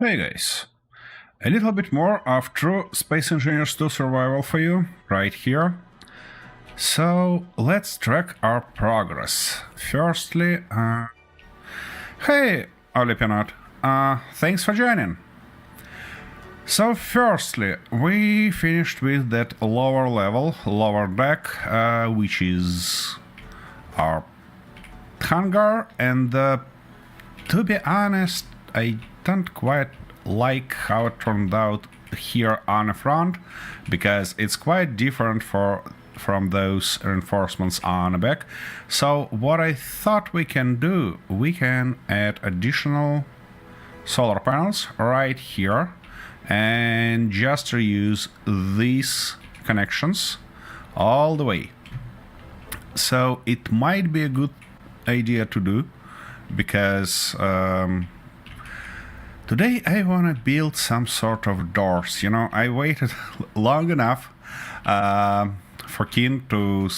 Hey guys, a little bit more of true Space Engineers 2 survival for you, right here. So, let's track our progress. Firstly, hey, Oli Peanut, thanks for joining. So, firstly, we finished with that lower level, lower deck, which is our hangar, and to be honest, I don't quite like how it turned out here on the front, because it's quite different from those reinforcements on the back. So what I thought we can do, we can add additional solar panels right here and just reuse these connections all the way. So it might be a good idea to do, because today I want to build some sort of doors. You know, I waited long enough for Kin to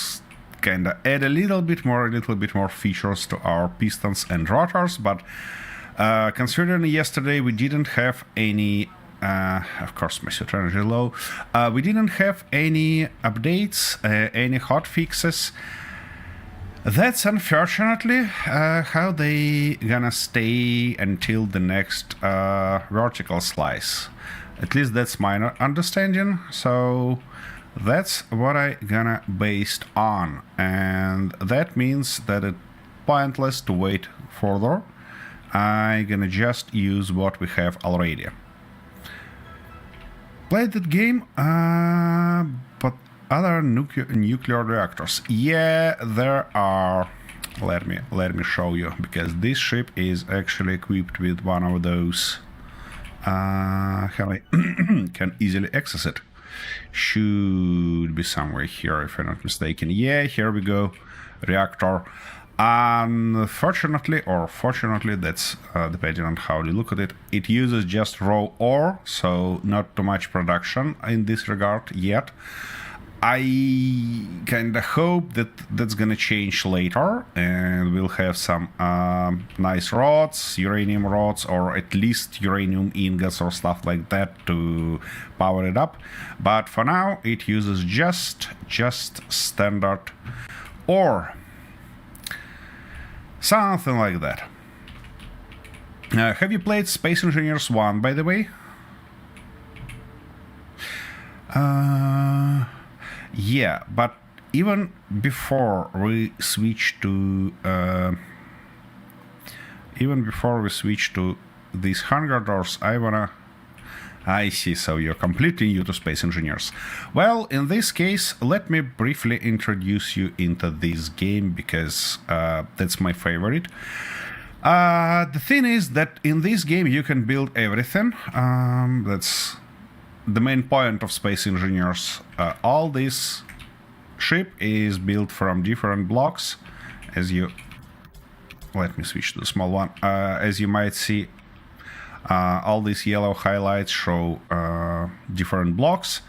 kind of add a little bit more features to our pistons and rotors, but considering yesterday we didn't have any of course, my suit energy low. We didn't have any updates, any hot fixes. That's unfortunately how they gonna stay until the next vertical slice. At least that's my understanding. So that's what I gonna based on, and that means that it's pointless to wait further. I'm gonna just use what we have already. Played that game, but other nuclear reactors. Yeah, there are. Let me show you, because this ship is actually equipped with one of those. How I can easily access it. Should be somewhere here, if I'm not mistaken. Yeah, here we go. Reactor. Unfortunately, or fortunately, that's depending on how you look at it, it uses just raw ore, so not too much production in this regard yet. I kind of hope that that's gonna change later, and we'll have some nice rods, uranium rods, or at least uranium ingots or stuff like that to power it up. But for now, it uses just standard ore. Something like that. Have you played Space Engineers 1, by the way? Yeah, but even before we switch to these hangar doors, I see, so you're completely new to Space Engineers. Well, in this case, let me briefly introduce you into this game, because that's my favorite. The thing is that in this game you can build everything. That's the main point of Space Engineers. All this ship is built from different blocks, as you... Let me switch to the small one. As you might see, all these yellow highlights show different blocks,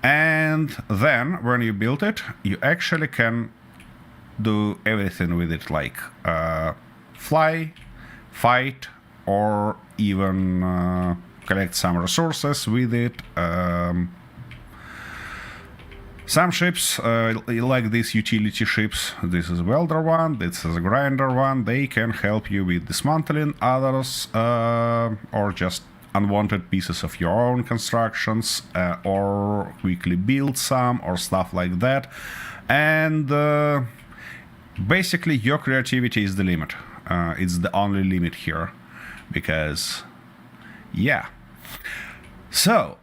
and then when you build it, you actually can do everything with it, like fly, fight, or even collect some resources with it. Some ships, like these utility ships, this is a welder one, this is a grinder one, they can help you with dismantling others, or just unwanted pieces of your own constructions, or quickly build some, or stuff like that. And basically your creativity is the limit. It's the only limit here, because yeah. So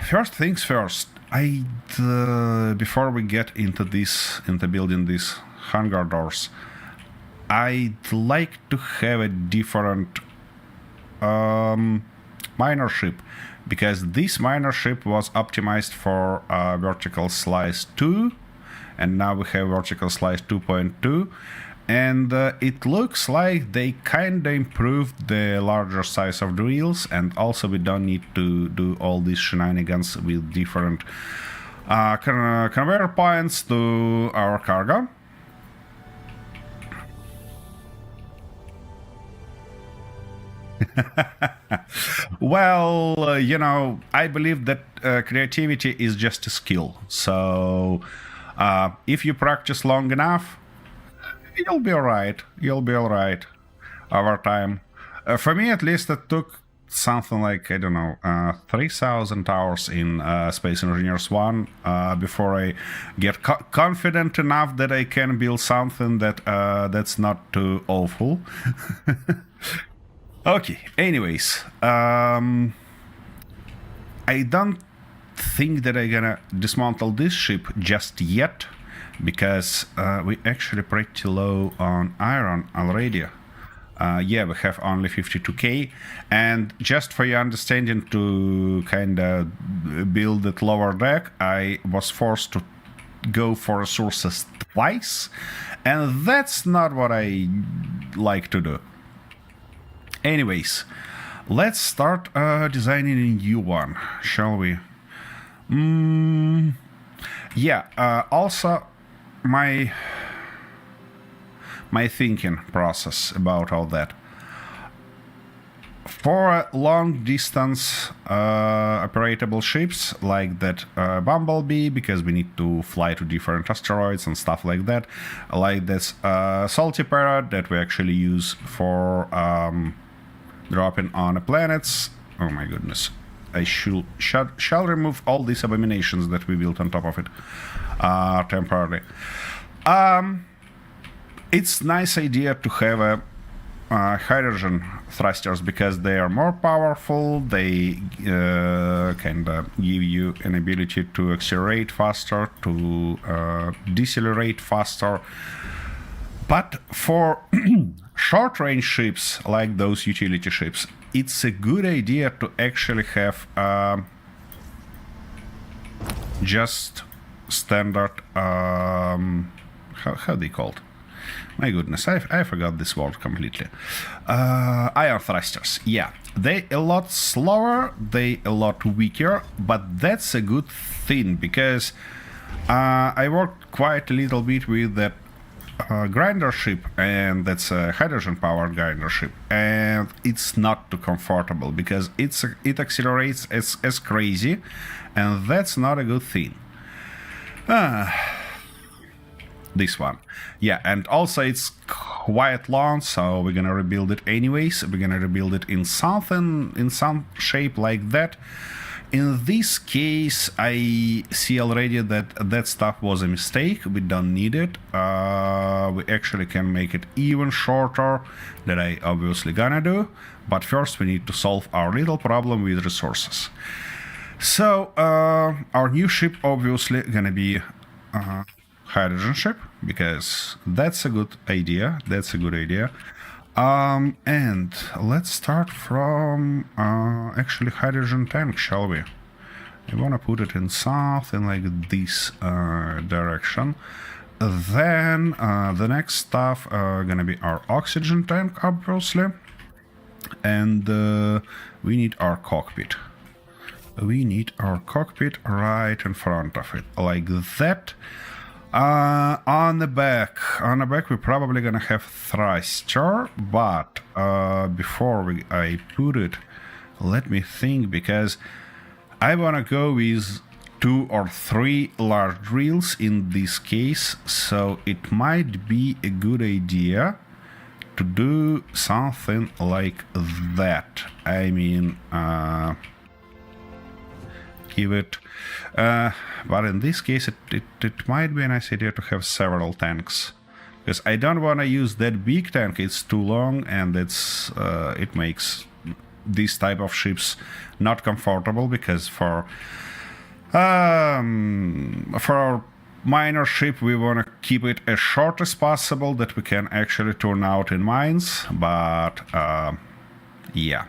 first things first, before we get into building these hangar doors, I'd like to have a different miner ship, because this miner ship was optimized for vertical slice 2, and now we have vertical slice 2.2, and it looks like they kind of improved the larger size of the wheels, and also we don't need to do all these shenanigans with different conveyor points to our cargo. Well, I believe that creativity is just a skill. So if you practice long enough, you'll be all right. You'll be all right over time. For me, at least, it took something like, I don't know, 3,000 hours in Space Engineers 1 before I get confident enough that I can build something that's not too awful. Okay, anyways, I don't think that I'm gonna dismantle this ship just yet, because we actually pretty low on iron already. Yeah, we have only 52k, and just for your understanding, to kind of build that lower deck, I was forced to go for resources twice, and that's not what I like to do. Anyways, let's start designing a new one, shall we? Yeah, also my thinking process about all that. For long distance operatable ships like that Bumblebee, because we need to fly to different asteroids and stuff like that, like this Salty Parrot that we actually use for dropping on planets. Oh my goodness. I shall remove all these abominations that we built on top of it temporarily. It's nice idea to have a hydrogen thrusters, because they are more powerful. They kind of give you an ability to accelerate faster, to decelerate faster. But for short-range ships like those utility ships, it's a good idea to actually have just standard how they called? My goodness, I forgot this word completely. Iron thrusters. Yeah, they a lot slower, they a lot weaker, but that's a good thing, because I worked quite a little bit with that grinder ship, and that's a hydrogen powered grinder ship, and it's not too comfortable because it accelerates as crazy, and that's not a good thing. This one, yeah, and also it's quite long, so we're gonna rebuild it anyways. We're gonna rebuild it in something, in some shape like that. In this case, I see already that stuff was a mistake. We don't need it. We actually can make it even shorter, that I obviously gonna do. But first we need to solve our little problem with resources. So our new ship obviously gonna be hydrogen ship, because that's a good idea. That's a good idea. And let's start from actually hydrogen tank, shall we? I want to put it in something like this direction. Then the next stuff gonna be our oxygen tank, obviously, and we need our cockpit. We need our cockpit right in front of it, like that. On the back, we're probably gonna have thruster, but before I put it, let me think, because I wanna go with 2 or 3 large drills in this case, so it might be a good idea to do something like that. I mean, give it. But in this case, it might be a nice idea to have several tanks, because I don't want to use that big tank. It's too long, and it makes these type of ships not comfortable, because for our minor ship we want to keep it as short as possible, that we can actually turn out in mines. But yeah,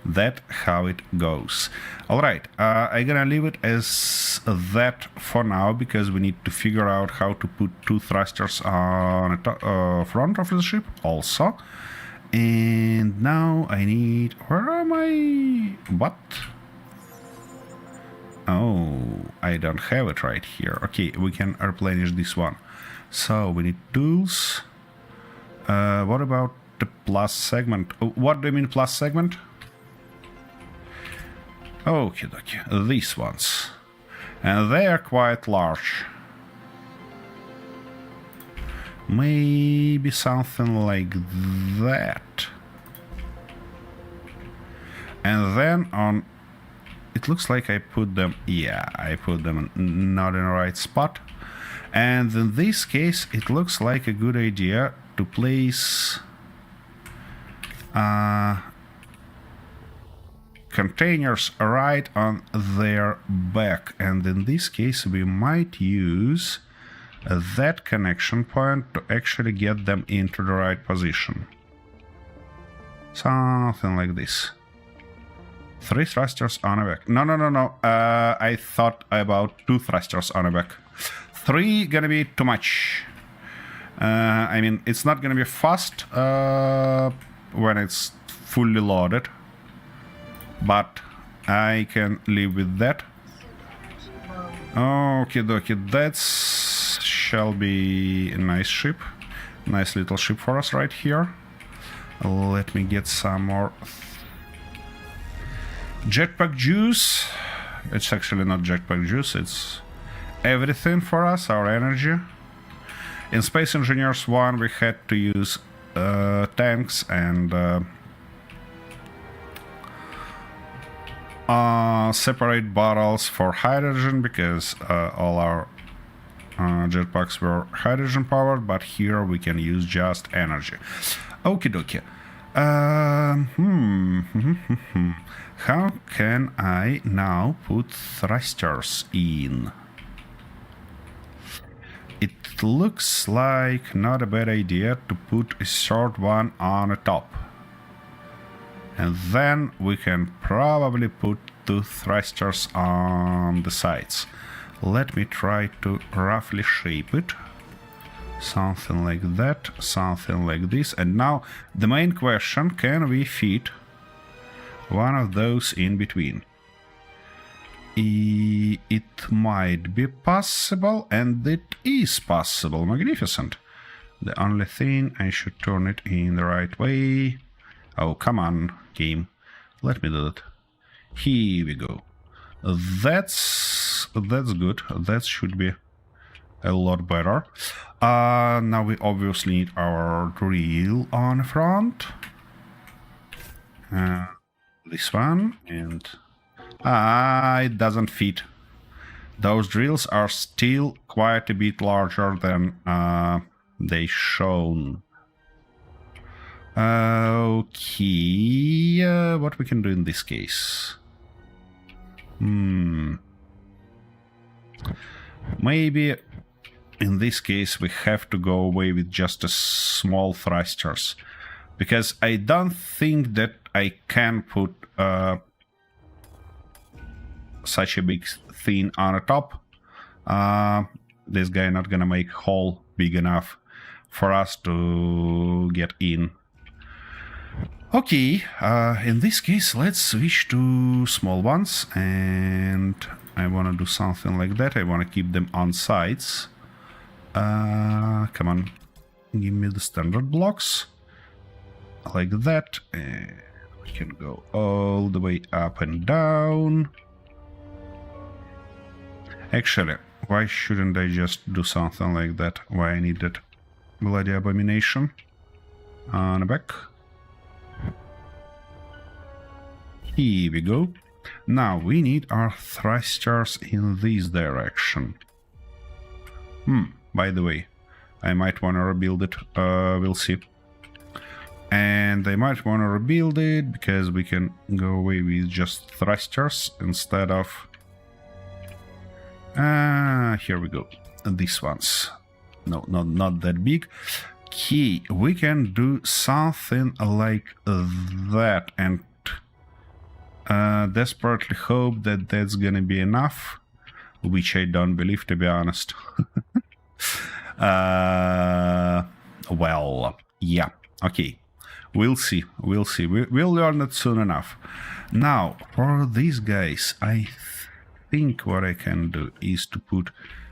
that's how it goes. All right, I'm gonna leave it as that for now, because we need to figure out how to put 2 thrusters on the front of the ship also. And now I need, where am I? What? Oh, I don't have it right here. Okay, we can replenish this one. So we need tools. What about a plus segment. What do you mean plus segment? Okay, these ones. And they are quite large. Maybe something like that. And then on... It looks like I put them... Yeah, I put them not in the right spot. And in this case, it looks like a good idea to place... containers right on their back, and in this case we might use that connection point to actually get them into the right position. Something like this. 3 thrusters on a back. No. I thought about 2 thrusters on a back. 3 gonna be too much. I mean, it's not gonna be fast when it's fully loaded. But I can live with that. Okay, dokie, that shall be a nice ship. Nice little ship for us right here. Let me get some more jetpack juice. It's actually not jetpack juice, it's everything for us, our energy. In Space Engineers 1 we had to use tanks and separate bottles for hydrogen, because all our jetpacks were hydrogen powered, but here we can use just energy. Okie dokie. How can I now put thrusters in? It looks like not a bad idea to put a short one on the top. And then we can probably put 2 thrusters on the sides. Let me try to roughly shape it. Something like that, something like this. And now the main question, can we fit one of those in between? It might be possible, and it is possible. Magnificent. The only thing, I should turn it in the right way. Oh, come on, game. Let me do that. Here we go. That's good. That should be a lot better. Now we obviously need our drill on front. This one, and... it doesn't fit. Those drills are still quite a bit larger than they shown. Okay, what we can do in this case? Maybe in this case we have to go away with just a small thrusters, because I don't think that I can put such a big thing on the top. This guy not gonna make hole big enough for us to get in. Okay, in this case, let's switch to small ones, and I want to do something like that. I want to keep them on sides. Come on, give me the standard blocks, like that. And we can go all the way up and down. Actually, why shouldn't I just do something like that? Why I need that bloody abomination on the back? Here we go. Now we need our thrusters in this direction. By the way, I might want to rebuild it. We'll see. And I might want to rebuild it because we can go away with just thrusters instead of... here we go. These ones. No, not that big. Okay, we can do something like that and desperately hope that that's gonna be enough, which I don't believe, to be honest. Well, yeah, okay. We'll see. We'll learn it soon enough. Now, for these guys, I think what I can do is to put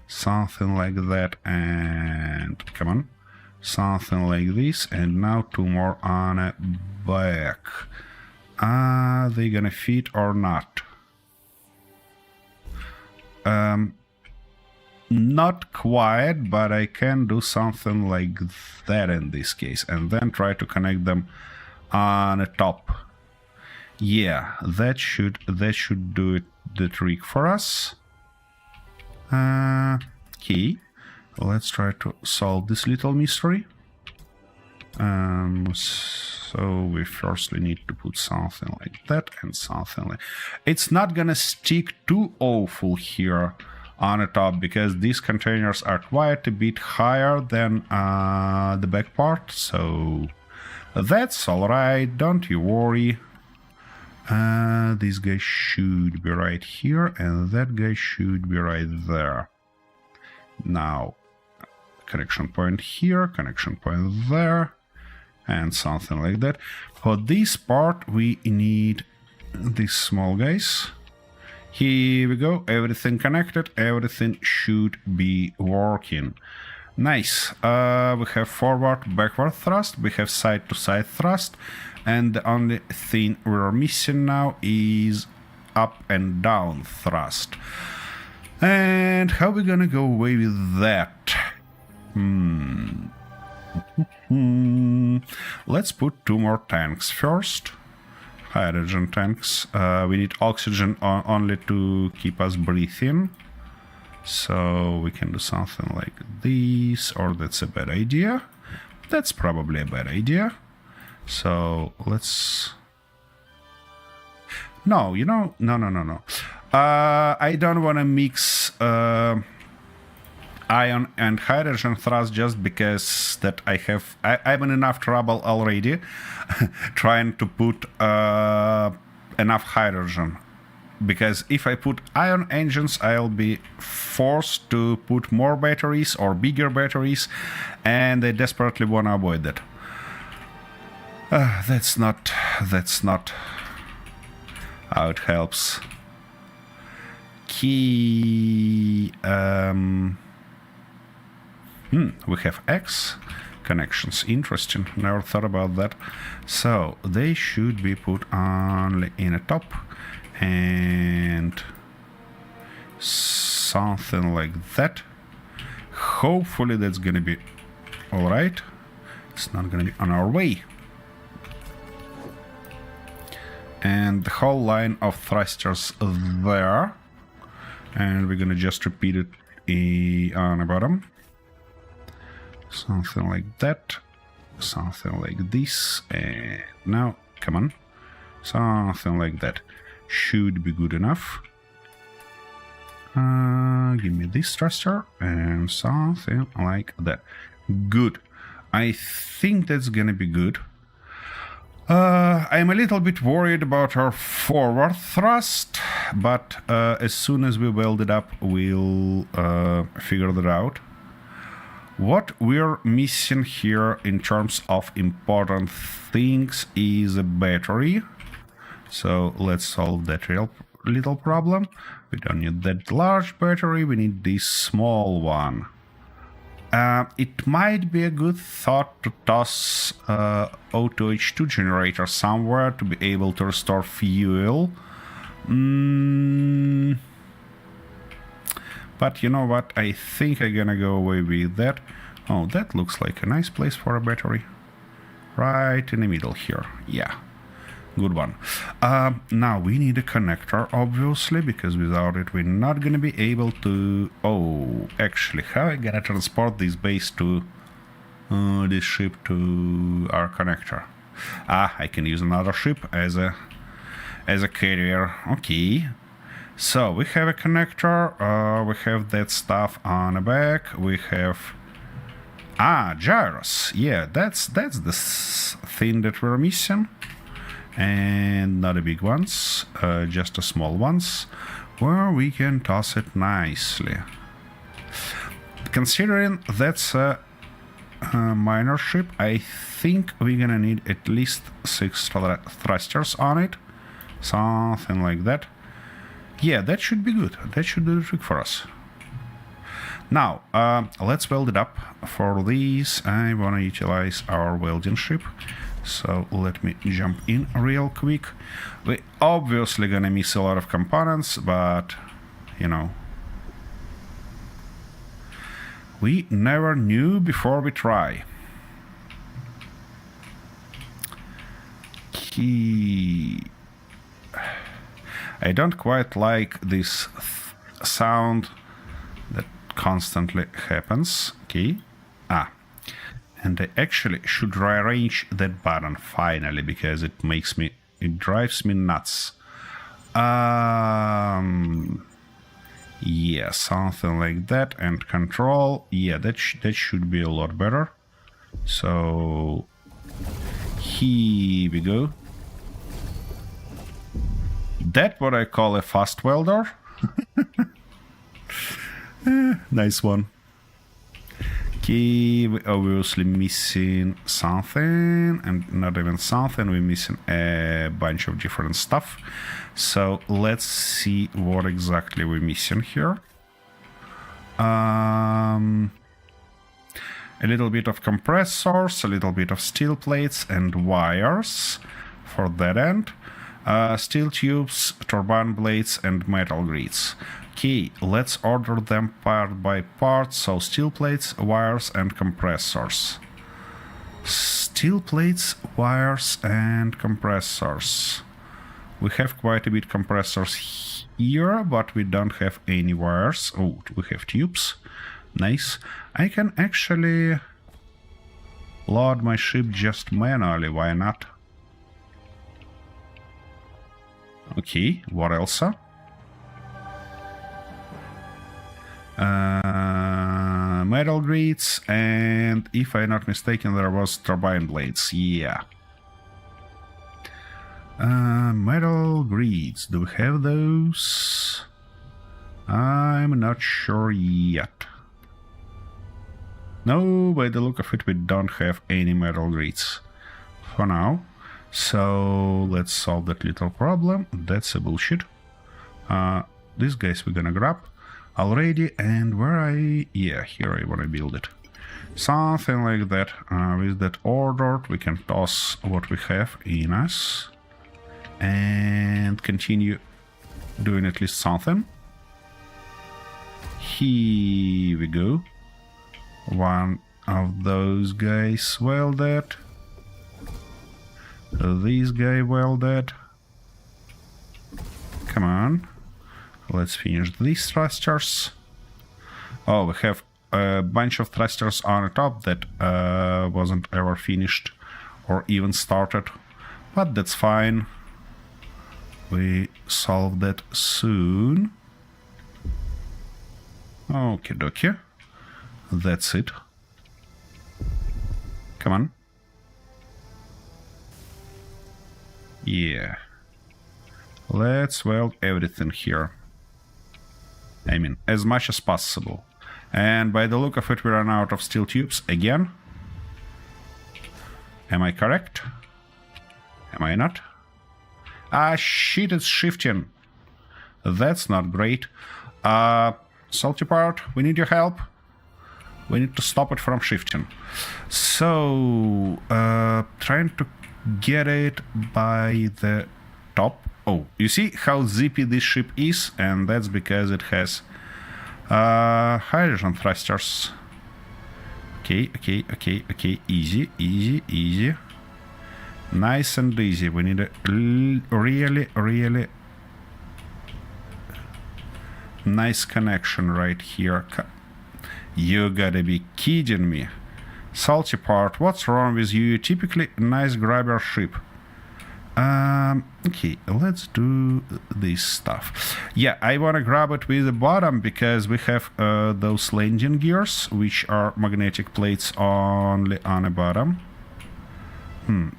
something like that, and come on, Something like this, and now 2 more on a back. Are they gonna fit or not? Not quite, but I can do something like that in this case, and then try to connect them on the top. Yeah, that should do it, the trick for us. Okay, let's try to solve this little mystery. So we firstly need to put something like that and something like... It's not gonna stick too awful here on the top, because these containers are quite a bit higher than the back part, so that's alright, don't you worry. This guy should be right here, and that guy should be right there. Now, connection point here, connection point there, and something like that. For this part, we need these small guys. Here we go, everything connected, everything should be working. Nice. We have forward, backward thrust, we have side-to-side thrust, and the only thing we're missing now is up and down thrust. And how are we gonna go away with that? Let's put 2 more tanks first. Hydrogen tanks. We need oxygen only to keep us breathing. So we can do something like this, or that's a bad idea. That's probably a bad idea. So let's... No, you know, no. I don't want to mix ion and hydrogen thrust just because that I'm in enough trouble already trying to put enough hydrogen. Because if I put ion engines, I'll be forced to put more batteries or bigger batteries, and I desperately want to avoid that. That's not how it helps. Key. We have X connections. Interesting. Never thought about that. So they should be put only in a top, and something like that. Hopefully that's gonna be all right. It's not gonna be on our way. And the whole line of thrusters there, and we're gonna just repeat it on the bottom. Something like that, something like this, and now, come on, something like that should be good enough. Give me this thruster and something like that. Good. I think that's gonna be good. I'm a little bit worried about our forward thrust, but as soon as we weld it up, we'll figure that out. What we're missing here in terms of important things is a battery. So let's solve that little problem. We don't need that large battery, we need this small one. It might be a good thought to toss O2H2 generator somewhere to be able to restore fuel. But you know what, I think I'm gonna go away with that. Oh, that looks like a nice place for a battery. Right in the middle here, yeah. Good one. Now we need a connector, obviously, because without it we're not gonna be able to... Oh, actually, how I gonna transport this base to... this ship to our connector? I can use another ship as a carrier. Okay. So we have a connector, we have that stuff on the back, we have... gyros. Yeah, that's the thing that we're missing. And not the big ones, just the small ones, where we can toss it nicely. Considering that's a minor ship, I think we're gonna need at least 6 thrusters on it. Something like that. Yeah, that should be good. That should do the trick for us. Now, let's weld it up. For this, I want to utilize our welding ship. So let me jump in real quick. We're obviously gonna miss a lot of components, but, you know, we never knew before we try. I don't quite like this sound that constantly happens. Okay. And I actually should rearrange that button finally, because it drives me nuts. Yeah, something like that. And control, yeah, that should be a lot better. So here we go. That's what I call a fast welder. Nice one. Okay, we're obviously missing something, and not even something, we're missing a bunch of different stuff. So let's see what exactly we're missing here. A little bit of compressors, a little bit of steel plates and wires for that end. Steel tubes, turbine blades and metal grids. Okay, let's order them part by part. So steel plates, wires and compressors. Steel plates, wires and compressors. We have quite a bit compressors here, but we don't have any wires. Oh, we have tubes. Nice. I can actually load my ship just manually, why not? Okay, what else? Metal grids, and if I'm not mistaken, there was turbine blades. Yeah. Metal grids. Do we have those? I'm not sure yet. No, by the look of it, we don't have any metal grids for now. So let's solve that little problem. That's a bullshit. These guys we're gonna grab already, and yeah, here I wanna build it. Something like that. With that ordered, we can toss what we have in us and continue doing at least something. Here we go. One of those guys welded. This guy welded. Come on. Let's finish these thrusters. Oh, we have a bunch of thrusters on the top that wasn't ever finished or even started. But that's fine. We solve that soon. Okie dokie. That's it. Come on. Yeah. Let's weld everything here. I mean, as much as possible. And by the look of it, we run out of steel tubes again. Am I correct? Am I not? Ah, shit, it's shifting. That's not great. Salty part, we need your help. We need to stop it from shifting. So, trying to get it by the top. Oh, you see how zippy this ship is? And that's because it has hydrogen thrusters. Okay. Easy. Nice and easy. We need a really nice connection right here. You gotta be kidding me. Salty part, what's wrong with you? Typically nice grabber ship. Okay, let's do this stuff. Yeah, I want to grab it with the bottom because we have those landing gears, which are magnetic plates only on the bottom.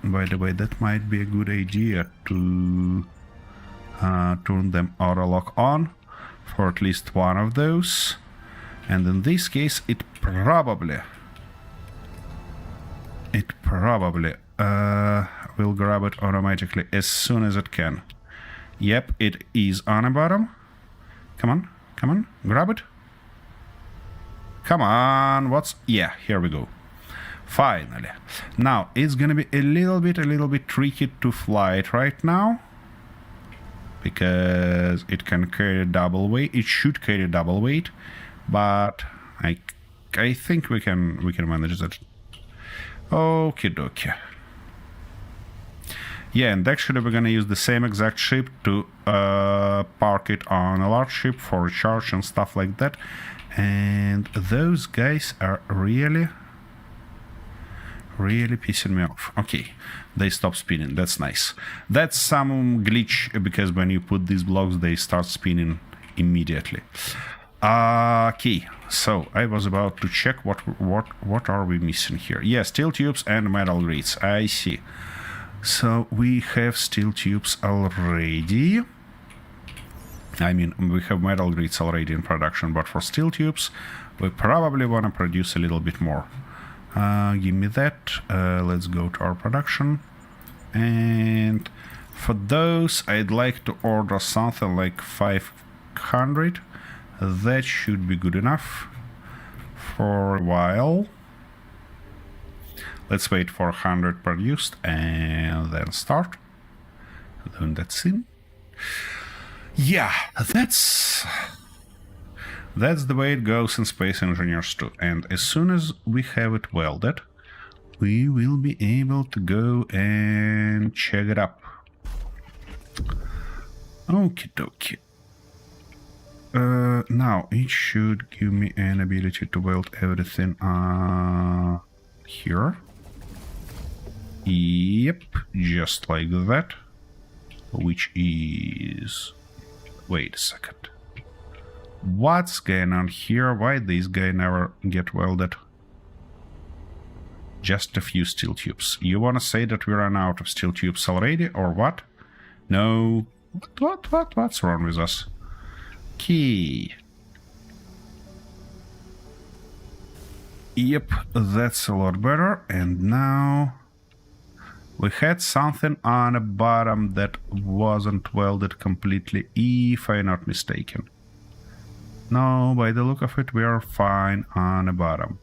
By the way, that might be a good idea to turn them auto lock on for at least one of those. And in this case, it probably will grab it automatically as soon as it can. Yep, it is on the bottom. Come on, grab it. Come on, what's... Yeah, here we go. Finally. Now, it's gonna be a little bit tricky to fly it right now. Because it can carry double weight. It should carry double weight. But I think we can manage that. Okie dokie. Yeah, and actually we're gonna use the same exact ship to park it on a large ship for recharge and stuff like that. And those guys are really pissing me off. Okay, they stop spinning. That's nice. That's some glitch, because when you put these blocks, they start spinning immediately. Okay, so I was about to check what are we missing here. Yeah, steel tubes and metal grids. I see. So we have steel tubes already. I mean, we have metal grids already in production, but for steel tubes, we probably want to produce a little bit more. Give me that. Let's go to our production. And for those, I'd like to order something like 500. That should be good enough for a while. Let's wait for 100 produced and then start. Then that's in. Yeah, that's the way it goes in Space Engineers 2. And as soon as we have it welded, we will be able to go and check it up. Okie dokie. Now it should give me an ability to weld everything here. Yep, just like that. Which is... Wait a second. What's going on here? Why this guy never get welded? Just a few steel tubes. You wanna say that we ran out of steel tubes already, or what? No. What's wrong with us? Key. Yep, that's a lot better. And now we had something on the bottom that wasn't welded completely, if I'm not mistaken. No, by the look of it, we are fine on the bottom.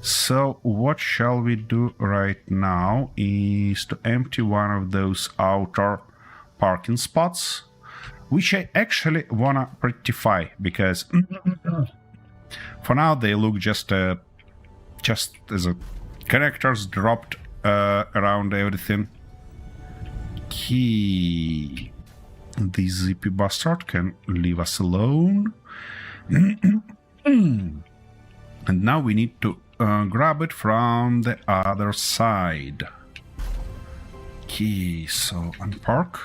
So what shall we do right now is to empty one of those outer parking spots, which I actually wanna prettify, because for now they look just as a characters dropped around everything. Key. This zippy bastard can leave us alone. And now we need to grab it from the other side. Okay, so unpark,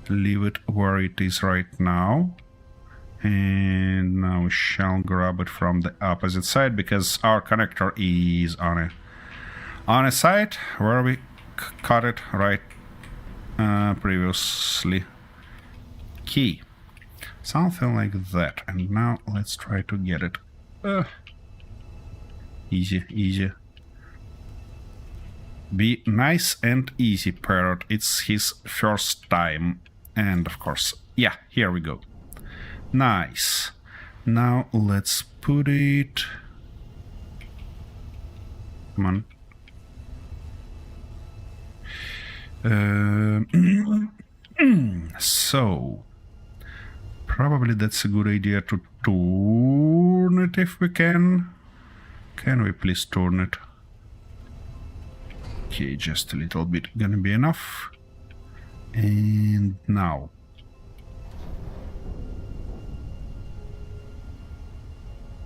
leave it where it is right now, and now we shall grab it from the opposite side, because our connector is on a side where we cut it right previously. Key. Something like that. And now let's try to get it. Easy. Be nice and easy, Parrot. It's his first time. And of course, yeah, here we go. Nice. Now let's put it... Come on. So... Probably that's a good idea to turn it if we can. Can we please turn it? Okay, just a little bit gonna be enough. And now.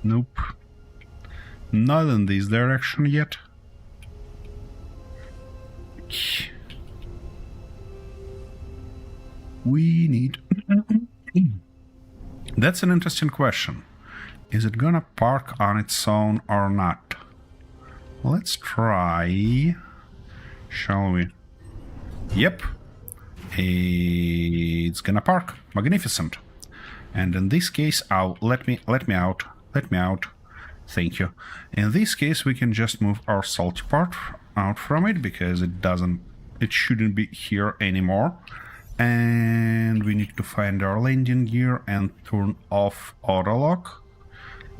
Nope. Not in this direction yet. We need... That's an interesting question. Is it gonna park on its own or not? Let's try. Shall we? Yep. It's gonna park. Magnificent. And in this case, let me out. Thank you. In this case, we can just move our salty part out from it, because it shouldn't be here anymore. And we need to find our landing gear and turn off auto lock.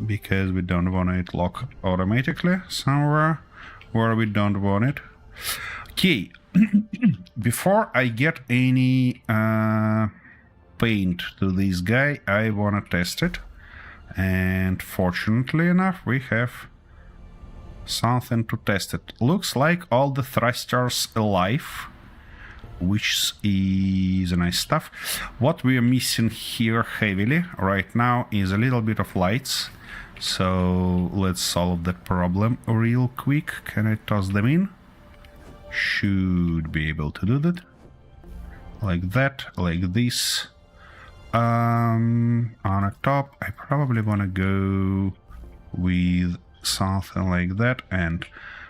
because we don't want it locked automatically somewhere where we don't want it. Okay, before I get any paint to this guy, I wanna test it. And fortunately enough, we have something to test it. Looks like all the thrusters alive, which is nice stuff. What we are missing here heavily right now is a little bit of lights. So let's solve that problem real quick. Can I toss them in? Should be able to do that. Like that, like this. On the top, I probably want to go with something like that and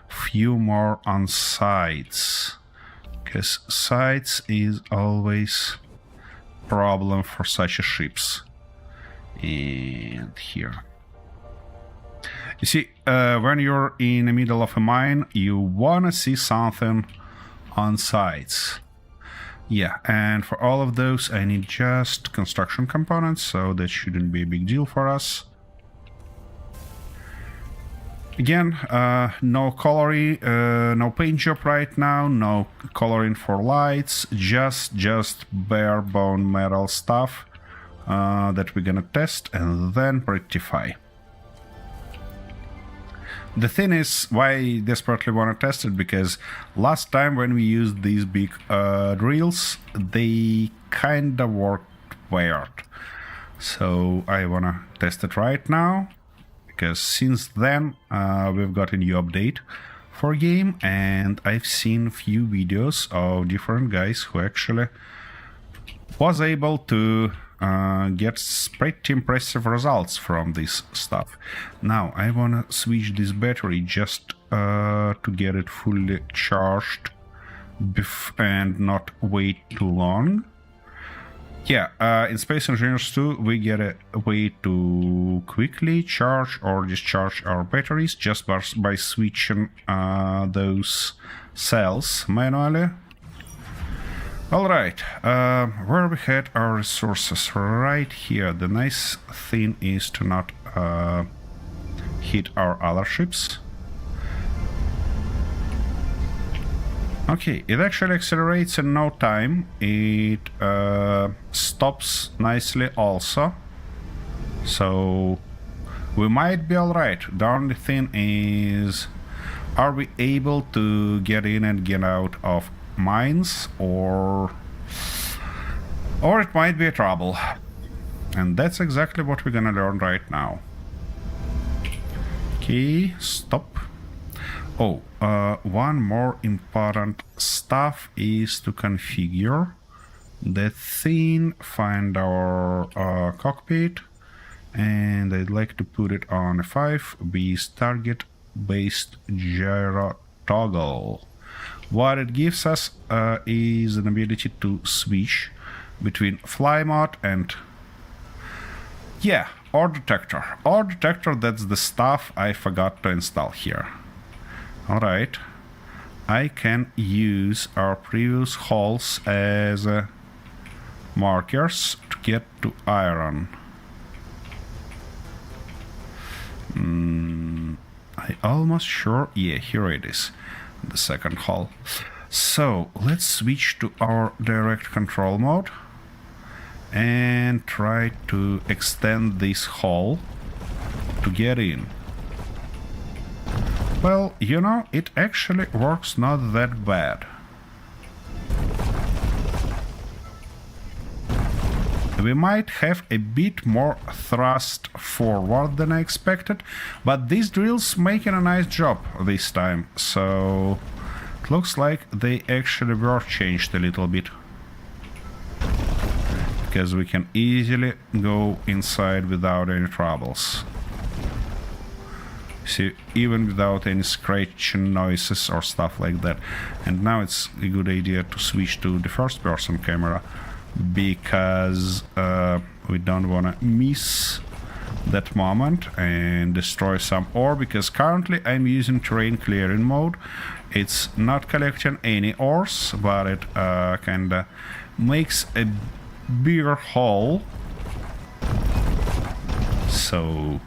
few more on sides, because sides is always problem for such ships. And here, you see, when you're in the middle of a mine, you wanna see something on sides. Yeah, and for all of those I need just construction components, so that shouldn't be a big deal for us. Again, no coloring, no paint job right now, no coloring for lights, just bare bone metal stuff that we're gonna test and then rectify. The thing is, why I desperately want to test it, because last time when we used these big drills, they kinda worked weird. So I want to test it right now, because since then we've got a new update for game, and I've seen few videos of different guys who actually was able to get pretty impressive results from this stuff. Now I wanna switch this battery just to get it fully charged and not wait too long. Yeah, in Space Engineers 2 we get a way to quickly charge or discharge our batteries just by switching those cells manually. Alright, where we had our resources, right here. The nice thing is to not hit our other ships. Okay, it actually accelerates in no time. It stops nicely also. So we might be alright. The only thing is, are we able to get in and get out of mines, or it might be a trouble, and that's exactly what we're gonna learn right now. Okay, stop. Oh, one more important stuff is to configure the thing, find our cockpit, and I'd like to put it on a 5 target based gyro toggle. What it gives us is an ability to switch between fly mode and, yeah, ore detector. Ore detector, that's the stuff I forgot to install here. Alright, I can use our previous holes as markers to get to iron. I almost sure, yeah, here it is. The second hull. So let's switch to our direct control mode and try to extend this hull to get in. Well, you know, it actually works not that bad. We might have a bit more thrust forward than I expected, but these drills making a nice job this time, so it looks like they actually were changed a little bit. Because we can easily go inside without any troubles. See, even without any scratching noises or stuff like that. And now it's a good idea to switch to the first person camera, because we don't want to miss that moment and destroy some ore, because currently I'm using terrain clearing mode. It's not collecting any ores, but it kinda makes a bigger hole, so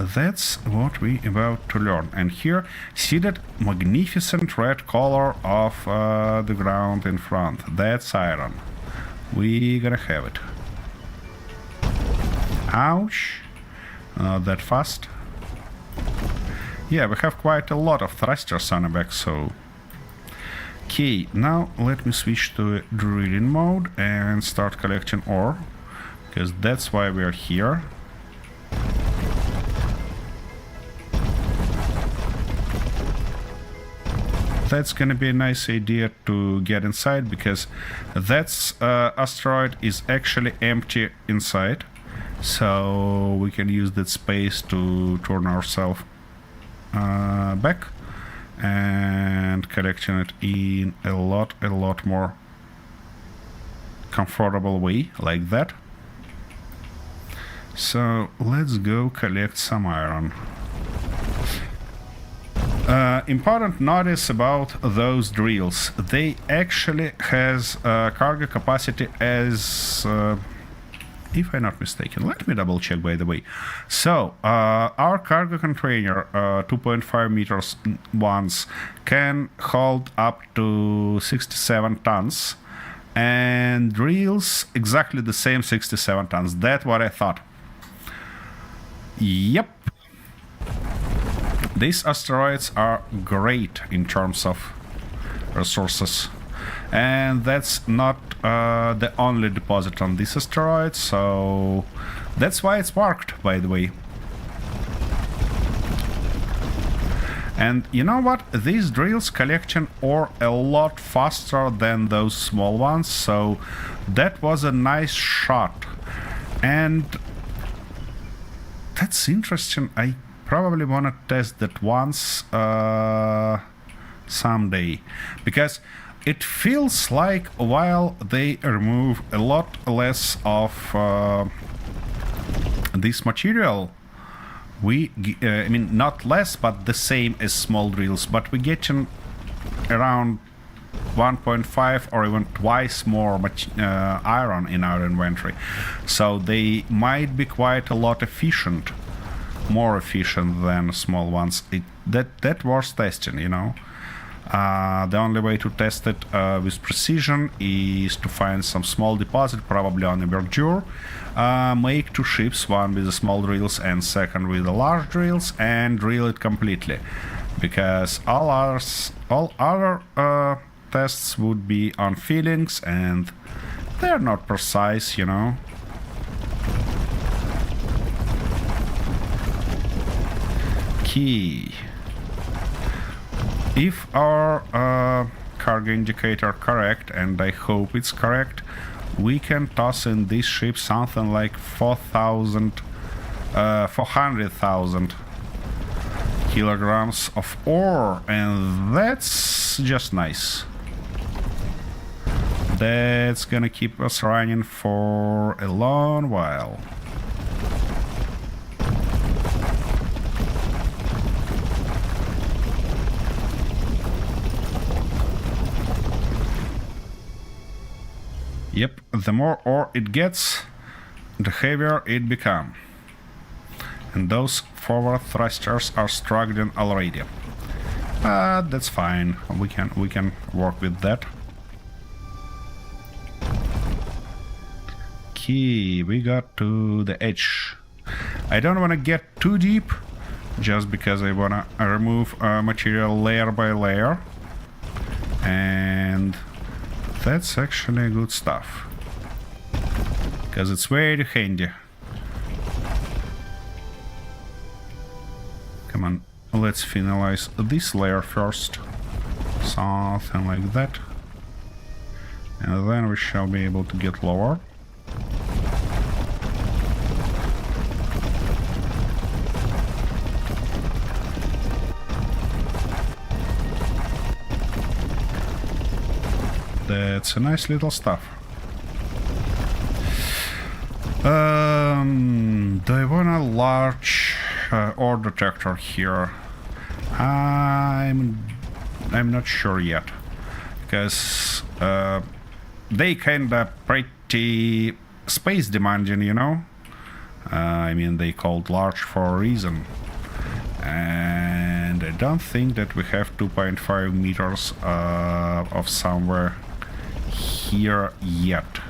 That's what we about to learn. And here, see that magnificent red color of the ground in front. That's iron. We gonna have it. Ouch. Not that fast. Yeah, we have quite a lot of thrusters on the back, so... Okay, now let me switch to drilling mode and start collecting ore, because that's why we are here. That's gonna be a nice idea to get inside, because that asteroid is actually empty inside, so we can use that space to turn ourselves back and collecting it in a lot more comfortable way, like that. So let's go collect some iron. Important notice about those drills: they actually has cargo capacity as if I'm not mistaken, let me double check by the way. So, our cargo container, 2.5 meters ones, can hold up to 67 tons, and drills exactly the same 67 tons. That's what I thought. Yep. These asteroids are great in terms of resources. And that's not the only deposit on this asteroid, so that's why it's marked, by the way. And you know what? These drills collection ore a lot faster than those small ones, so that was a nice shot. And that's interesting. I probably want to test that once someday, because it feels like while they remove a lot less of this material, we, I mean, not less, but the same as small drills, but we get around 1.5 or even twice more iron in our inventory. So they might be quite a lot efficient, more efficient than small ones. That was testing, you know. The only way to test it with precision is to find some small deposit, probably on a verdure, make two ships, one with the small drills and second with the large drills, and drill it completely, because all other tests would be on feelings, and they're not precise, you know. Key. If our cargo indicator correct, and I hope it's correct, we can toss in this ship something like 400,000 kilograms of ore, and that's just nice. That's gonna keep us running for a long while. Yep, the more ore it gets, the heavier it becomes. And those forward thrusters are struggling already. But that's fine. We can work with that. Okay, we got to the edge. I don't want to get too deep, just because I want to remove material layer by layer. And that's actually good stuff, because it's very handy. Come on, let's finalize this layer first. Something like that. And then we shall be able to get lower. That's a nice little stuff. Do I want a large ore detector here? I'm not sure yet, because they kinda pretty space demanding, you know. I mean, they called large for a reason. And I don't think that we have 2.5 meters of somewhere here yet.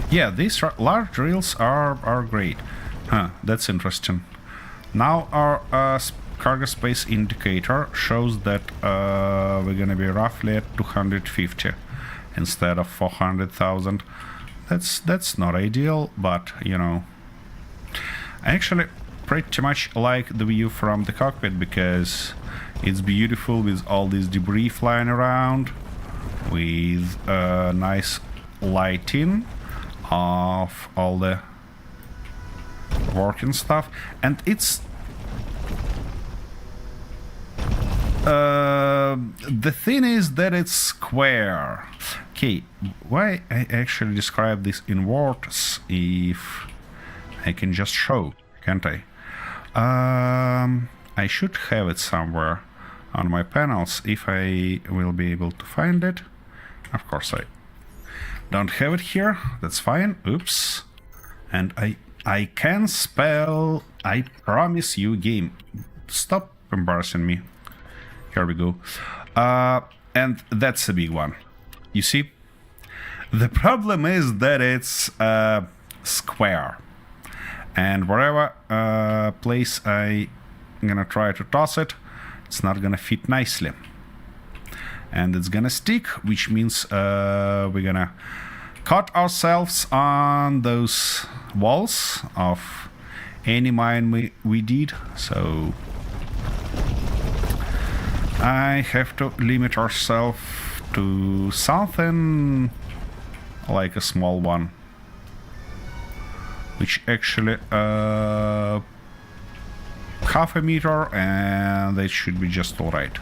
Yeah, these large drills are great. Huh, that's interesting. Now our cargo space indicator shows that we're gonna be roughly at 250 instead of 400,000. That's not ideal, but you know, I actually pretty much like the view from the cockpit because it's beautiful with all this debris flying around, with nice lighting of all the working stuff, and it's the thing is that it's square. Okay, why I actually describe this in words if I can just show, can't I? I should have it somewhere on my panels if I will be able to find it. Of course I don't have it here, that's fine. Oops. And I can spell, I promise you, game. Stop embarrassing me. Here we go. And that's a big one. You see? The problem is that it's square. And wherever place I'm gonna try to toss it, it's not gonna fit nicely. And it's gonna stick, which means we're gonna cut ourselves on those walls of any mine we did. So I have to limit ourselves to something like a small one, which actually half a meter, and that should be just all right.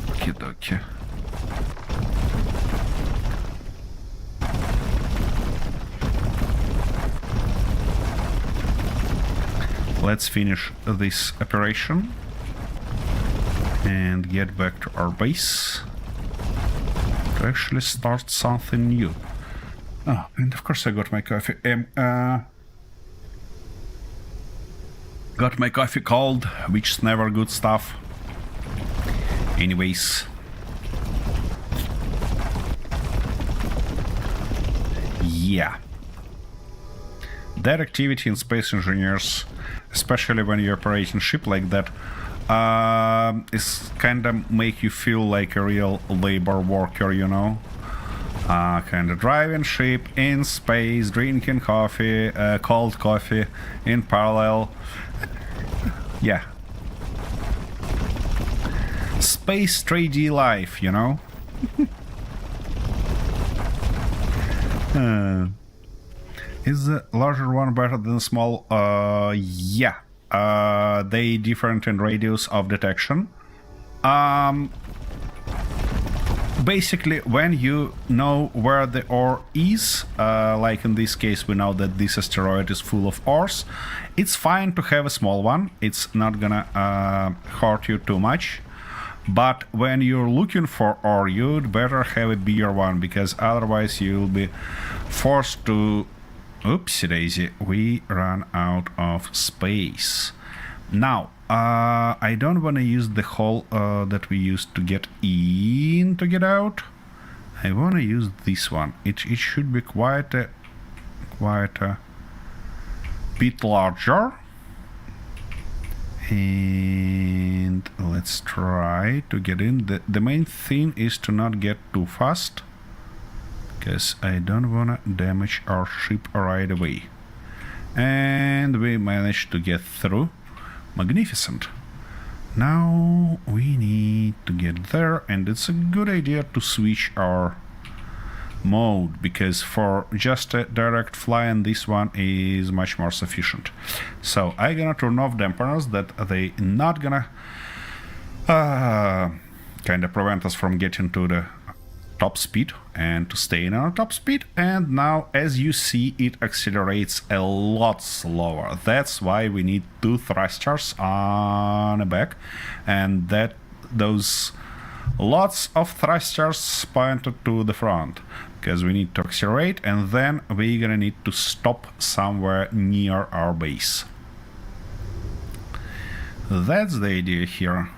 Okie-dokie. Let's finish this operation and get back to our base to actually start something new. Oh, and of course I got my coffee. Got my coffee cold, which is never good stuff. Anyways. Yeah. That activity in Space Engineers, especially when you're operating ship like that, is kinda make you feel like a real labor worker, you know? Kinda driving ship in space, drinking coffee, cold coffee in parallel. Yeah. Space 3D life, you know? Is the larger one better than the small? Yeah. They different in radius of detection. Basically, when you know where the ore is, like in this case we know that this asteroid is full of ores, it's fine to have a small one. It's not gonna hurt you too much. But when you're looking for ore, you'd better have a bigger one, because otherwise you'll be forced to... Oopsie daisy, we ran out of space. Now, I don't want to use the hole that we used to get in to get out. I want to use this one. It should be quite a bit larger. And let's try to get in. The main thing is to not get too fast, because I don't wanna damage our ship right away. And we managed to get through. Magnificent. Now we need to get there, and it's a good idea to switch our mode, because for just a direct flying, this one is much more sufficient. So I'm gonna turn off dampeners, that they not gonna kind of prevent us from getting to the top speed and to stay in our top speed. And now, as you see, it accelerates a lot slower. That's why we need 2 thrusters on the back, and that those lots of thrusters pointed to the front, because we need to accelerate, and then we're gonna need to stop somewhere near our base. That's the idea here.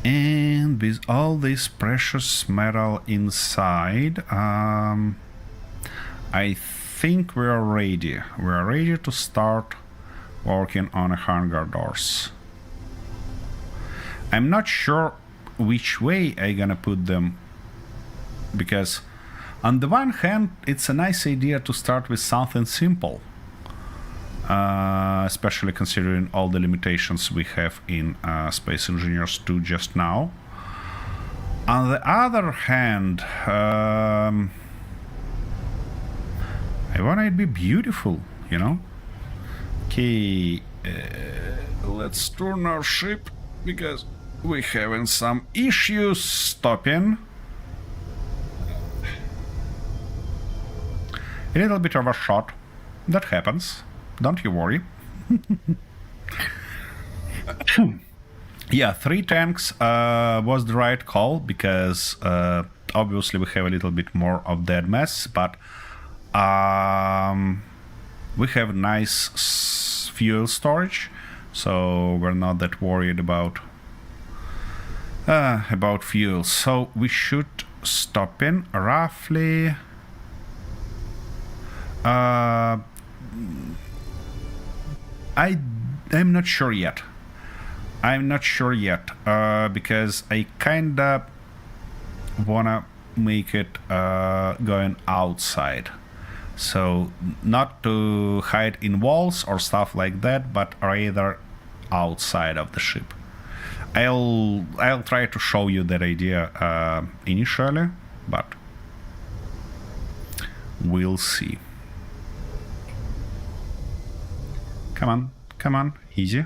And with all this precious metal inside, I think we are ready. We are ready to start working on hangar doors. I'm not sure which way I'm gonna put them, because on the one hand, it's a nice idea to start with something simple, especially considering all the limitations we have in Space Engineers 2 just now. On the other hand, I want it to be beautiful, you know? Okay, let's turn our ship, because we're having some issues stopping. A little bit of a shot. That happens. Don't you worry. Yeah, 3 tanks was the right call, because obviously we have a little bit more of dead mass, but we have nice fuel storage, so we're not that worried about fuel. So we should stop in roughly I'm not sure yet. Because I kinda wanna make it going outside. So not to hide in walls or stuff like that, but rather outside of the ship. I'll try to show you that idea initially, but we'll see. Come on, easy.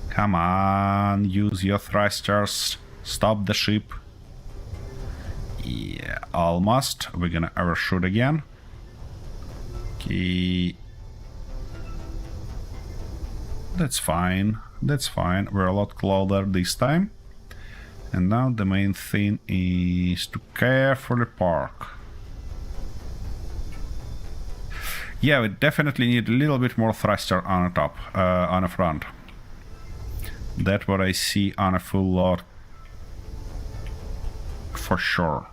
Come on, use your thrusters, stop the ship. Yeah, almost. We're gonna overshoot again. Okay. That's fine, we're a lot closer this time. And now the main thing is to carefully park. Yeah, we definitely need a little bit more thruster on the top, on the front. That's what I see on a full load, for sure.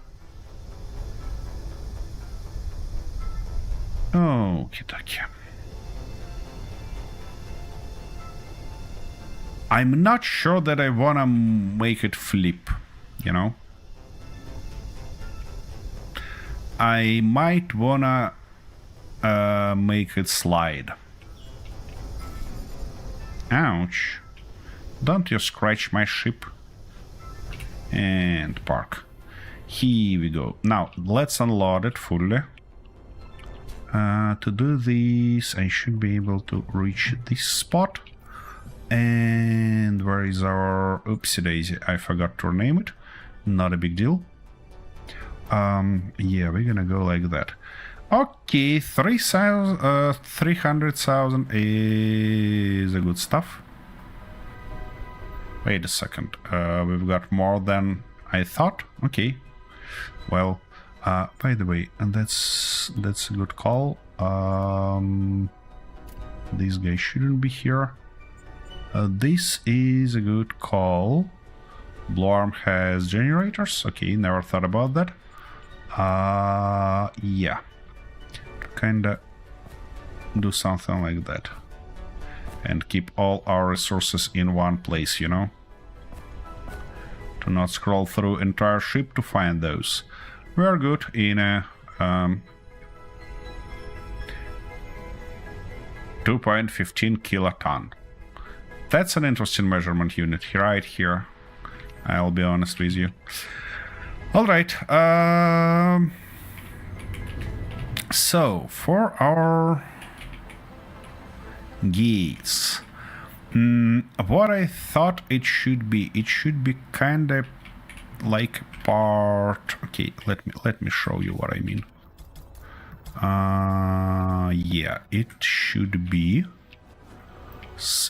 Okie dokie. I'm not sure that I wanna make it flip, you know? I might wanna make it slide. Ouch. Don't you scratch my ship. And park. Here we go. Now, let's unload it fully. To do this, I should be able to reach this spot. And where is our... Oopsie daisy, I forgot to rename it. Not a big deal. Yeah, we're gonna go like that. Okay, 300,000 is a good stuff. Wait a second, we've got more than I thought. Okay, well, by the way, and that's a good call. This guy shouldn't be here. This is a good call. Blue Arm has generators. Okay, never thought about that. Yeah, kinda do something like that and keep all our resources in one place, you know, to not scroll through entire ship to find those. We are good in a 2.15 kiloton. That's an interesting measurement unit right here, I'll be honest with you. All right, so for our gates, What I thought it should be kind of like part. Okay, let me show you what I mean. Yeah, it should be.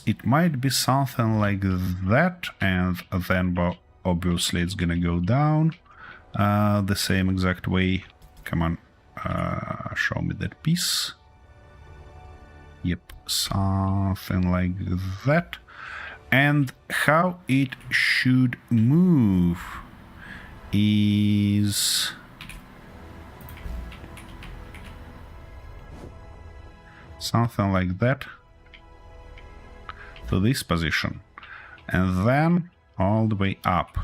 It might be something like that, and then obviously it's gonna go down the same exact way. Come on, show me that piece. Yep, something like that. And how it should move is something like that to this position, and then all the way up.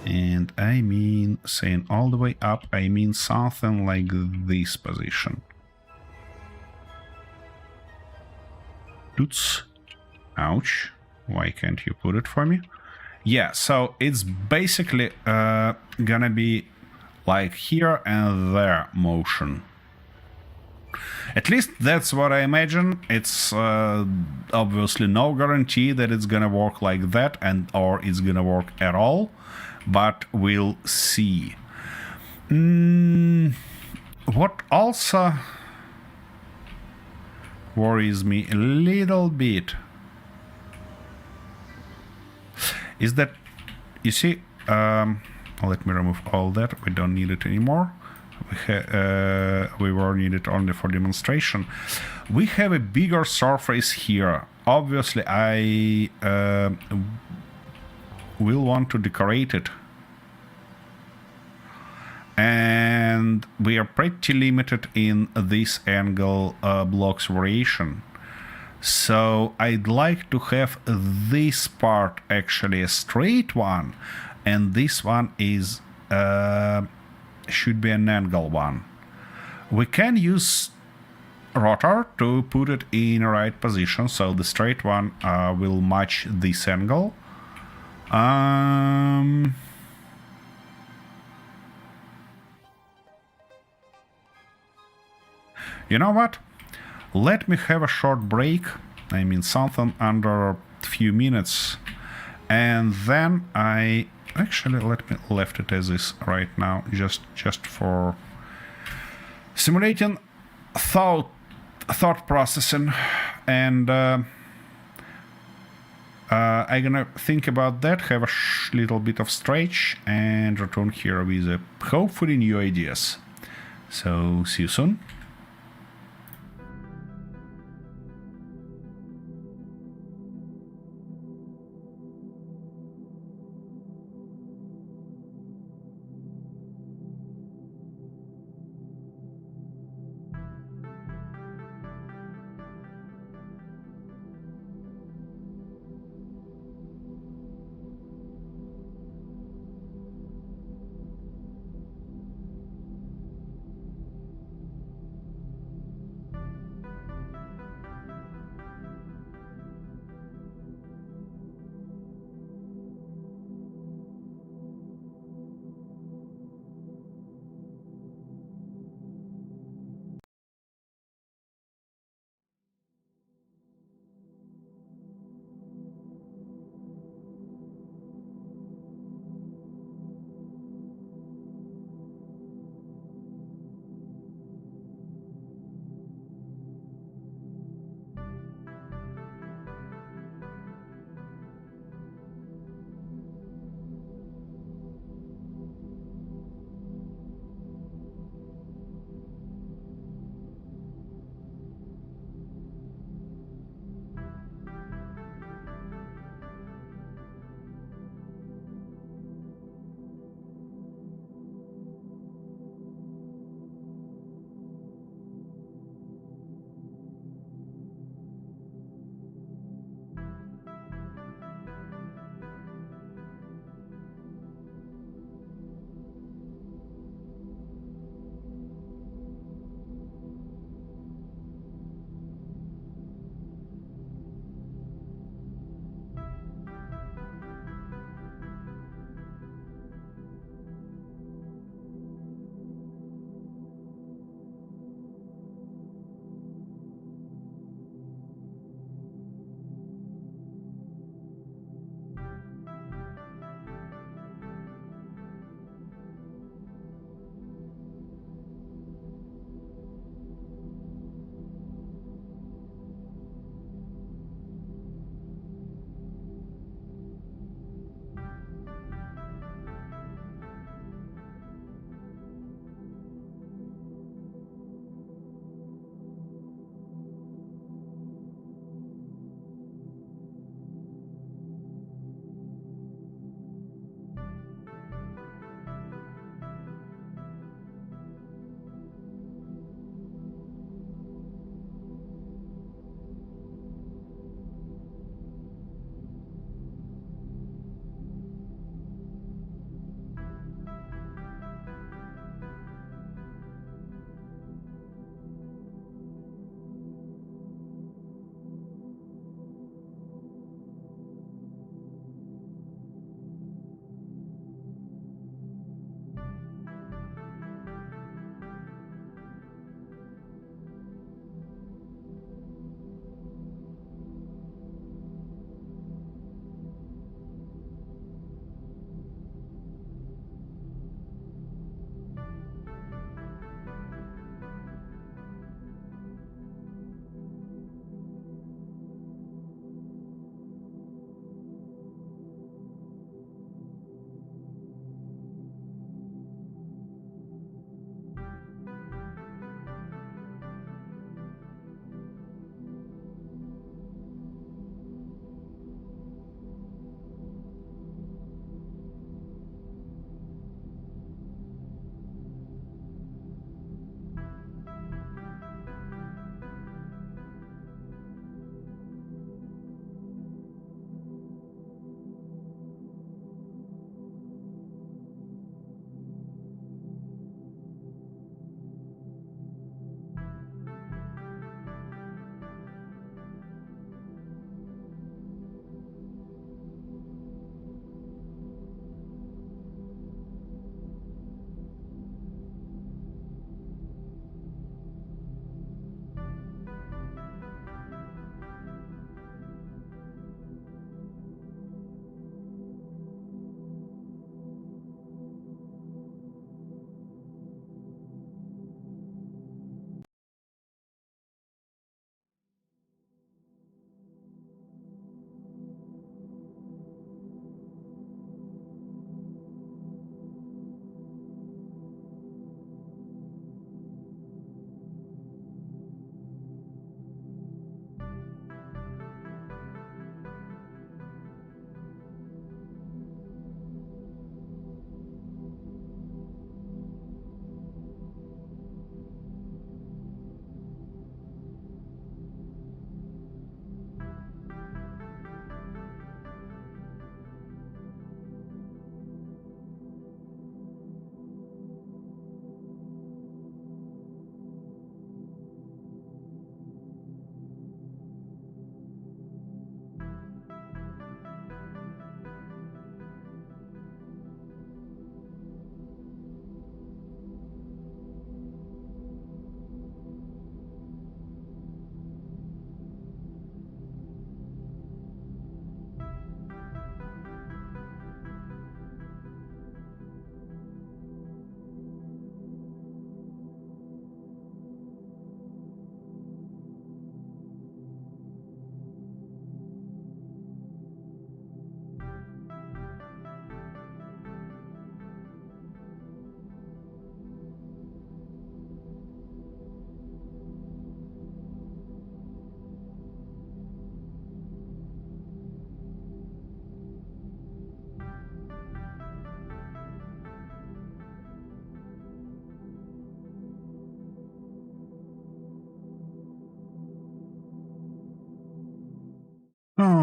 And I mean, saying all the way up, I mean something like this position. Toots. Ouch. Why can't you put it for me? Yeah, so it's basically gonna be like here and there motion. At least that's what I imagine. It's obviously no guarantee that it's gonna work like that or it's gonna work at all, but we'll see. What also worries me a little bit is that, you see, let me remove all that. We don't need it anymore. We were needed only for demonstration. We have a bigger surface here. Obviously, I will want to decorate it. And we are pretty limited in this angle blocks variation. So I'd like to have this part actually a straight one, and this one is should be an angle one. We can use rotor to put it in the right position, so the straight one will match this angle. You know what? Let me have a short break. I mean something under a few minutes, and then I actually let me left it as is right now, just for simulating thought processing, and I'm gonna think about that, have a little bit of stretch, and return here with hopefully new ideas. So see you soon.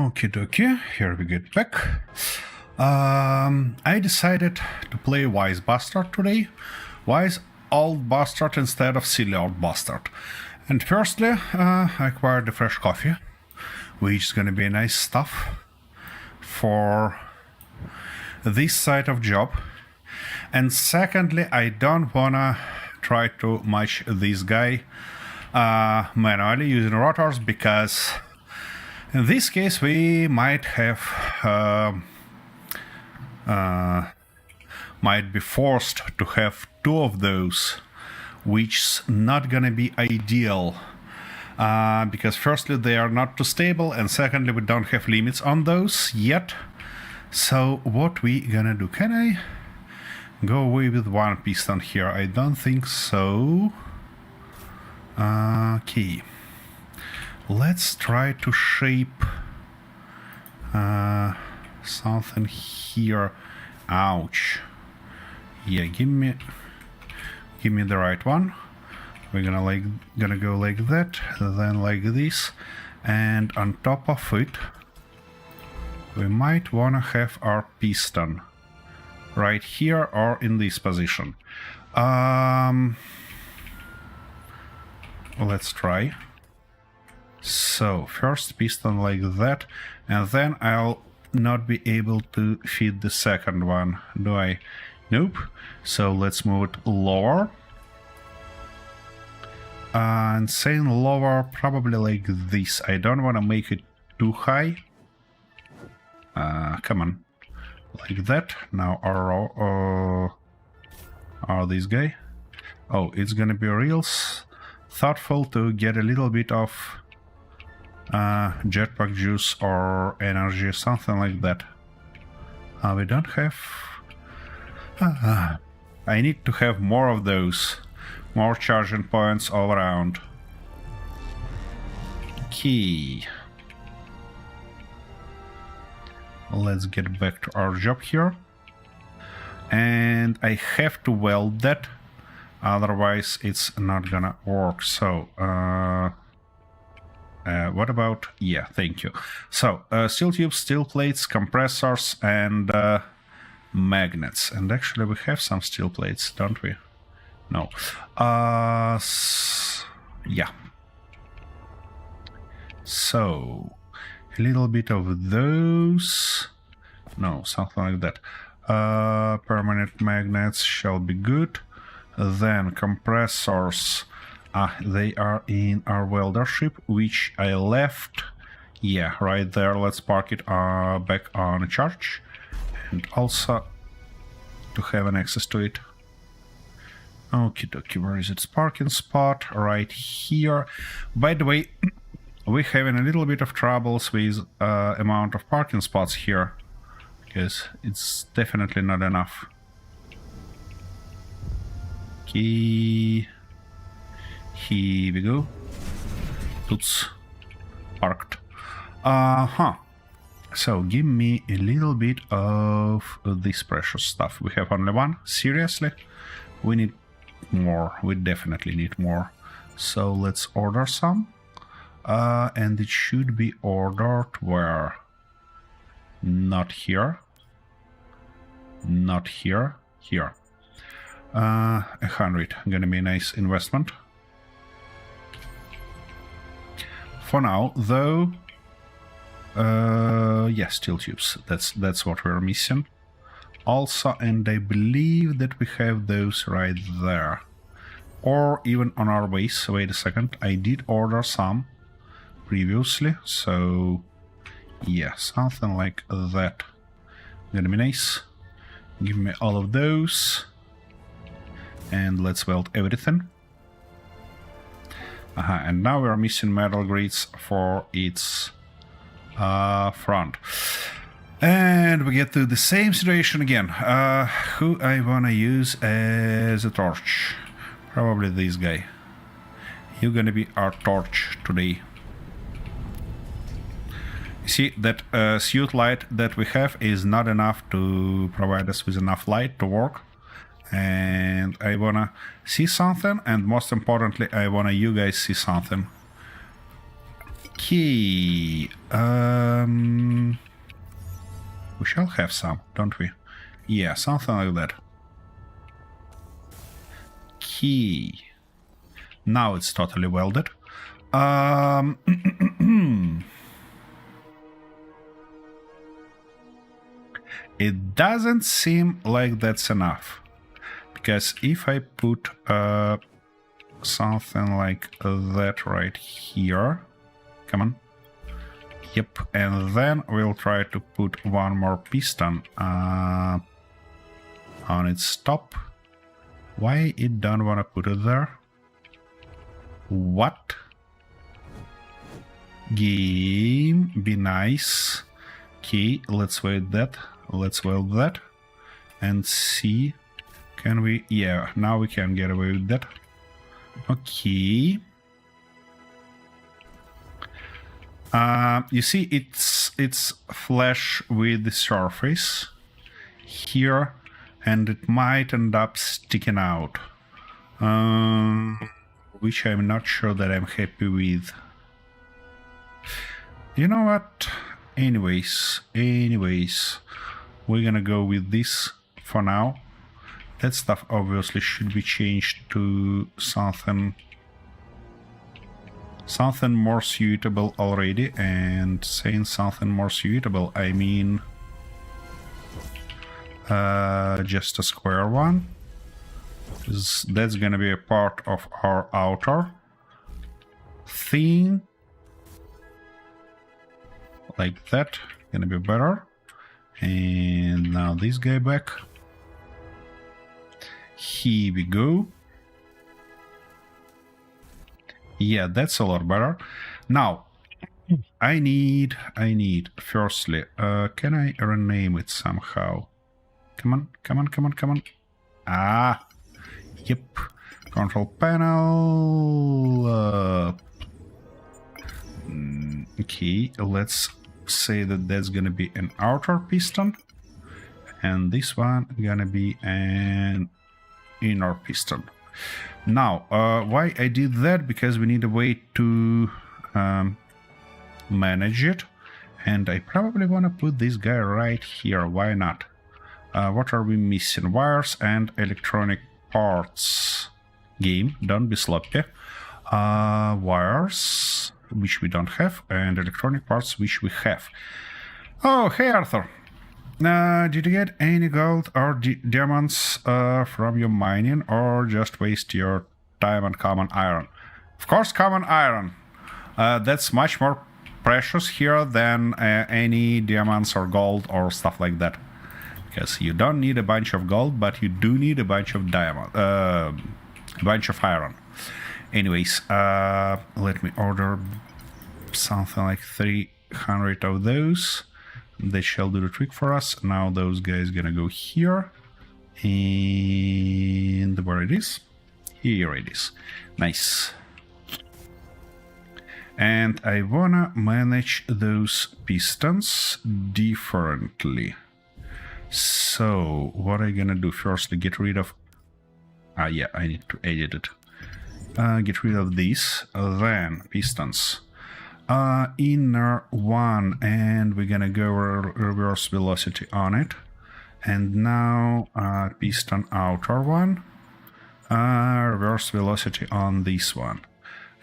Okie dokie, here we get back. I decided to play Wise Bastard today. Wise Old Bastard instead of Silly Old Bastard. And firstly, I acquired the fresh coffee, which is gonna be nice stuff for this side of job. And secondly, I don't wanna try to match this guy manually using rotors, because in this case we might have might be forced to have two of those, which's not gonna be ideal, because firstly they are not too stable, and secondly we don't have limits on those yet. So what we gonna do? Can I go away with one piston here? I don't think so. Okay, let's try to shape something here. Ouch. Yeah, give me the right one. We're gonna go like that, then like this, and on top of it we might wanna have our piston right here or in this position. Let's try. So first piston like that, and then I'll not be able to feed the second one, do I? Nope. So let's move it lower. And saying lower, probably like this. I don't want to make it too high. Come on. Like that. Now our this guy. Oh, it's gonna be real thoughtful to get a little bit of jetpack juice or energy, something like that. We don't have... I need to have more of those. More charging points all around. Okay. Let's get back to our job here. And I have to weld that, otherwise it's not gonna work. So, what about... yeah, thank you. So, steel tubes, steel plates, compressors, and magnets. And actually we have some steel plates, don't we? No. Yeah. So, a little bit of those. No, something like that. Permanent magnets shall be good. Then compressors. They are in our welder ship, which I left. Yeah, right there. Let's park it back on charge. And also to have an access to it. Okie dokie, where is its parking spot? Right here. By the way, we're having a little bit of troubles with amount of parking spots here, because it's definitely not enough. Okay. Here we go. Oops. Parked. So give me a little bit of this precious stuff. We have only one. Seriously? We need more. We definitely need more. So let's order some. And it should be ordered where? Not here. Not here. Here. 100. Gonna be a nice investment. For now, though, yeah, steel tubes. That's what we're missing. Also, and I believe that we have those right there, or even on our base. Wait a second, I did order some previously, so yeah, something like that. Gonna be nice. Give me all of those, and let's weld everything. And now we are missing metal grids for its front. And we get to the same situation again. Who I wanna use as a torch? Probably this guy. You're gonna be our torch today. You see, that suit light that we have is not enough to provide us with enough light to work. And I wanna see something, and most importantly, I wanna you guys see something. Okay. We shall have some, don't we? Yeah, something like that. Okay. Now it's totally welded. It doesn't seem like that's enough. Because if I put something like that right here. Come on. Yep, and then we'll try to put one more piston on its top. Why it don't want to put it there? What? Game, be nice. Okay, let's wait that. Let's weld that. And see. Can we? Yeah, now we can get away with that. Okay. You see, it's flush with the surface here, and it might end up sticking out, which I'm not sure that I'm happy with. You know what? Anyways, we're gonna go with this for now. That stuff obviously should be changed to something more suitable already, and saying something more suitable, I mean just a square one. That's gonna be a part of our outer thing. Like that, gonna be better. And now this guy back. Here we go. Yeah, that's a lot better. Now, I need, firstly, can I rename it somehow? Come on. Ah, yep. Control panel. Okay, let's say that that's gonna be an outer piston. And this one gonna be an inner piston. Now, why I did that? Because we need a way to manage it, and I probably want to put this guy right here. Why not? What are we missing? Wires and electronic parts. Game, don't be sloppy. Wires, which we don't have, and electronic parts, which we have. Oh, hey Arthur. Did you get any gold or diamonds from your mining, or just waste your time on common iron? Of course, common iron. That's much more precious here than any diamonds or gold or stuff like that. Because you don't need a bunch of gold, but you do need a bunch of a bunch of iron. Anyways, let me order something like 300 of those. They shall do the trick for us. Now those guys gonna go here. And where it is? Here it is. Nice. And I wanna manage those pistons differently. So what I'm gonna do? Firstly, get rid of... yeah, I need to edit it. Get rid of these. Then pistons. Inner one, and we're gonna go reverse velocity on it. And now piston outer one, reverse velocity on this one.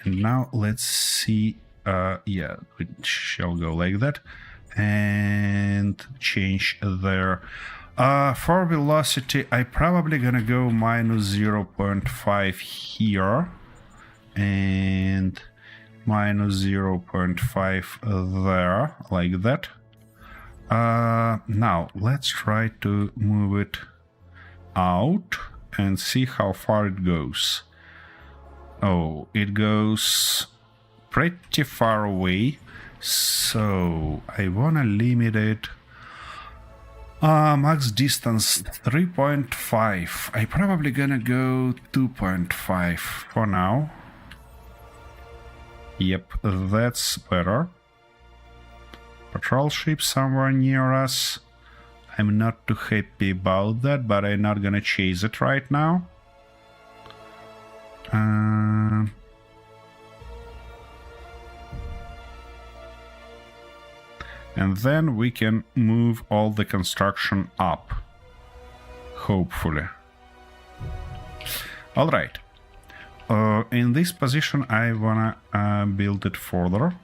And now let's see, yeah, it shall go like that, and change there. For velocity, I probably gonna go minus 0.5 here, and minus 0.5 there, like that. Now, let's try to move it out and see how far it goes. Oh, it goes pretty far away, so I wanna limit it. Max distance 3.5. I probably gonna go 2.5 for now. Yep, that's better. Patrol ship somewhere near us. I'm not too happy about that, but I'm not gonna chase it right now. And then we can move all the construction up. Hopefully. Alright. In this position I wanna build it further.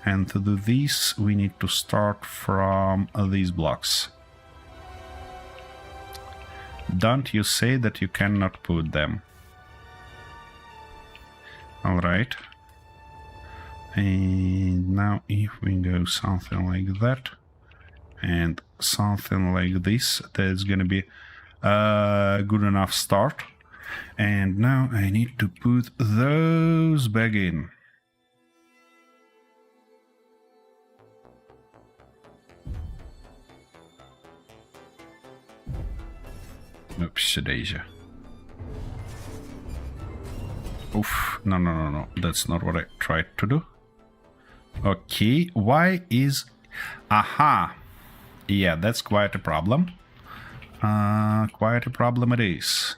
And to do this we need to start from these blocks. Don't you say that you cannot put them. Alright. And now if we go something like that and something like this, that's gonna be a good enough start. And now I need to put those back in. Oops, daisy. Oof, no, that's not what I tried to do. Okay, why is... Aha! Yeah, that's quite a problem. Quite a problem it is.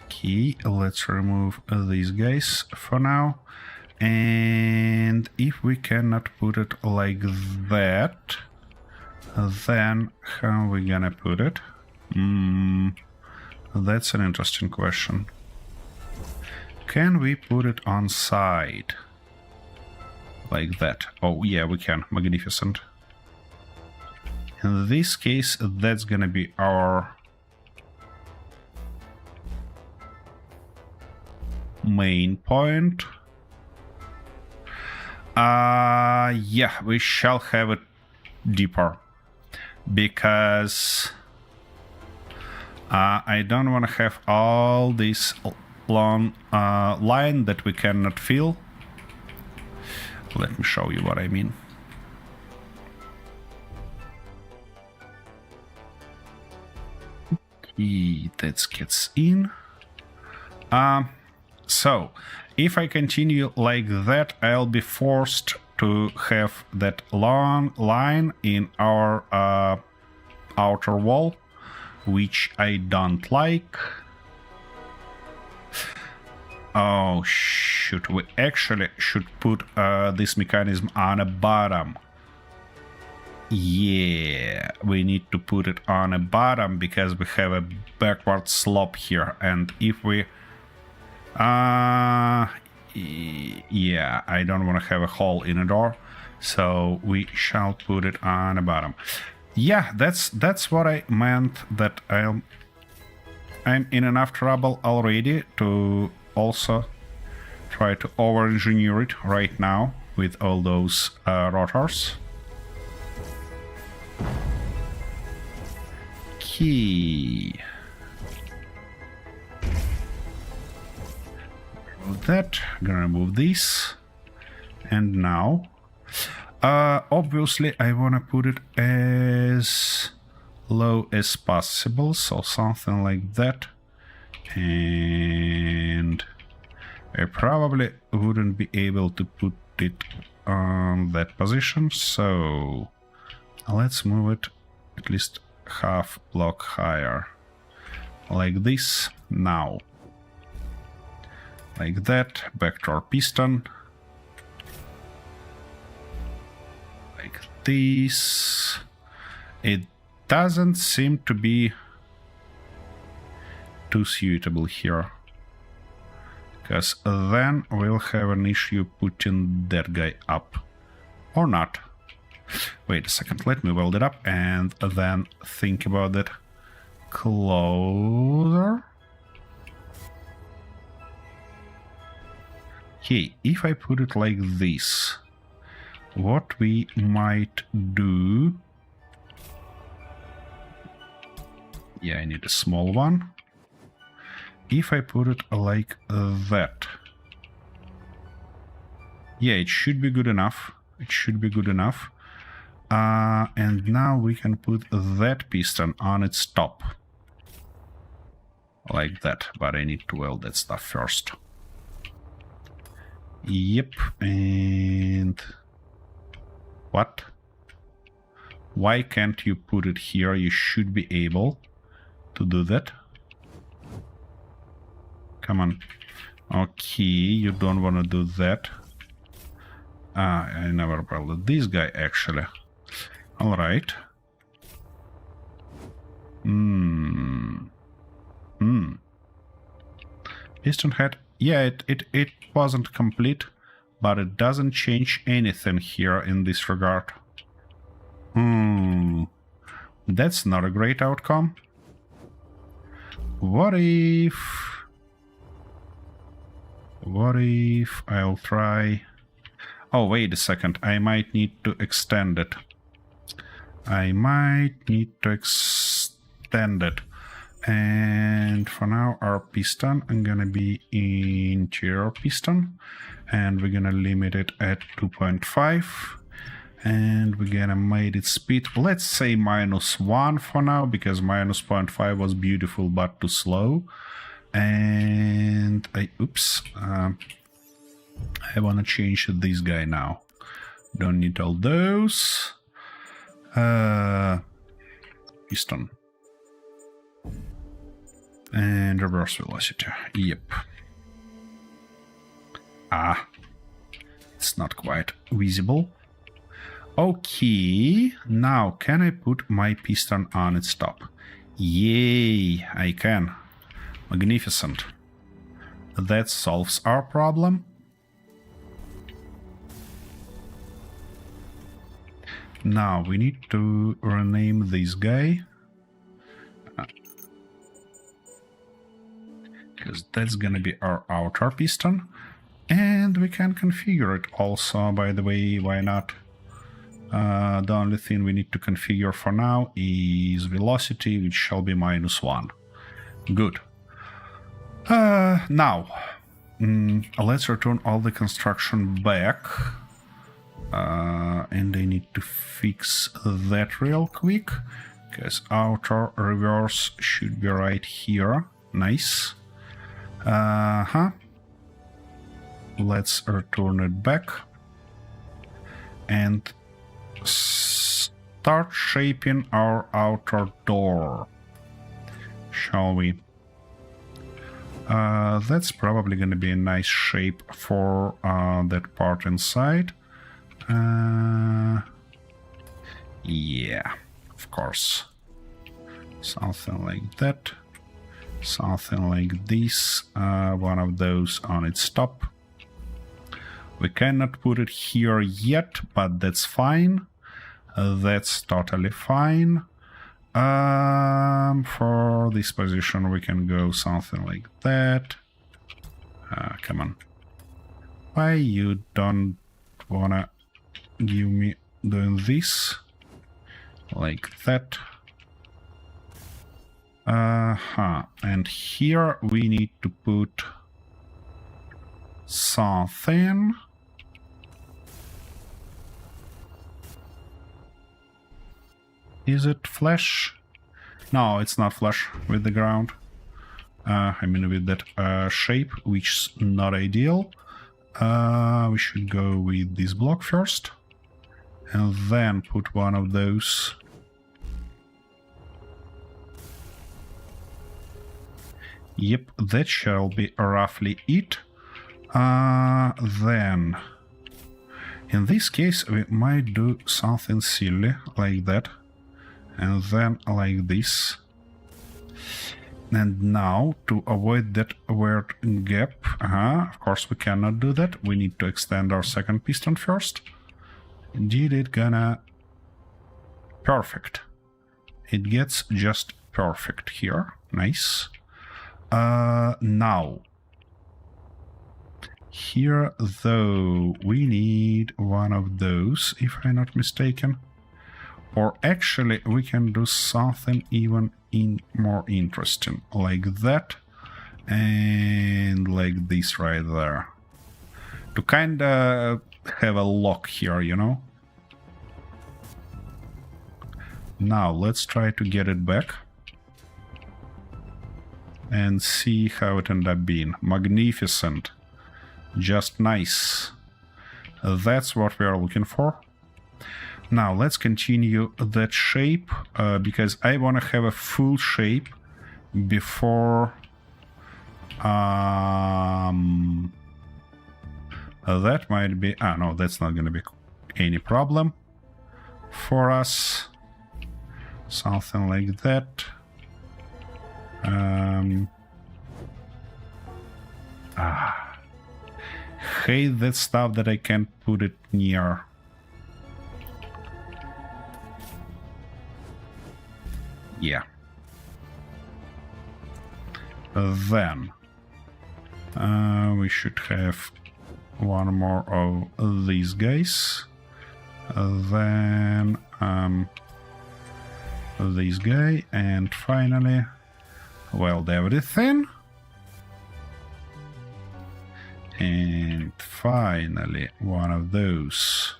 Okay, let's remove these guys for now. And if we cannot put it like that, then how are we gonna put it? That's an interesting question. Can we put it on side? Like that. Oh, yeah, we can. Magnificent. In this case, that's gonna be our main point. Yeah, we shall have it deeper. Because I don't want to have all this long line that we cannot fill. Let me show you what I mean. Okay, that gets in. So, if I continue like that, I'll be forced to have that long line in our outer wall, which I don't like. Oh shoot, we actually should put this mechanism on a bottom. Yeah, we need to put it on a bottom because we have a backward slope here, and if we... yeah, I don't want to have a hole in a door, so we shall put it on a bottom. Yeah, that's what I meant, that I'm in enough trouble already to also try to over-engineer it right now with all those rotors. Okay. Remove that, gonna remove this. And now, obviously I wanna put it as low as possible, so something like that. And I probably wouldn't be able to put it on that position, so let's move it at least half block higher, like this. Now, like that, back to our piston, like this. It doesn't seem to be too suitable here, because then we'll have an issue putting that guy up, or not. Wait a second, let me weld it up and then think about it closer. Okay, if I put it like this, what we might do... Yeah, I need a small one. If I put it like that... Yeah, it should be good enough. It should be good enough. And now we can put that piston on its top. Like that, but I need to weld that stuff first. Yep, and... What? Why can't you put it here? You should be able to do that. Come on. Okay, you don't want to do that. I never welded this guy, actually. All right. Piston head. Yeah, it wasn't complete, but it doesn't change anything here in this regard. That's not a great outcome. What if I'll try... Oh, wait a second. I might need to extend it. And for now, our piston, I'm gonna be interior piston, and we're gonna limit it at 2.5, and we're gonna make its speed, let's say -1 for now, because -0.5 was beautiful but too slow. And I wanna change this guy now. Don't need all those. Piston. And reverse velocity. Yep. It's not quite visible. Okay, now can I put my piston on its top? Yay, I can. Magnificent. That solves our problem. Now we need to rename this guy. Because that's gonna be our outer piston. And we can configure it also, by the way, why not? The only thing we need to configure for now is velocity, which shall be -1. Good. Now, let's return all the construction back. And I need to fix that real quick, because outer reverse should be right here. Nice. Let's return it back and start shaping our outer door, shall we? That's probably going to be a nice shape for that part inside. Yeah, of course. Something like that. Something like this. One of those on its top. We cannot put it here yet, but that's fine. That's totally fine. For this position, we can go something like that. Come on. Why you don't wanna give me doing this? Like that. And here we need to put something. Is it flush? No, it's not flush with the ground. I mean with that shape, which is not ideal. We should go with this block first. And then put one of those. Yep, that shall be roughly it. Then, in this case, we might do something silly like that. And then like this. And now, to avoid that weird gap, of course we cannot do that. We need to extend our second piston first. Indeed, it gonna... Perfect. It gets just perfect here. Nice. Now, here though, we need one of those, if I'm not mistaken. Or actually, we can do something even more interesting, like that, and like this right there. To kinda have a lock here, you know? Now, let's try to get it back. And see how it ended up being. Magnificent. Just nice. That's what we are looking for. Now let's continue that shape, because I want to have a full shape before that might be... no, that's not going to be any problem. for us. Something like that. Hate that stuff that I can't put it near. Yeah. Then we should have one more of these guys. Then this guy, and finally weld everything. And finally one of those.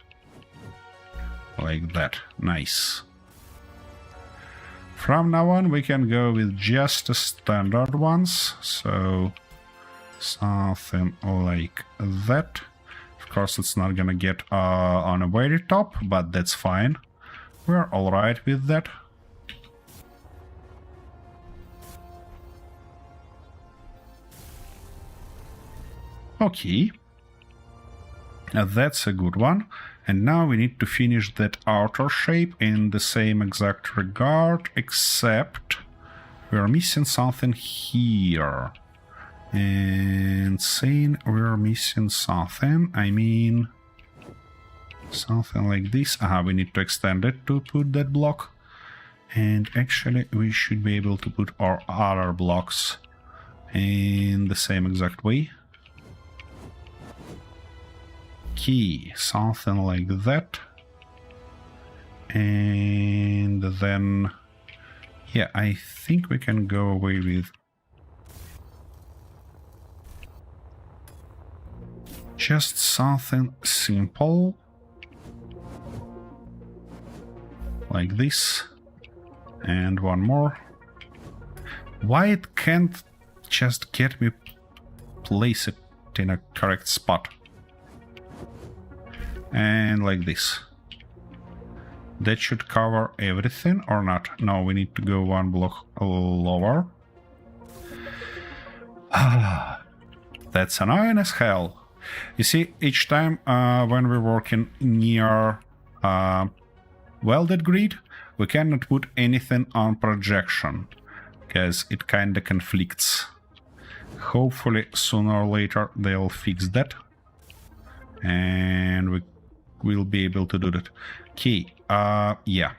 Like that. Nice. From now on we can go with just the standard ones. So something like that. Of course it's not gonna get on a very top, but that's fine. We're alright with that. Okay. That's a good one. And now we need to finish that outer shape in the same exact regard, except we're missing something here. And saying we're missing something, I mean something like this. We need to extend it to put that block. And actually we should be able to put our other blocks in the same exact way. Key, something like that. And then, yeah, I think we can go away with just something simple like this. And one more. Why it can't just get me place it in a correct spot? And like this. That should cover everything or not? No, we need to go one block lower. That's annoying as hell. You see, each time when we're working near welded grid, we cannot put anything on projection, because it kinda conflicts. Hopefully sooner or later they'll fix that. And we will be able to do that. Okay, yeah.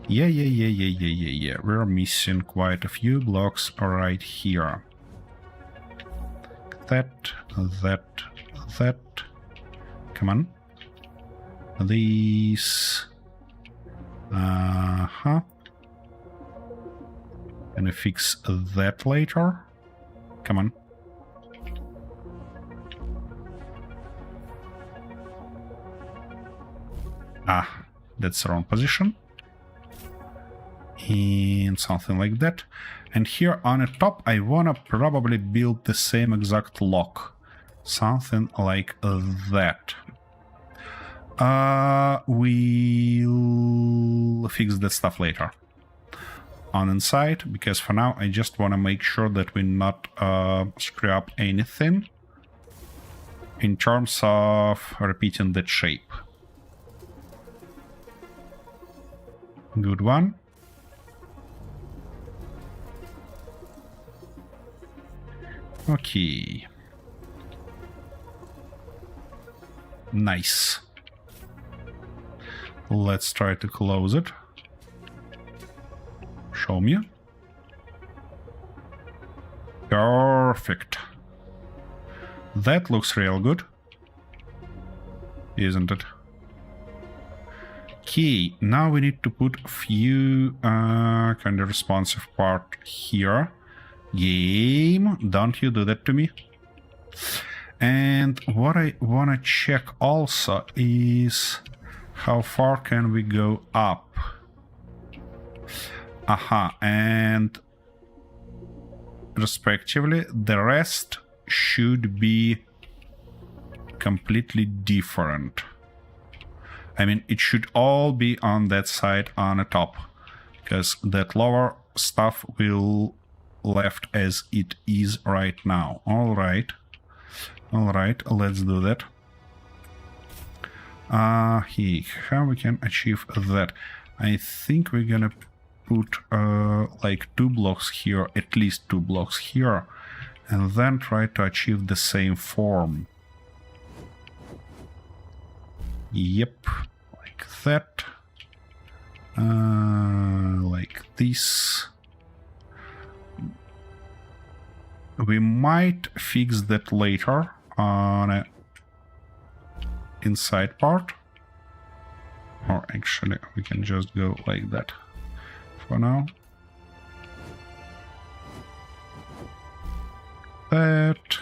Yeah. We're missing quite a few blocks right here. That. Come on. These. Gonna fix that later. Come on. That's the wrong position. And something like that. And here on the top I wanna probably build the same exact lock. Something like that. We'll fix that stuff later on inside, because for now I just wanna make sure that we not screw up anything in terms of repeating that shape. Good one. Okay. Nice. Let's try to close it. Show me. Perfect. That looks real good, isn't it? Okay, now we need to put a few kind of responsive part here. Game, don't you do that to me. And what I want to check also is how far can we go up. And respectively the rest should be completely different. I mean, it should all be on that side on the top, because that lower stuff will left as it is right now. All right, let's do that. Here, how we can achieve that? I think we're gonna put like 2 blocks here, at least 2 blocks here, and then try to achieve the same form. Yep, like that. Like this. We might fix that later on a inside part. Or actually, we can just go like that for now. That.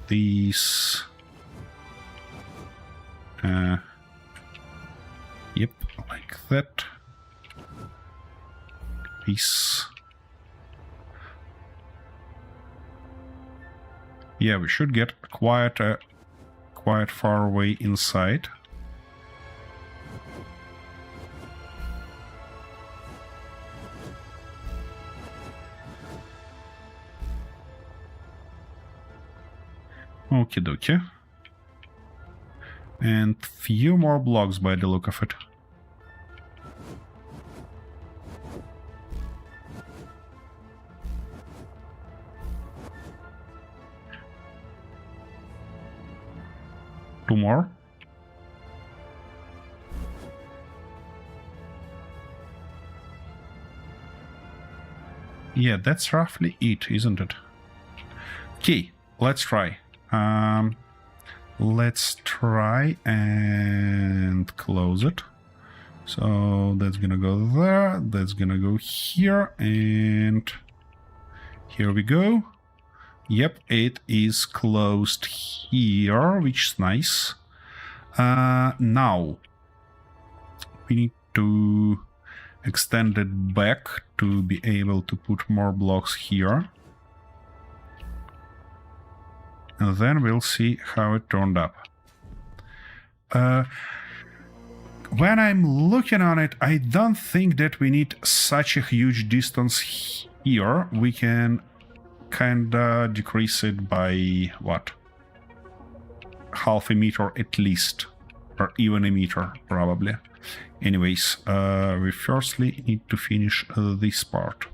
These. Yep, like that. Peace. Yeah, we should get quite far away inside. Okie dokie. And few more blocks by the look of it. Two more. Yeah, that's roughly it, isn't it? Okay, let's try. Let's try and close it. So that's gonna go there, that's gonna go here, and here we go. Yep, it is closed here, which is nice. Now, we need to extend it back to be able to put more blocks here. And then we'll see how it turned up. When I'm looking on it, I don't think that we need such a huge distance here. We can kinda decrease it by, what? Half a meter at least. Or even a meter, probably. Anyways, we firstly need to finish this part.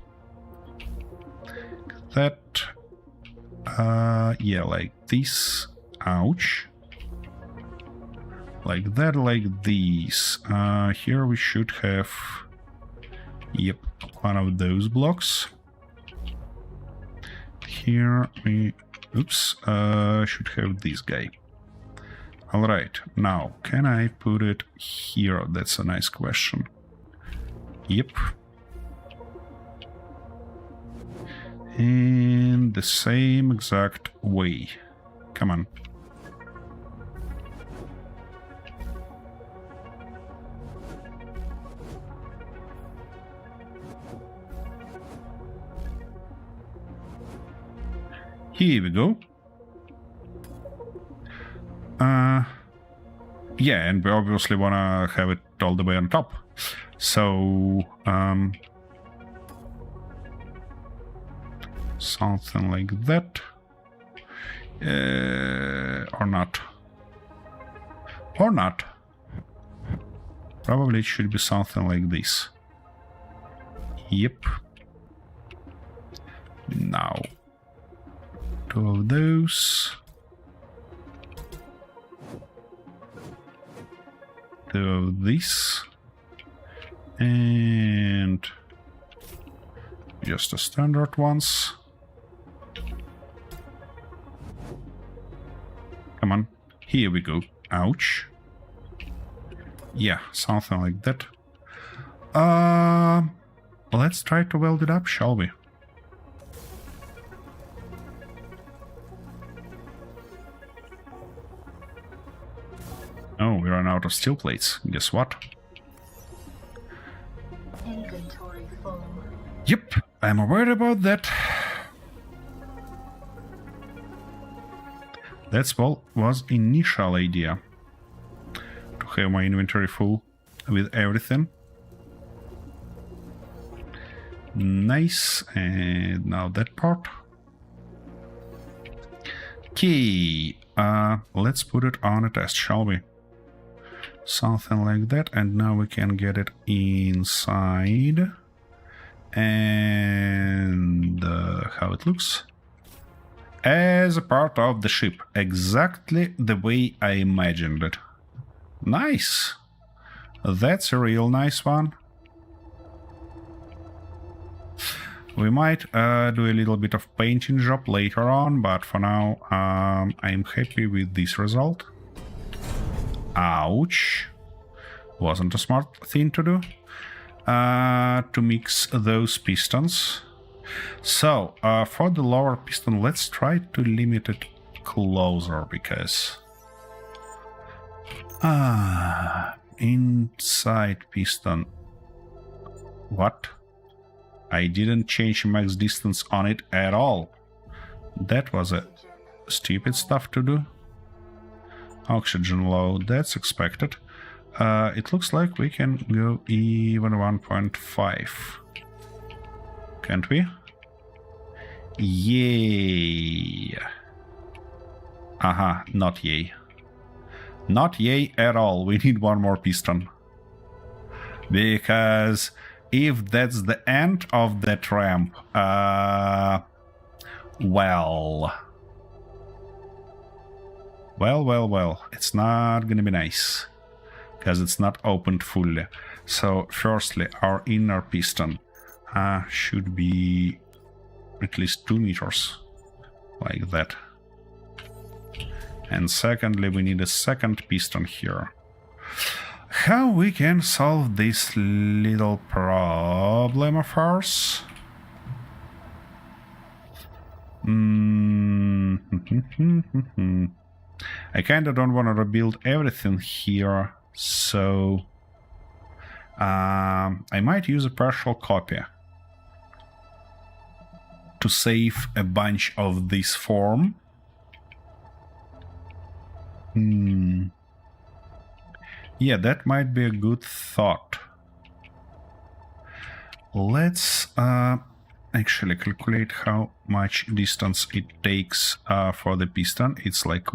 That... yeah, like this. Ouch. Like that, like this. Here we should have... Yep, one of those blocks. Here we... Oops, should have this guy. Alright, now, can I put it here? That's a nice question. Yep. In the same exact way. Come on. Here we go. Yeah, and we obviously wanna have it all the way on top. So, something like that. Or not. Or not. Probably it should be something like this. Yep. Now, two of those. Two of these. And just the standard ones. Come on, here we go. Ouch. Yeah, something like that. Let's try to weld it up, shall we? Oh, we ran out of steel plates. Guess what? Inventory full. Yep, I'm aware about that. That's what was initial idea. To have my inventory full with everything. Nice, and now that part. Okay, let's put it on a test, shall we? Something like that, and now we can get it inside. And how it looks? As a part of the ship, exactly the way I imagined it. Nice! That's a real nice one. We might do a little bit of painting job later on, but for now I'm happy with this result. Ouch. Wasn't a smart thing to do. To mix those pistons. So, for the lower piston, let's try to limit it closer, because... inside piston. What? I didn't change max distance on it at all. That was a stupid stuff to do. Oxygen low, that's expected. It looks like we can go even 1.5. Can't we? Yay! Aha, not yay. Not yay at all. We need one more piston. Because if that's the end of that ramp, well, it's not gonna be nice. Because it's not opened fully. So, firstly, our inner piston should be at least 2 meters. Like that. And secondly, we need a second piston here. How we can solve this little problem of ours? I kinda don't want to rebuild everything here, so I might use a partial copy to save a bunch of this form. Yeah, that might be a good thought. Let's actually calculate how much distance it takes for the piston. It's like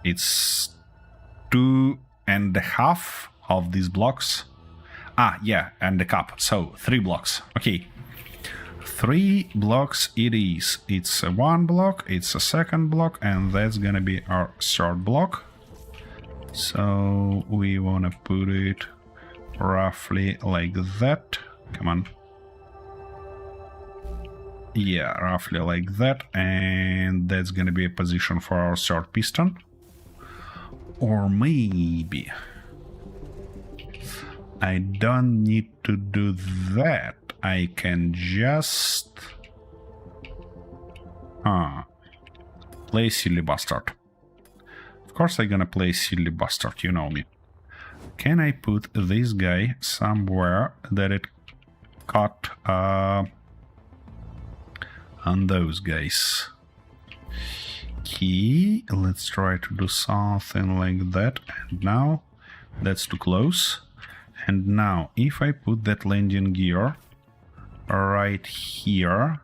it's 2.5 of these blocks. Yeah, and the cup. So 3 blocks. Okay. 3 blocks it is. It's a 1 block, it's a second block, and that's gonna be our third block. So we wanna put it roughly like that. Come on. Yeah, roughly like that, and that's gonna be a position for our third piston. Or maybe I don't need to do that. I can just... play silly bastard. Of course I'm gonna play silly bastard, you know me. Can I put this guy somewhere that it caught on those guys? Okay, let's try to do something like that. And now, that's too close. And now, if I put that landing gear right here,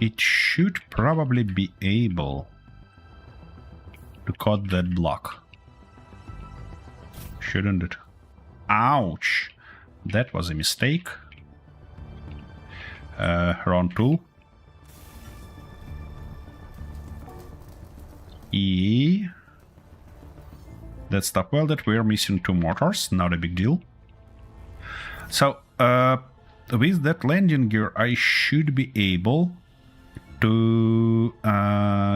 it should probably be able to cut that block. Shouldn't it? Ouch! That was a mistake. Wrong tool. That's stuck welded. We're missing 2 motors, not a big deal. So, with that landing gear, I should be able to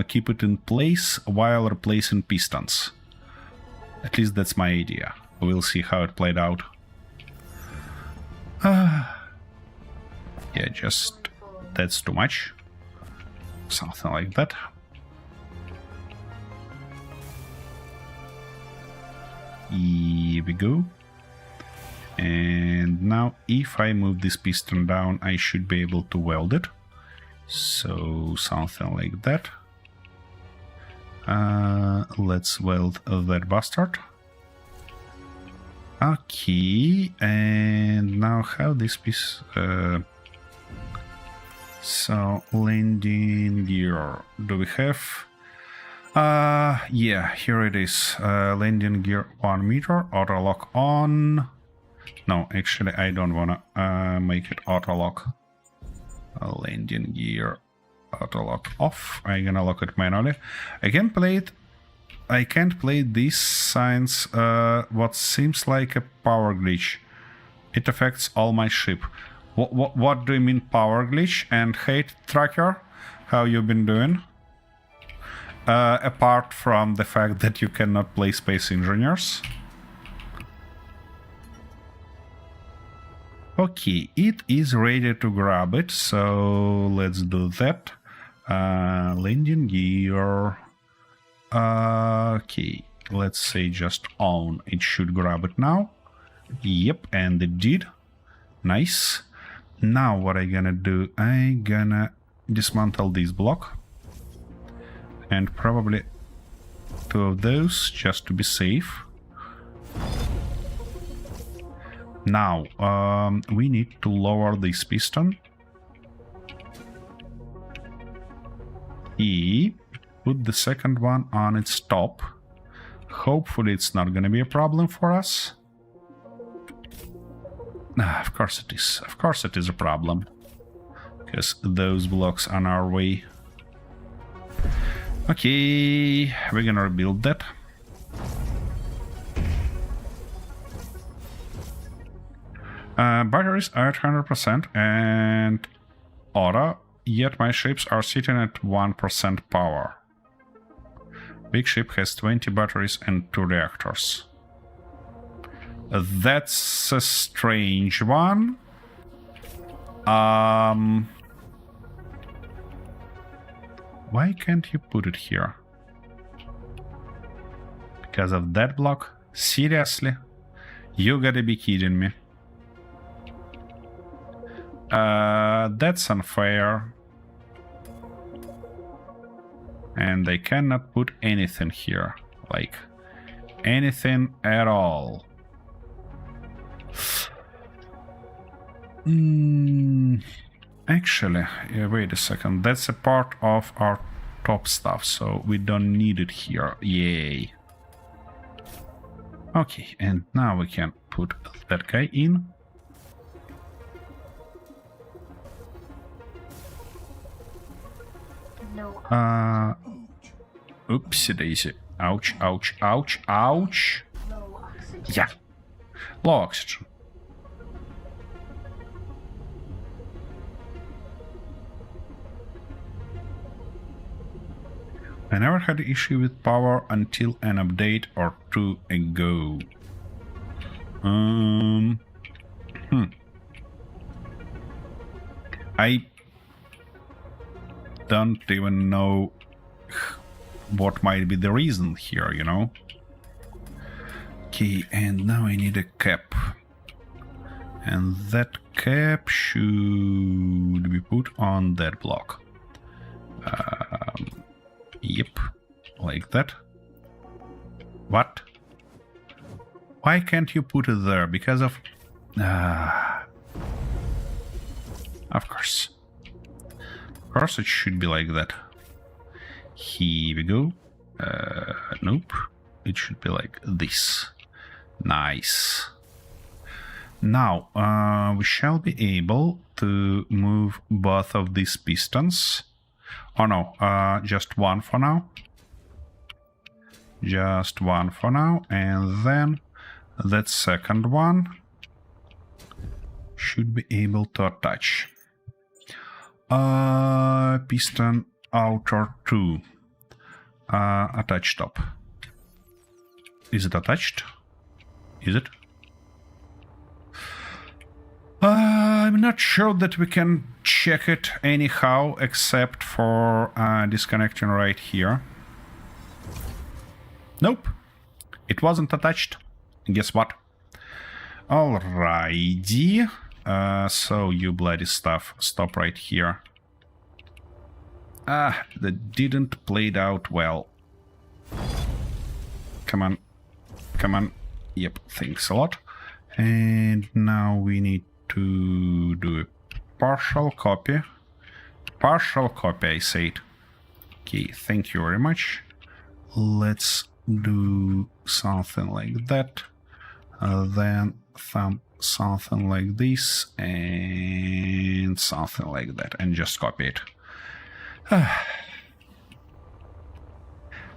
keep it in place while replacing pistons. At least that's my idea. We'll see how it played out. Yeah, just... that's too much. Something like that. Here we go. And now if I move this piston down, I should be able to weld it. So something like that. Let's weld that bastard. Okay, and now how this piece... so, landing gear. Do we have... yeah, here it is. Landing gear 1 meter, auto lock on. No, actually, I don't wanna make it auto lock. Landing gear auto lock off. I'm gonna lock it manually. I can't play these signs, what seems like a power glitch. It affects all my ship. What do you mean power glitch? And Hate Tracker, how you been doing? Apart from the fact that you cannot play Space Engineers. Okay, it is ready to grab it, so let's do that. Landing gear. Okay, let's say just on. It should grab it now. Yep, and it did. Nice. Now what I'm gonna do, I'm gonna dismantle this block. And probably 2 of those, just to be safe. Now, we need to lower this piston. Put the second one on its top. Hopefully it's not gonna be a problem for us. Of course it is. Of course it is a problem. Because those blocks on our way. Okay, we're gonna rebuild that. Batteries are at 100% and auto, yet my ships are sitting at 1% power. Big ship has 20 batteries and 2 reactors. That's a strange one. Why can't you put it here? Because of that block? Seriously? You gotta be kidding me. That's unfair. And they cannot put anything here. Like, anything at all. Actually, wait a second. That's a part of our top stuff, so we don't need it here. Yay. Okay, and now we can put that guy in. No. Oopsie daisy. Ouch, ouch, ouch, ouch. Low oxygen. Yeah. Low oxygen. I never had an issue with power until an update or 2 ago. I don't even know what might be the reason here, you know? Okay, and now I need a cap. And that cap should be put on that block. Yep, like that. What? Why can't you put it there? Because of... Of course. Of course it should be like that. Here we go. Nope. It should be like this. Nice. Now, we shall be able to move both of these pistons. Oh no, just one for now. Just one for now, and then that second one should be able to attach. Piston outer 2. Attach top. Is it attached? Is it? I'm not sure that we can check it anyhow, except for disconnecting right here. Nope, it wasn't attached. Guess what? Alrighty. So you bloody stuff, stop right here. That didn't play it out well. Come on. Come on. Yep, thanks a lot. And now we need to do a partial copy. Partial copy, I said. Okay, thank you very much. Let's do something like that. Then something like this and something like that, and just copy it.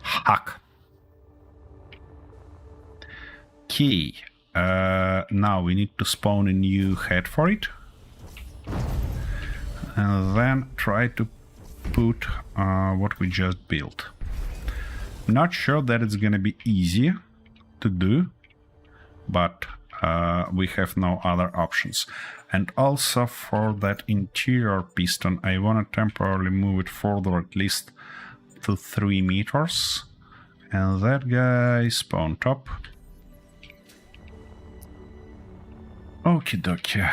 Hack. Okay. Now we need to spawn a new head for it. And then try to put what we just built. Not sure that it's gonna be easy to do, but we have no other options. And also for that interior piston, I want to temporarily move it further at least to 3 meters. And that guy spawn top. Okie dokie.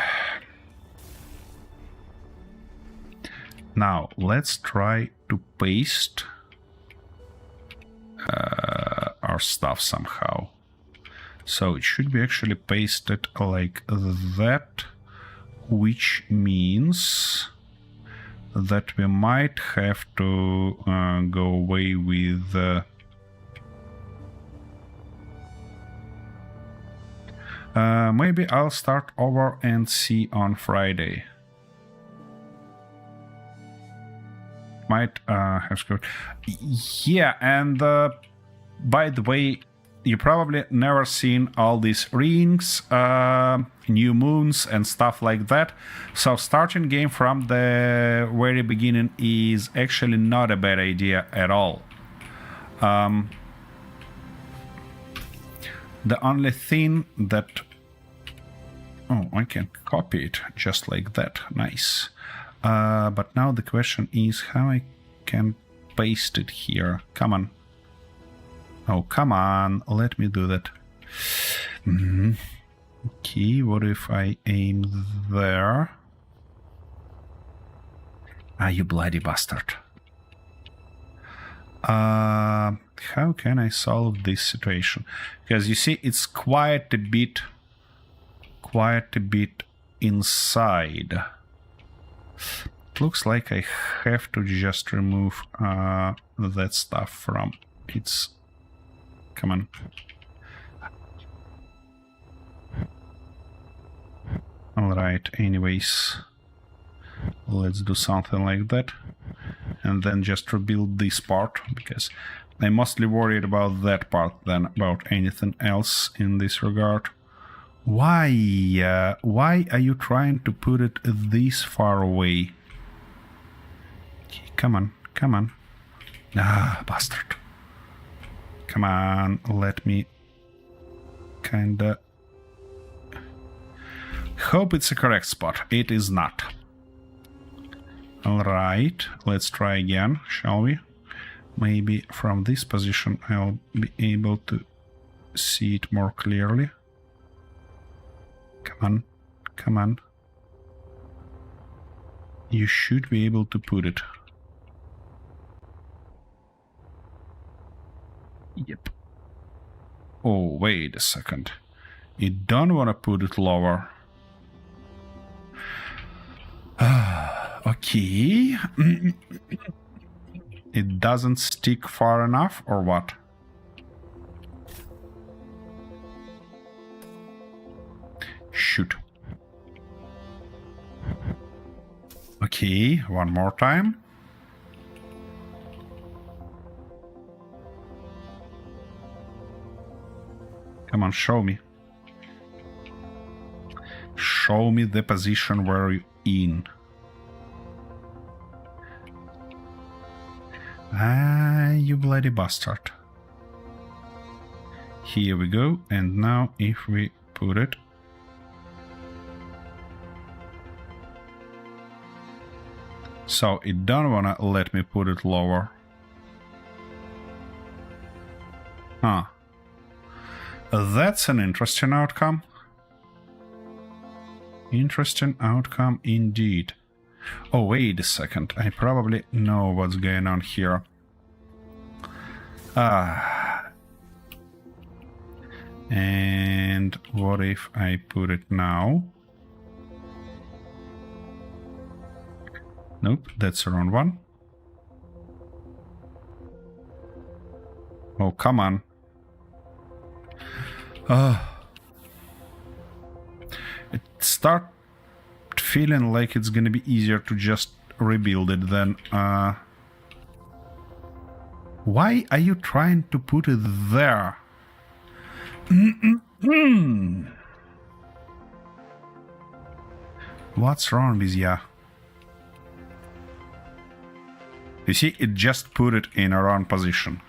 Now let's try to paste our stuff somehow. So it should be actually pasted like that, which means that we might have to go away with maybe I'll start over and see on Friday. Might have screwed. Yeah, and by the way, you probably never seen all these rings, new moons and stuff like that. So starting game from the very beginning is actually not a bad idea at all. The only thing that... Oh, I can copy it just like that. Nice. But now the question is how I can paste it here. Come on. Oh, come on. Let me do that. Okay, what if I aim there? Ah, you bloody bastard. How can I solve this situation? Because you see, it's quite a bit inside. It looks like I have to just remove that stuff from its... Come on. Alright, anyways. Let's do something like that. And then just rebuild this part, because I'm mostly worried about that part than about anything else in this regard. Why are you trying to put it this far away? Okay, come on, come on. Ah, bastard. Come on, let me kinda... Hope it's a correct spot. It is not. Alright, let's try again, shall we? Maybe from this position I'll be able to see it more clearly. Come on, come on. You should be able to put it. Yep. Oh, wait a second. You don't want to put it lower. Okay. It doesn't stick far enough, or what? Shoot. Okay, one more time. Come on, show me. Show me the position where you're in. Ah, you bloody bastard. Here we go, and now if we put it... So it don't wanna let me put it lower. Huh. That's an interesting outcome. Interesting outcome indeed. Oh, wait a second. I probably know what's going on here. And what if I put it now? Nope, that's the wrong one. Oh, come on. It start feeling like it's gonna be easier to just rebuild it than... Why are you trying to put it there? What's wrong with ya? You see, it just put it in a wrong position.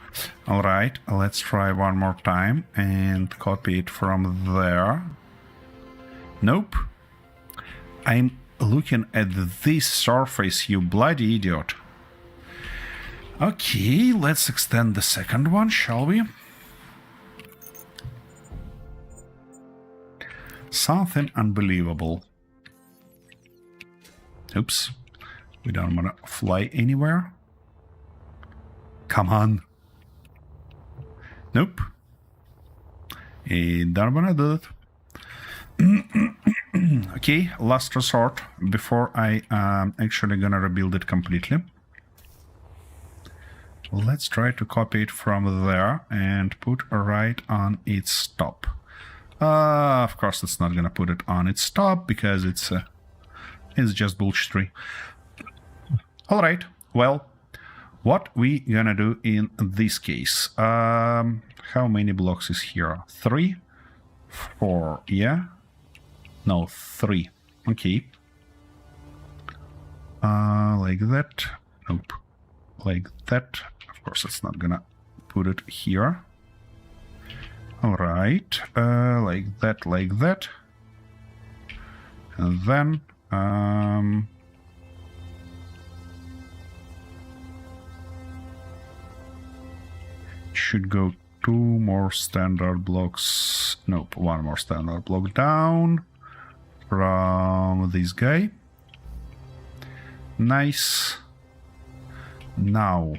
Alright, let's try one more time and copy it from there. Nope. I'm looking at this surface, you bloody idiot. Okay, let's extend the second one, shall we? Something unbelievable. Oops. We don't want to fly anywhere. Come on. Nope. Don't want to do that. Okay, last resort before I actually gonna rebuild it completely. Let's try to copy it from there and put right on its top. Of course, it's not gonna put it on its top because it's just bullshittery. All right. Well, what we gonna do in this case? How many blocks is here? 3, 4. Yeah. No, 3. Okay. Like that. Nope. Like that. Of course, it's not gonna put it here. All right. Like that, like that. And then, should go 2 more standard blocks. Nope, 1 more standard block down from this guy. Nice. Now,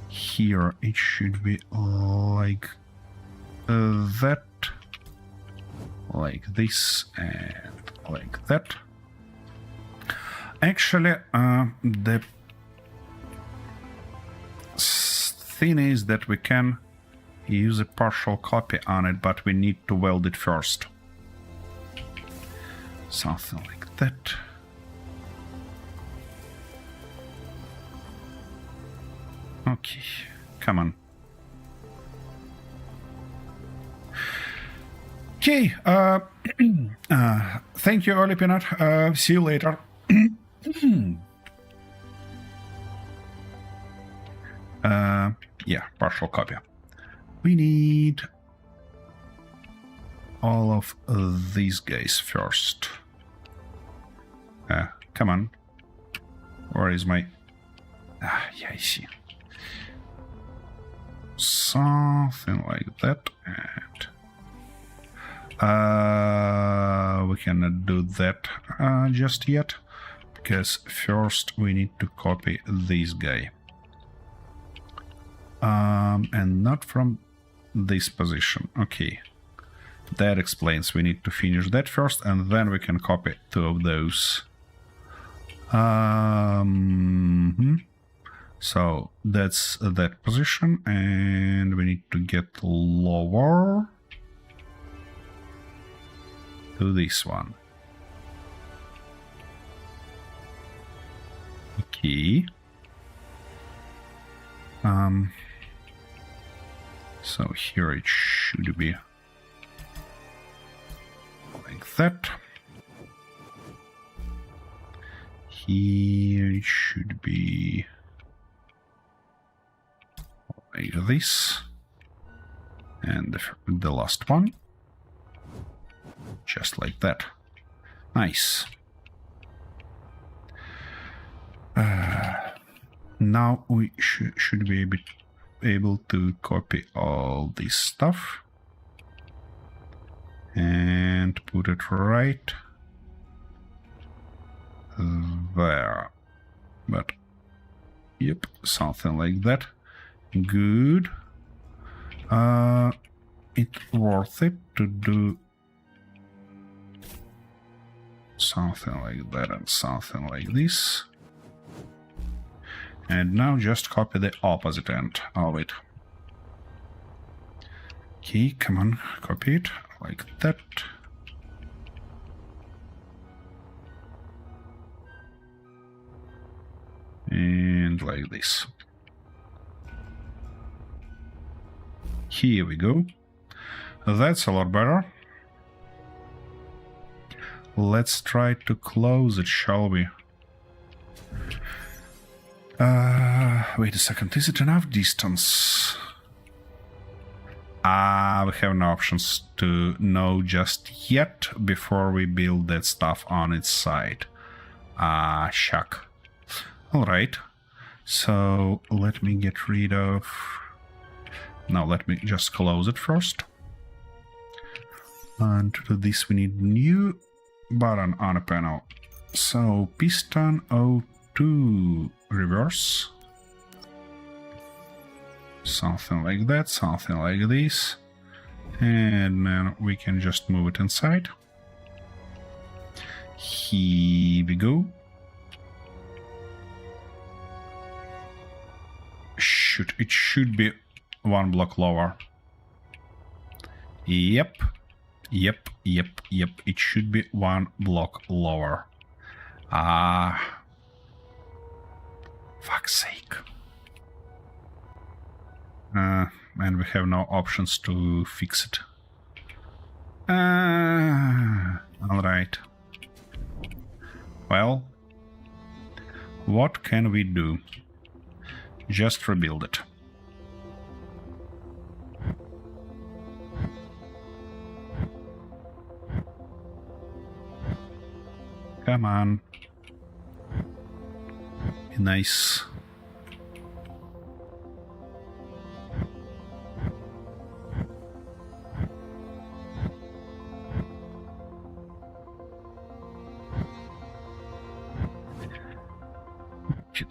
here it should be like that, like this, and like that. Actually, the thing is that we can use a partial copy on it, but we need to weld it first. Something like that. Okay, come on. Okay, thank you, Early Peanut. See you later. Yeah, partial copy. We need all of these guys first. Come on. Where is my... yeah, I see. Something like that, and we cannot do that just yet, because first we need to copy this guy, and not from this position. Okay, that explains we need to finish that first, and then we can copy 2 of those. So that's that position, and we need to get lower to this one. Okay. So here it should be like that. Here it should be like this, and the last one, just like that. Nice. Now we should be able to copy all this stuff and put it right there. But yep, something like that. Good. it worth it to do something like that and something like this? And now just copy the opposite end of it. Okay, come on, copy it like that. And like this. Here we go. That's a lot better. Let's try to close it, shall we? Wait a second, is it enough distance? We have no options to know just yet before we build that stuff on its side. Shuck. Alright, so let me get rid of... No, let me just close it first. And to do this we need new button on a panel. So piston O2 reverse. Something like that, something like this. And then we can just move it inside. Here we go. It should be one block lower. Yep. It should be one block lower. Fuck's sake. And we have no options to fix it. Alright. Well, what can we do? Just rebuild it. Come on. Be nice.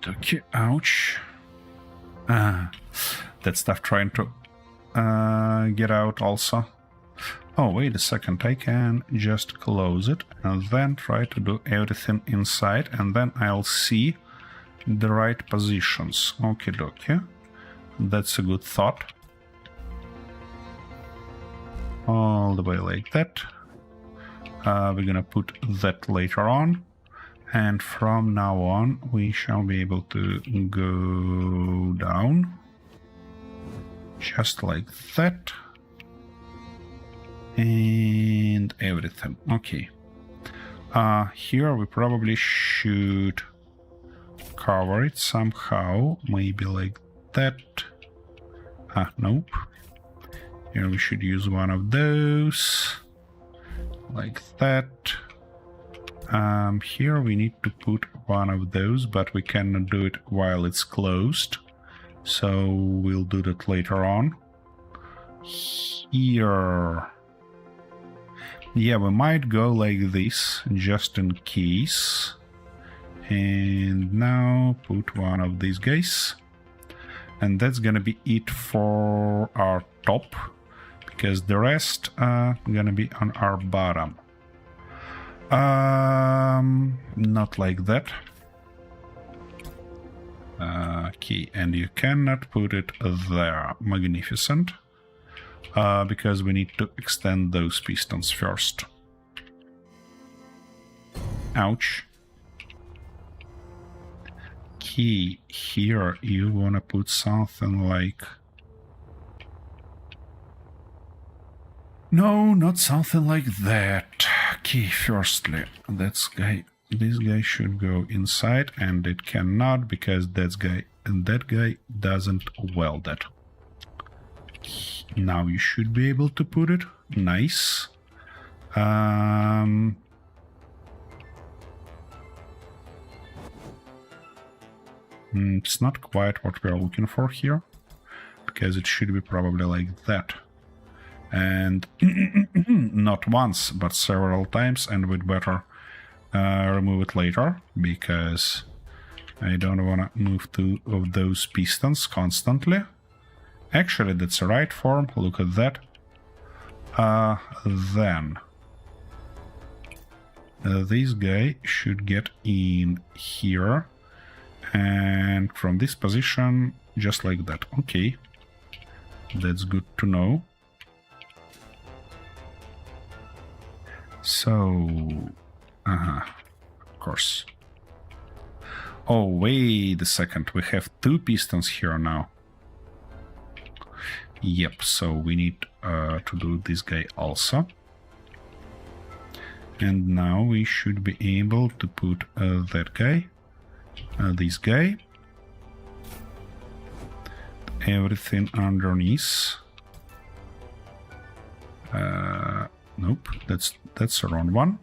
Okay, ouch. That stuff trying to get out also. Oh, wait a second, I can just close it and then try to do everything inside, and then I'll see the right positions. Okie dokie. That's a good thought. All the way like that. We're gonna put that later on. And from now on, we shall be able to go down. Just like that. And everything. Okay. Here we probably should cover it somehow. Maybe like that. Nope. Here we should use one of those. Like that. Here we need to put one of those, but we cannot do it while it's closed. So we'll do that later on. Here. Yeah, we might go like this, just in case. And now put one of these guys. And that's gonna be it for our top, because the rest are gonna be on our bottom. Not like that. Okay, and you cannot put it there. Magnificent. Because we need to extend those pistons first. Ouch. Okay, here you wanna put something like... No, not something like that. Okay, firstly, this guy should go inside, and it cannot because that guy doesn't weld it. Now you should be able to put it. Nice. It's not quite what we are looking for here, because it should be probably like that. And not once, but several times, and we'd better remove it later, because I don't want to move two of those pistons constantly. Actually, that's the right form. Look at that. Then this guy should get in here, and from this position, just like that. Okay, that's good to know. So, of course. Oh, wait a second, we have two pistons here now. Yep, so we need to do this guy also. And now we should be able to put that guy, this guy, everything underneath. Nope, that's the wrong one.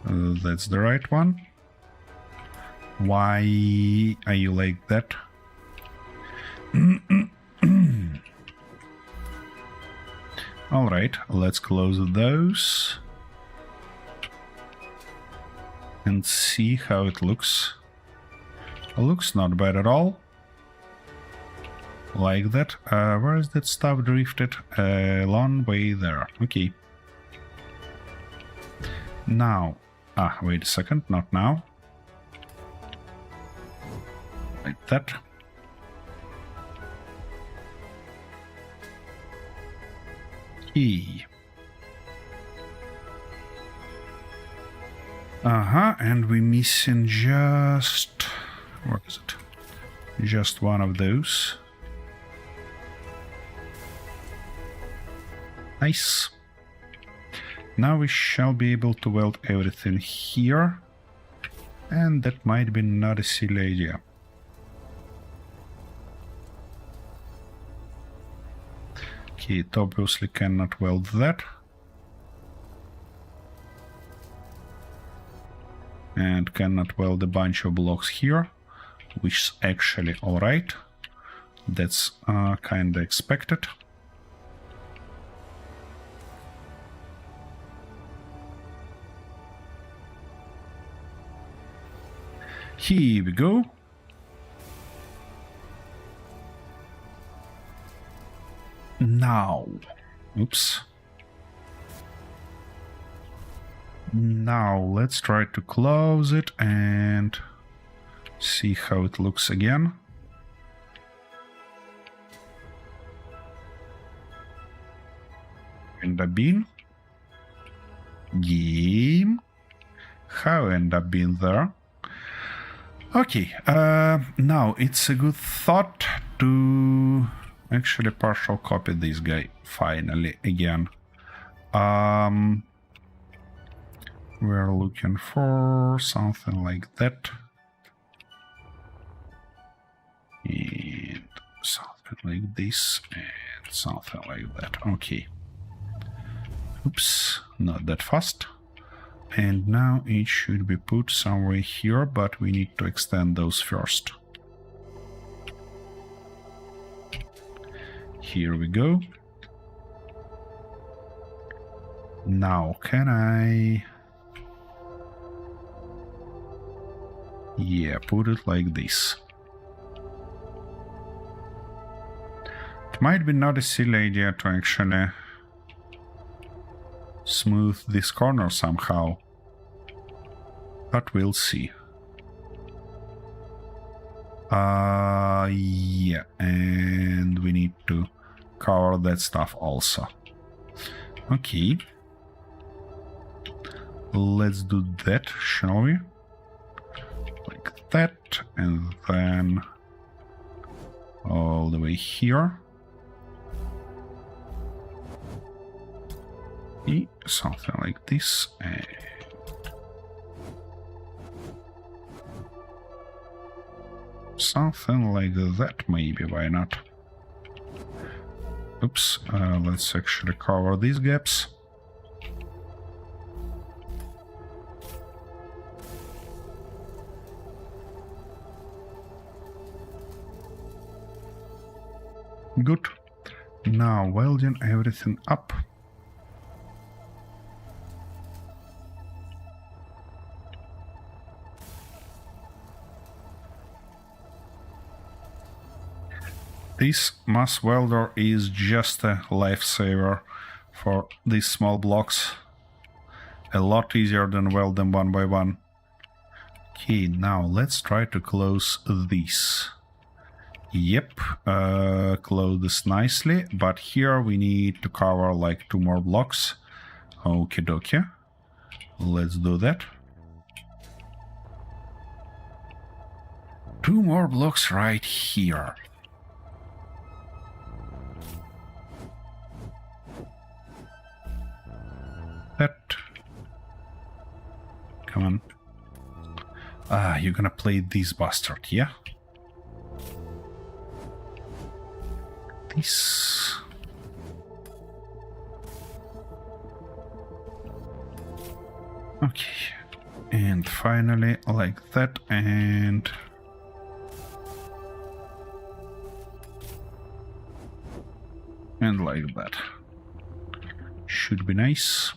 That's the right one. Why are you like that? Alright, let's close those and see how it looks. Looks not bad at all. Like that. Where is that stuff drifted? A long way there. Okay. Now. Wait a second, not now. Like that. Okay. And we're missing just... what is it? Just one of those. Nice. Now we shall be able to weld everything here, and that might be not a silly idea. Okay, it obviously cannot weld that. And cannot weld a bunch of blocks here, which is actually alright. That's kinda expected. Here we go. Now, oops. Now let's try to close it and see how it looks again. End up being game. How end up being there? Okay, now it's a good thought to actually partial copy this guy finally again. We're looking for something like that. And something like this and something like that. Okay. Oops, not that fast. And now it should be put somewhere here, but we need to extend those first. Here we go. Now, can I... yeah, put it like this. It might be not a silly idea to actually smooth this corner somehow, but we'll see. Yeah, and we need to cover that stuff also. Okay. Let's do that, shall we? Like that, and then all the way here. Something like this, and something like that, maybe, why not? Oops, let's actually cover these gaps. Good. Now welding everything up. This mass welder is just a lifesaver for these small blocks. A lot easier than weld them one by one. Okay, now let's try to close this. Yep, close this nicely, but here we need to cover like 2 more blocks. Okie dokie. Let's do that. 2 more blocks right here. That. Come on. Ah, you're gonna play this bastard, yeah? This. Okay. And finally, like that, and... and like that. Should be nice.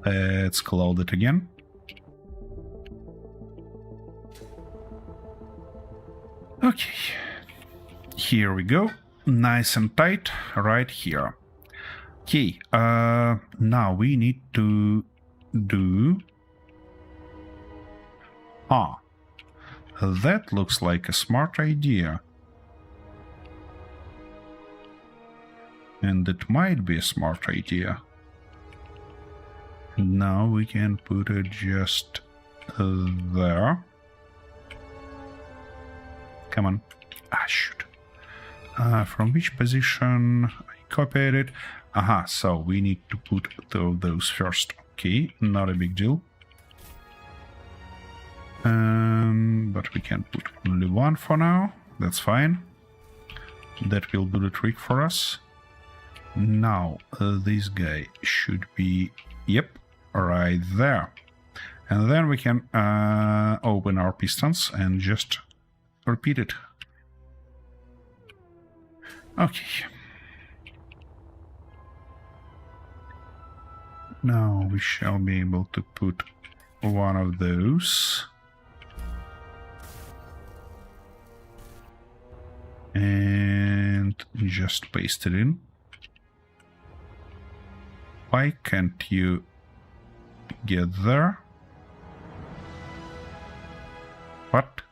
Let's close it again. Okay. Here we go. Nice and tight right here. Okay, now we need to do... Ah, that looks like a smart idea. And it might be a smart idea. Now we can put it just there. Come on. Ah, shoot. From which position I copied it? Aha, so we need to put those first. Okay, not a big deal. But we can put only one for now. That's fine. That will do the trick for us. Now, this guy should be... Yep, right there. And then we can open our pistons and just repeat it. Okay. Now we shall be able to put one of those. And just paste it in. Why can't you get there? What?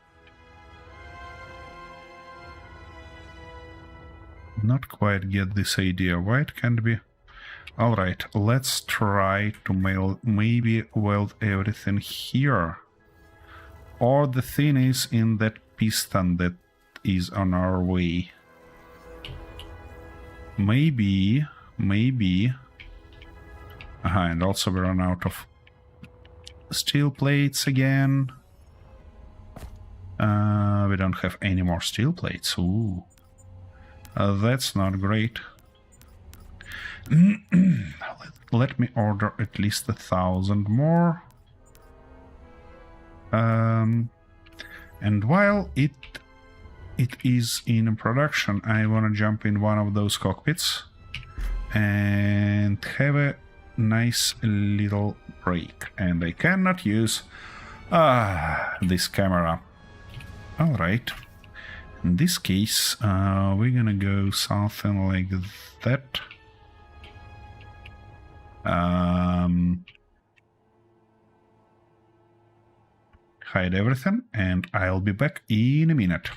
Not quite get this idea. Why it can't be? Alright, let's try to maybe weld everything here. Or the thing is in that piston that is on our way. Maybe. And also we run out of steel plates again. We don't have any more steel plates. Ooh. That's not great. Let me order at least 1,000 more. And while it is in production, I want to jump in one of those cockpits and have a nice little break. And I cannot use this camera. Alright. In this case, we're gonna go something like that. Hide everything, and I'll be back in a minute.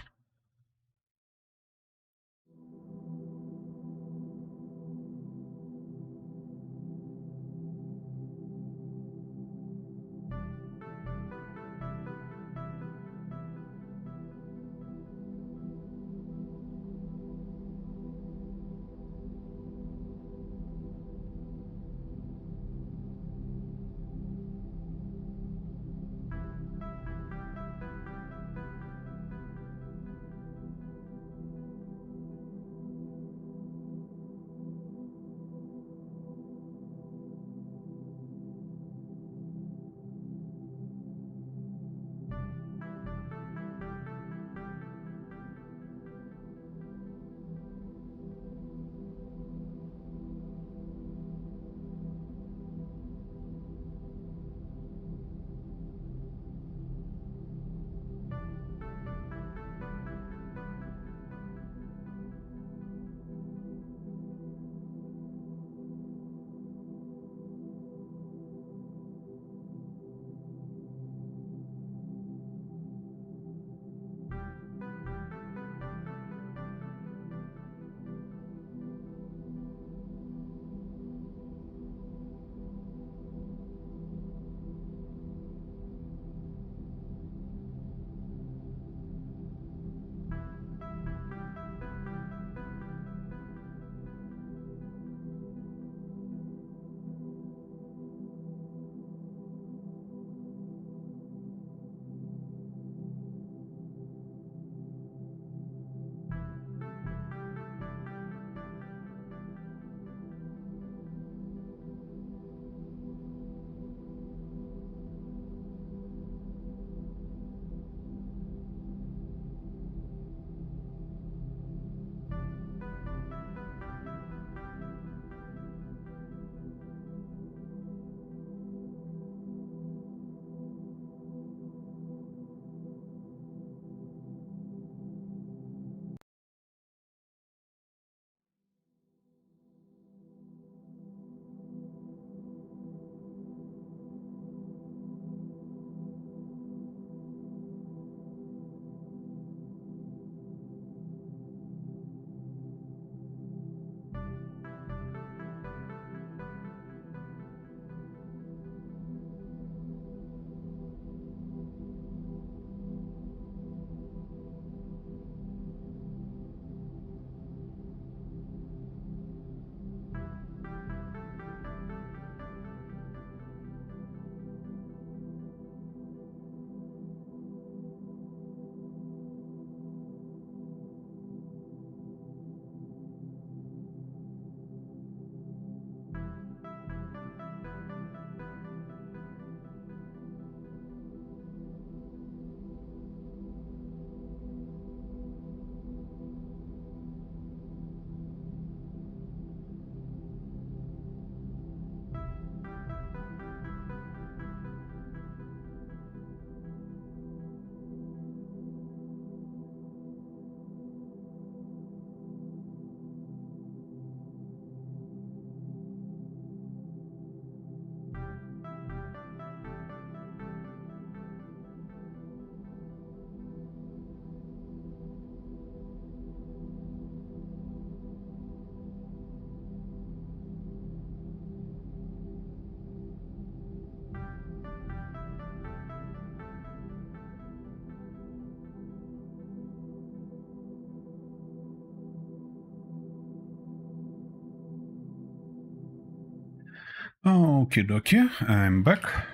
Okie dokie, I'm back.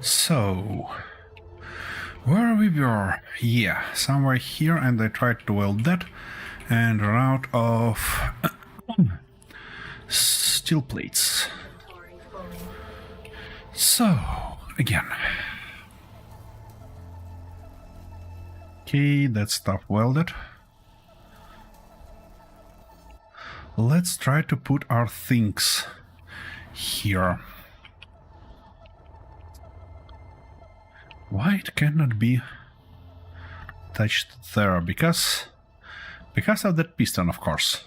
So, where we were? Yeah, somewhere here, and I tried to weld that and run out of steel plates. So, again. Okay, that stuff welded. Let's try to put our things here. Why it cannot be touched there? Because of that piston, of course.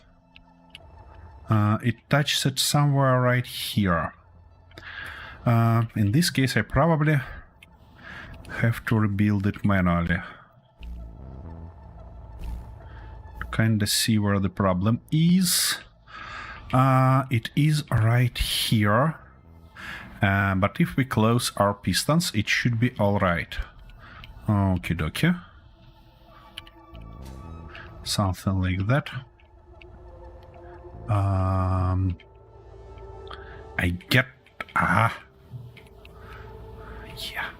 It touches it somewhere right here. In this case, I probably have to rebuild it manually. To kinda see where the problem is. It is right here. But if we close our pistons, it should be alright. Okie dokie. Something like that. I get... Yeah.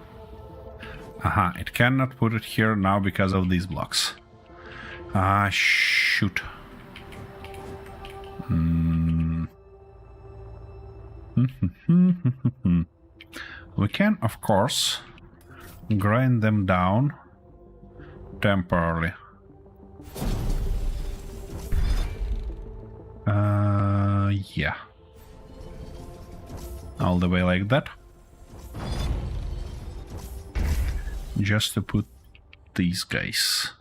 It cannot put it here now because of these blocks. Shoot. We can, of course, grind them down temporarily. Yeah. All the way like that. Just to put these guys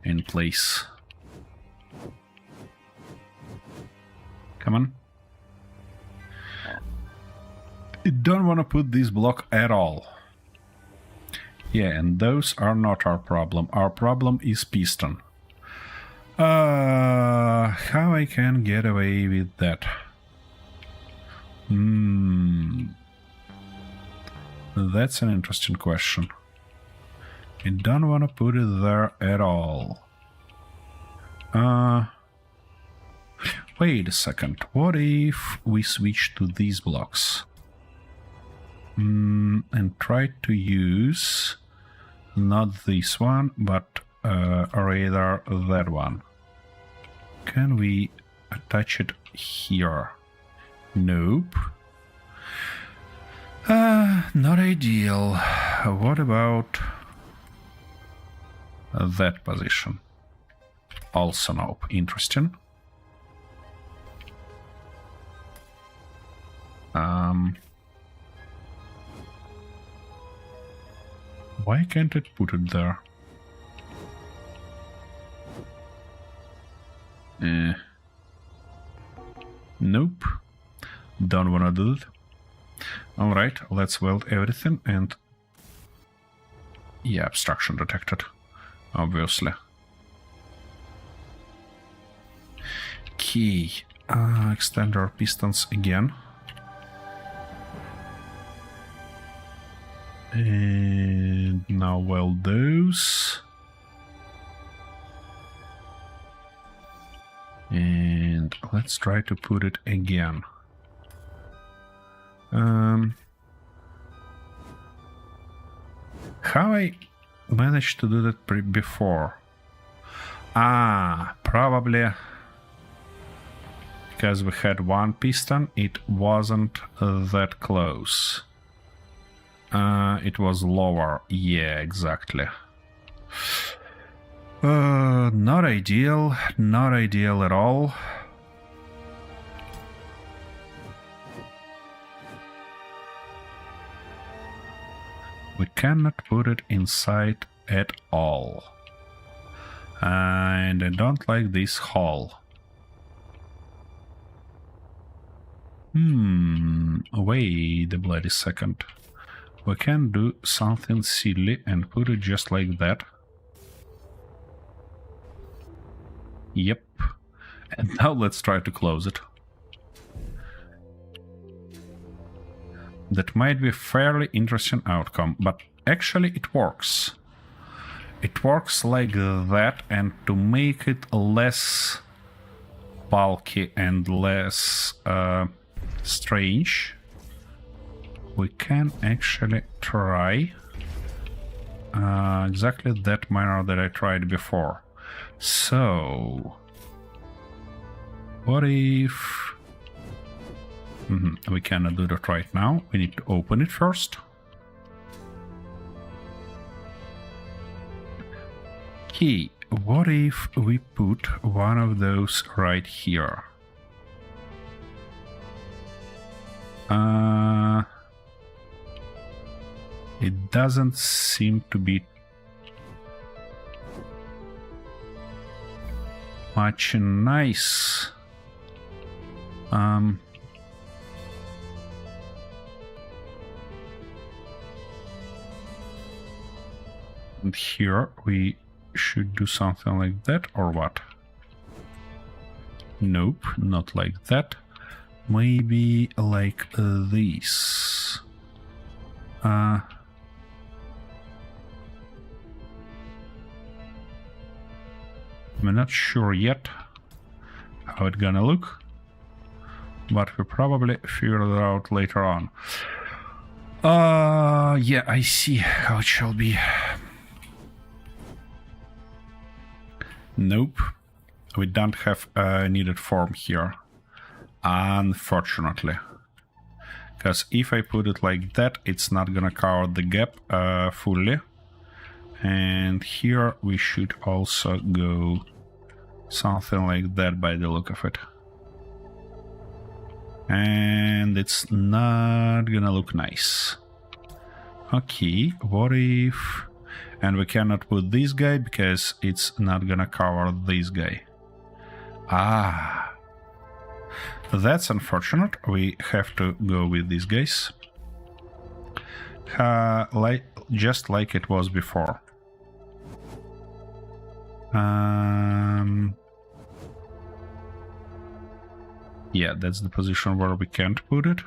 in place. Come on. I don't want to put this block at all. Yeah, and those are not our problem. Our problem is piston. How I can get away with that? That's an interesting question. I don't want to put it there at all. Wait a second. What if we switch to these blocks? And try to use not this one, but rather that one. Can we attach it here? Nope. Not ideal. What about that position? Also nope. Interesting. Why can't it put it there? Nope. Don't wanna do it. Alright, let's weld everything and... Yeah, obstruction detected. Obviously. Key. Extend our pistons again. And now weld those. And let's try to put it again. How I managed to do that before? Probably because we had one piston, it wasn't that close. It was lower. Yeah, exactly. Not ideal. Not ideal at all. We cannot put it inside at all. And I don't like this hole. Wait a bloody second. We can do something silly and put it just like that. Yep. And now let's try to close it. That might be a fairly interesting outcome, but actually it works. It works like that, and to make it less bulky and less strange, we can actually try exactly that manner that I tried before. So, what if... we cannot do that right now. We need to open it first. Okay, what if we put one of those right here? It doesn't seem to be much nice. And here we should do something like that, or what? Nope, not like that. Maybe like this. I'm not sure yet how it's gonna look, but we'll probably figure it out later on. Yeah, I see how it shall be. Nope, we don't have a needed form here, unfortunately. Because if I put it like that, it's not gonna cover the gap fully. And here we should also go something like that by the look of it. And it's not gonna look nice. Okay, what if... And we cannot put this guy because it's not gonna cover this guy. Ah, that's unfortunate. We have to go with these guys. Just like it was before. Yeah, that's the position where we can't put it.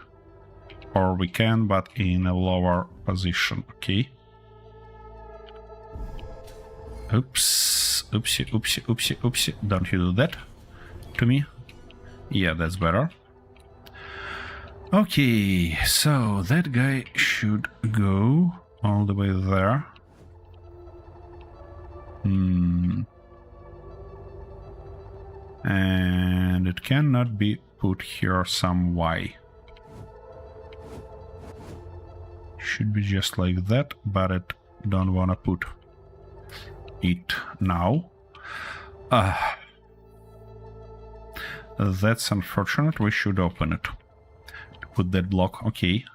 Or we can, but in a lower position. Okay. Oops. Oopsie, oopsie, oopsie, oopsie. Don't you do that to me? Yeah, that's better. Okay, so that guy should go all the way there. And it cannot be put here some Y. Should be just like that, but it don't wanna put it now. That's unfortunate. We should open it to put that block. Okay.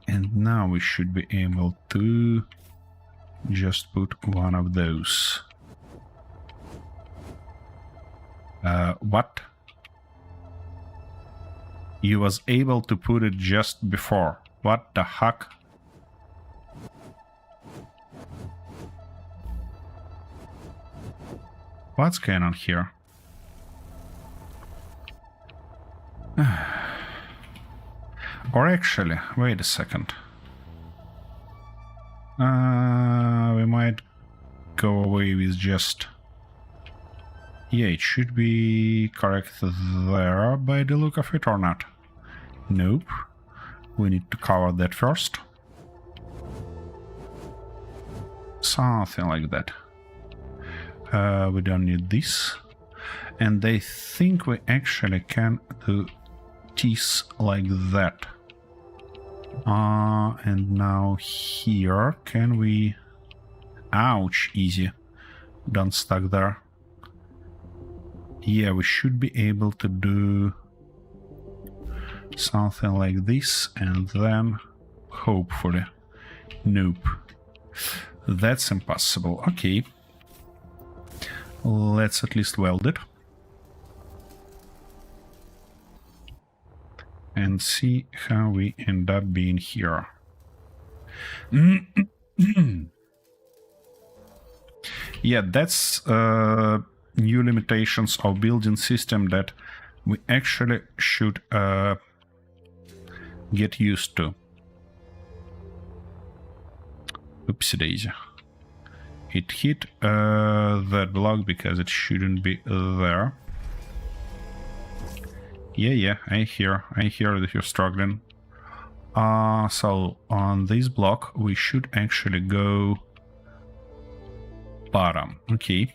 And now we should be able to just put one of those. What? You was able to put it just before. What the heck? What's going on here? Or actually, wait a second. We might go away with just... Yeah, it should be correct there by the look of it, or not? Nope. We need to cover that first. Something like that. We don't need this. And I think we actually can do this like that. And now here, can we... Ouch, easy. Don't stuck there. Yeah, we should be able to do something like this, and then hopefully... Nope. That's impossible. Okay. Let's at least weld it. And see how we end up being here. Yeah, that's new limitations of building system that we actually should get used to. Oopsie daisy. It hit that block because it shouldn't be there. Yeah, I hear that you're struggling. So on this block, we should actually go bottom. Okay.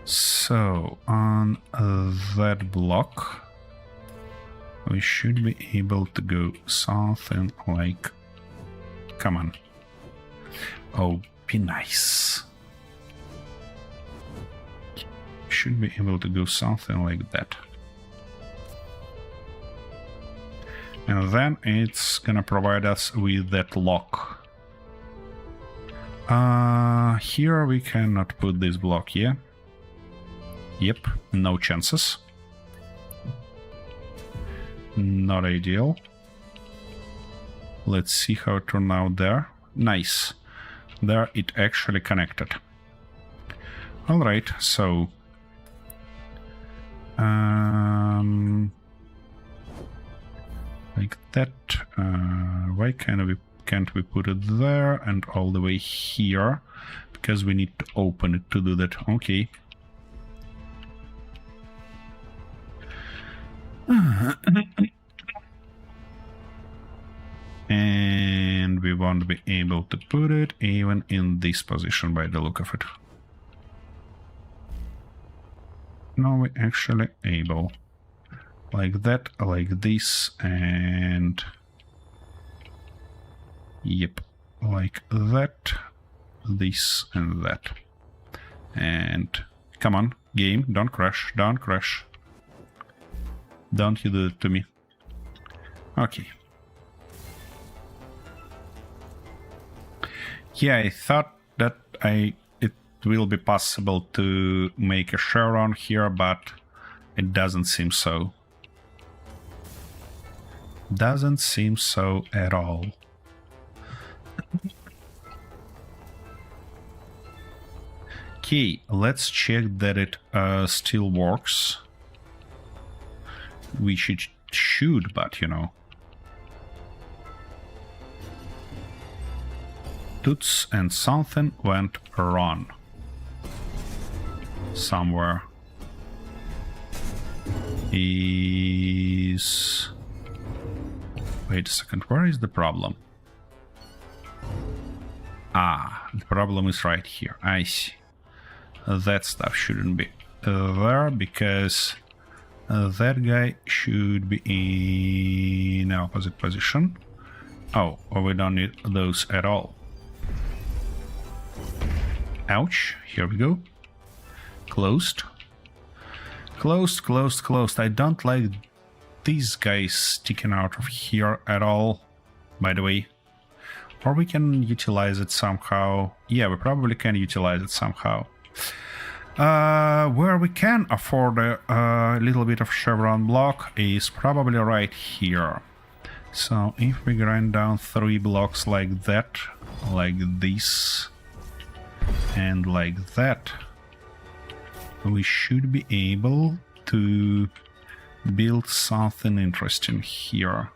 So on that block, we should be able to go something like... Come on. Oh, be nice. Should be able to go something like that. And then it's gonna provide us with that lock. Here we cannot put this block, yeah? Yep, no chances. Not ideal. Let's see how it turned out there. Nice. There it actually connected. Alright, so... like that. Why can't we put it there and all the way here? Because we need to open it to do that. Okay. And we won't be able to put it even in this position by the look of it. No, we're actually able. Like that, like this, and... Yep, like that, this, and that. And... Come on, game, don't crash, don't crash. Don't you do it to me. Okay. Yeah, I thought that it will be possible to make a chevron here, but it doesn't seem so. Doesn't seem so at all. Okay, let's check that it still works. Which it should, but you know. Toots and something went wrong. Somewhere. Is... Wait a second, where is the problem? Ah, the problem is right here. I see. That stuff shouldn't be there because that guy should be in opposite position. Oh, we don't need those at all. Ouch, here we go. Closed. Closed, closed, closed. I don't like these guys sticking out of here at all, by the way. Or we can utilize it somehow. Yeah, we probably can utilize it somehow. Where we can afford a little bit of chevron block is probably right here. So if we grind down 3 blocks like that, like this, and like that, we should be able to build something interesting here.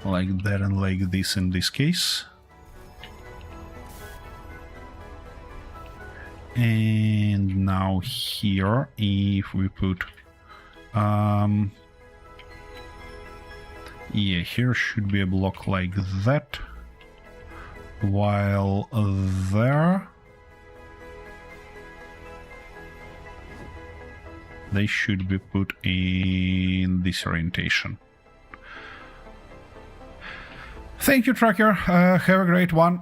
Like that and like this in this case. And now here, if we put... yeah, here should be a block like that. While there... they should be put in this orientation. Thank you, Tracker. Have a great one.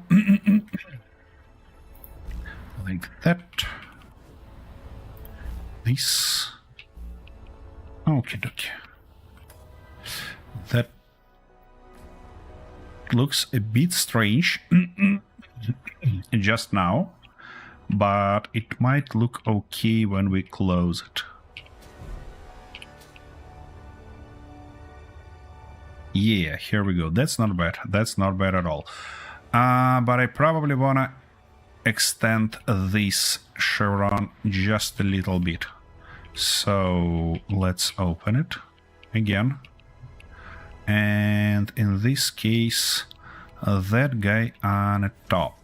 Like that. This. Okay, dokie. That looks a bit strange just now, but it might look okay when we close it. Yeah, here we go. That's not bad. That's not bad at all. But I probably wanna extend this chevron just a little bit. So let's open it again. And in this case, that guy on the top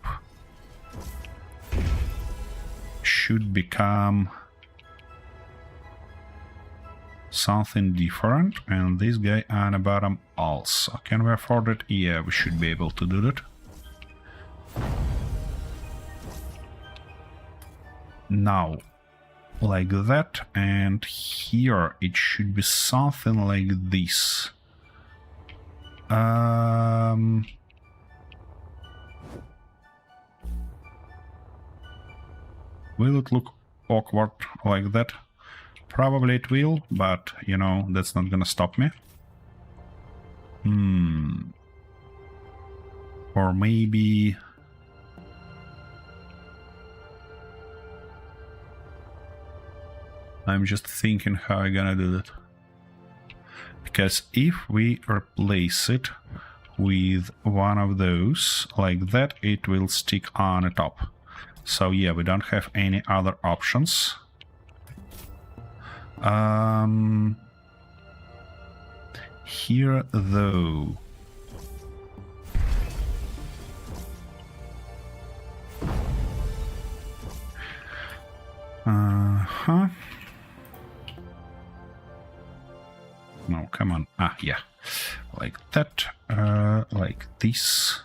should become something different, and this guy on the bottom also. Can we afford it? Yeah, we should be able to do that. Now, like that, and here it should be something like this. Will it look awkward like that? Probably it will, but, you know, that's not gonna stop me. Or maybe... I'm just thinking how I'm gonna do that. Because if we replace it with one of those, like that, it will stick on the top. So yeah, we don't have any other options. Here though, no, come on. Ah, yeah, like that, like this.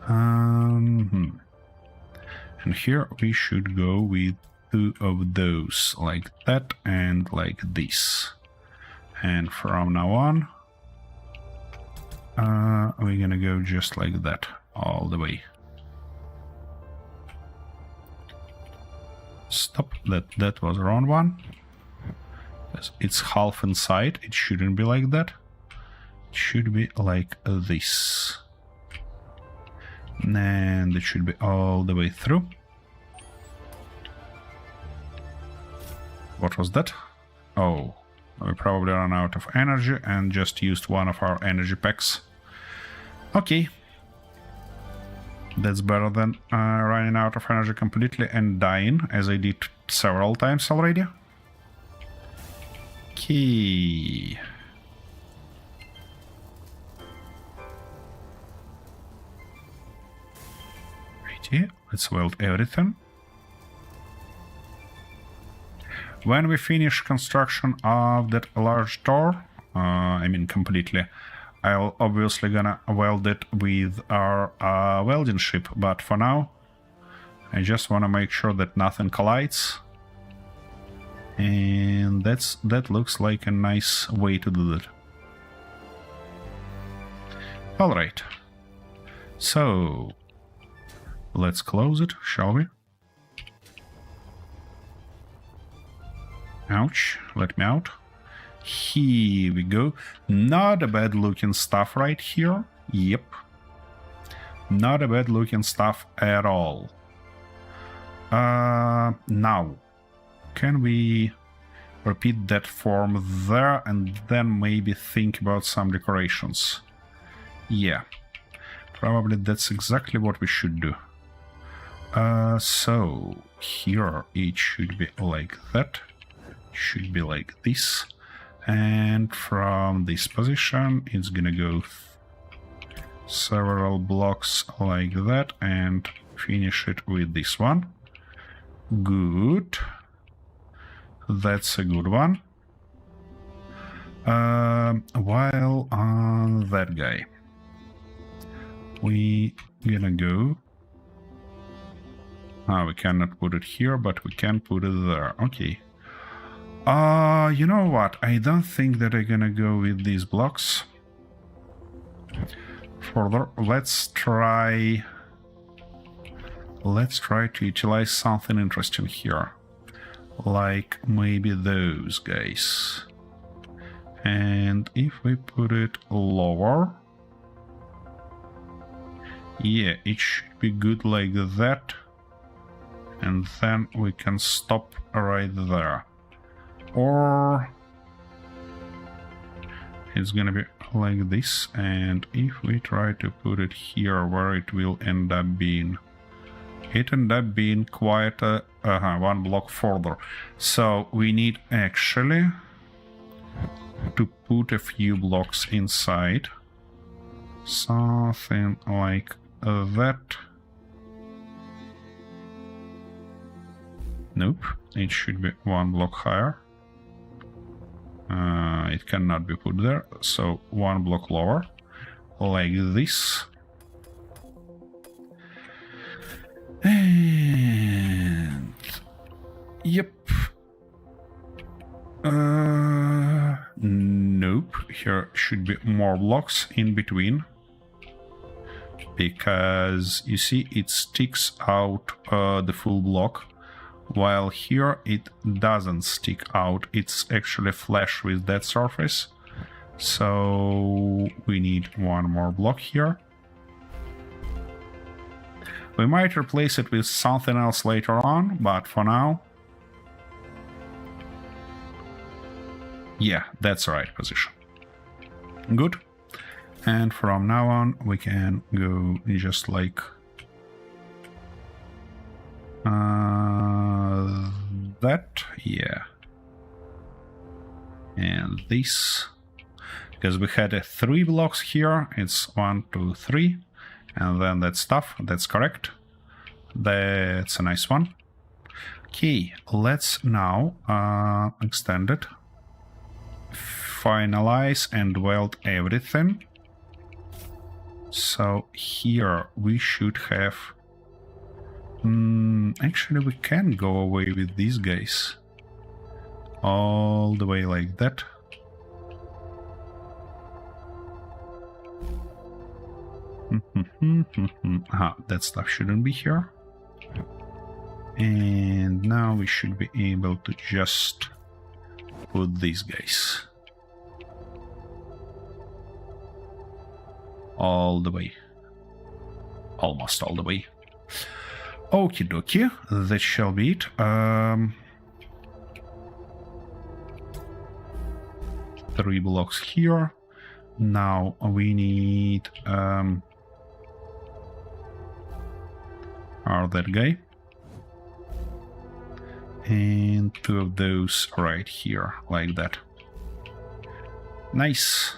And here we should go with two of those, like that and like this. And from now on, we're gonna go just like that all the way. Stop, that was the wrong one. It's half inside, it shouldn't be like that. It should be like this. And it should be all the way through. What was that? Oh, we probably ran out of energy and just used one of our energy packs. Okay. That's better than running out of energy completely and dying, as I did several times already. Okay. Righty, let's weld everything. When we finish construction of that large door, I mean completely, I'll obviously gonna weld it with our welding ship, but for now, I just want to make sure that nothing collides. And that looks like a nice way to do that. Alright. So, let's close it, shall we? Ouch, let me out. Here we go. Not a bad looking stuff right here. Yep. Not a bad looking stuff at all. Now, can we repeat that form there and then maybe think about some decorations? Yeah, probably that's exactly what we should do. So here it should be like that. Should be like this, and from this position it's gonna go several blocks like that and finish it with this one. Good, that's a good one. While on that guy, we gonna go, we cannot put it here, but we can put it there. Okay. You know what? I don't think that I'm gonna go with these blocks. Further, let's try to utilize something interesting here. Like maybe those guys. And if we put it lower, yeah, it should be good like that. And then we can stop right there. Or it's gonna be like this, and if we try to put it here where it will end up being, it end up being quite a one block further. So we need actually to put a few blocks inside, something like that. Nope, it should be one block higher. It cannot be put there, so one block lower, like this. And yep. Nope, here should be more blocks in between. Because you see, it sticks out the full block, while here it doesn't stick out, it's actually flush with that surface. So we need one more block here. We might replace it with something else later on, but for now... Yeah, that's the right position. Good. And from now on, we can go just like that, yeah. And this, because we had 3 blocks here, it's 1, 2, 3, and then that stuff, that's correct. That's a nice one. Okay, let's now extend it, finalize and weld everything. So here we should have... actually, we can go away with these guys. All the way like that. That stuff shouldn't be here. And now we should be able to just put these guys all the way. Almost all the way. Okie dokie, that shall be it. 3 blocks here. Now we need that guy. And 2 of those right here, like that. Nice.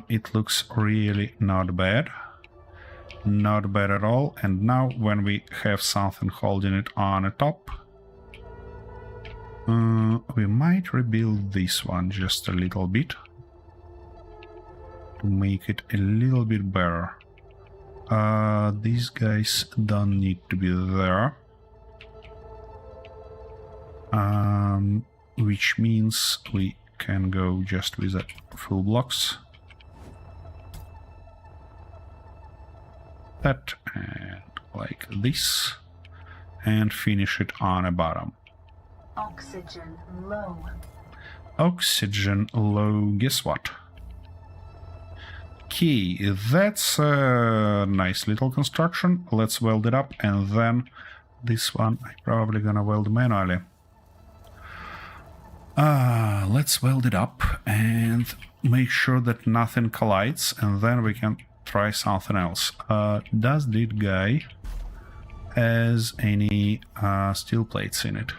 It looks really not bad. Not bad at all. And now when we have something holding it on the top, we might rebuild this one just a little bit to make it a little bit better. These guys don't need to be there. Which means we can go just with the full blocks. That and like this, and finish it on the bottom. Oxygen low. Oxygen low, guess what? Okay, that's a nice little construction. Let's weld it up, and then this one I'm probably gonna weld manually. Let's weld it up and make sure that nothing collides, and then we can try something else. Does this guy has any steel plates in it?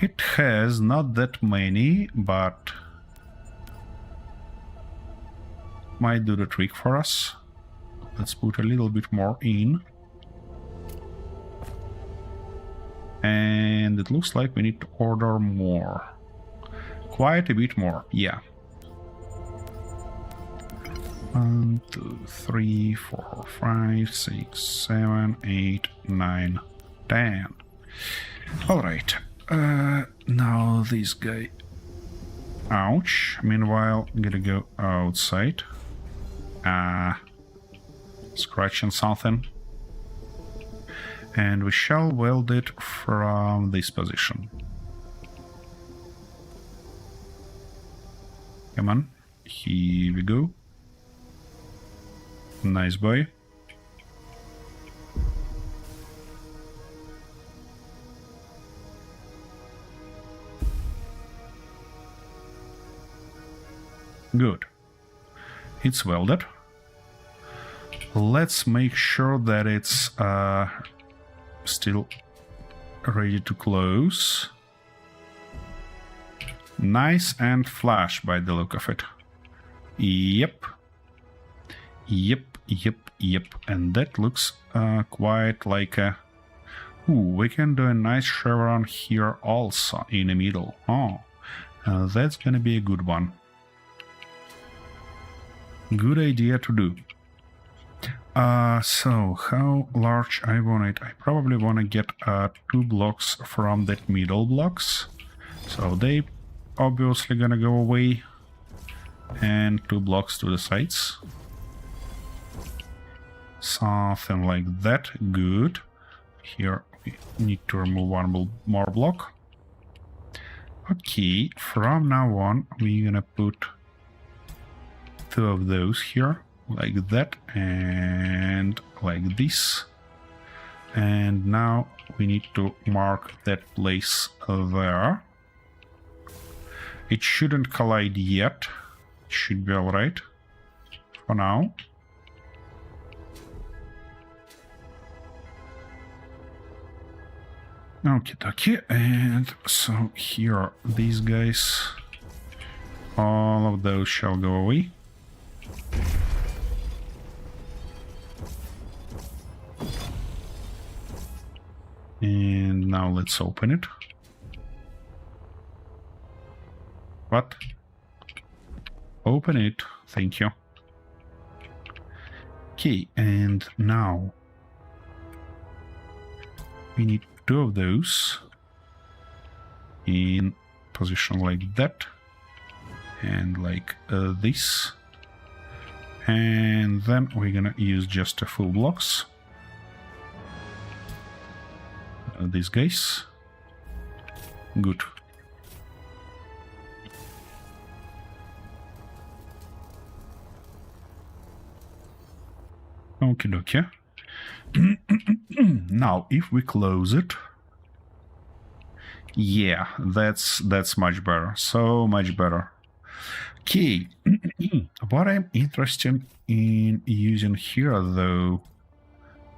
It has not that many, but might do the trick for us. Let's put a little bit more in. And it looks like we need to order more. Quite a bit more, yeah. 1, 2, 3, 4, 5, 6, 7, 8, 9, 10. Alright. Now this guy. Ouch. Meanwhile, I'm gonna go outside. Scratching something. And we shall weld it from this position. Come on. Here we go. Nice boy. Good. It's welded. Let's make sure that it's still ready to close. Nice and flush by the look of it. Yep. Yep. And that looks quite like a Ooh, we can do a nice chevron here also in the middle. Oh, that's gonna be a good one. Good idea to do. So how large I want it? I probably want to get 2 blocks from that middle blocks. So they obviously gonna go away. And 2 blocks to the sides. Something like that. Good. Here we need to remove 1 more block. Okay, from now on we're gonna put 2 of those here, like that, and like this. And now we need to mark that place there. It shouldn't collide yet. It should be alright for now. Okay, and so here, these guys, all of those shall go away. And now let's open it. What? Open it, thank you. Okay, and now we need 2 of those in position like that and like this, and then we're gonna use just a full blocks, these guys. Good. Okie dokie. Now, if we close it, yeah, that's much better. So much better. Okay, what I'm interested in using here, though,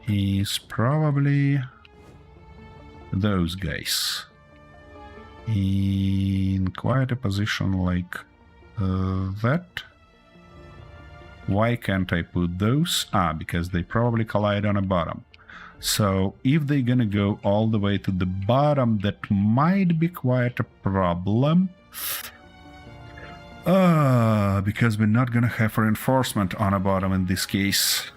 is probably those guys in quite a position like that. Why can't I put those? Because they probably collide on the bottom. So if they're gonna go all the way to the bottom, that might be quite a problem. Because we're not gonna have reinforcement on the bottom in this case.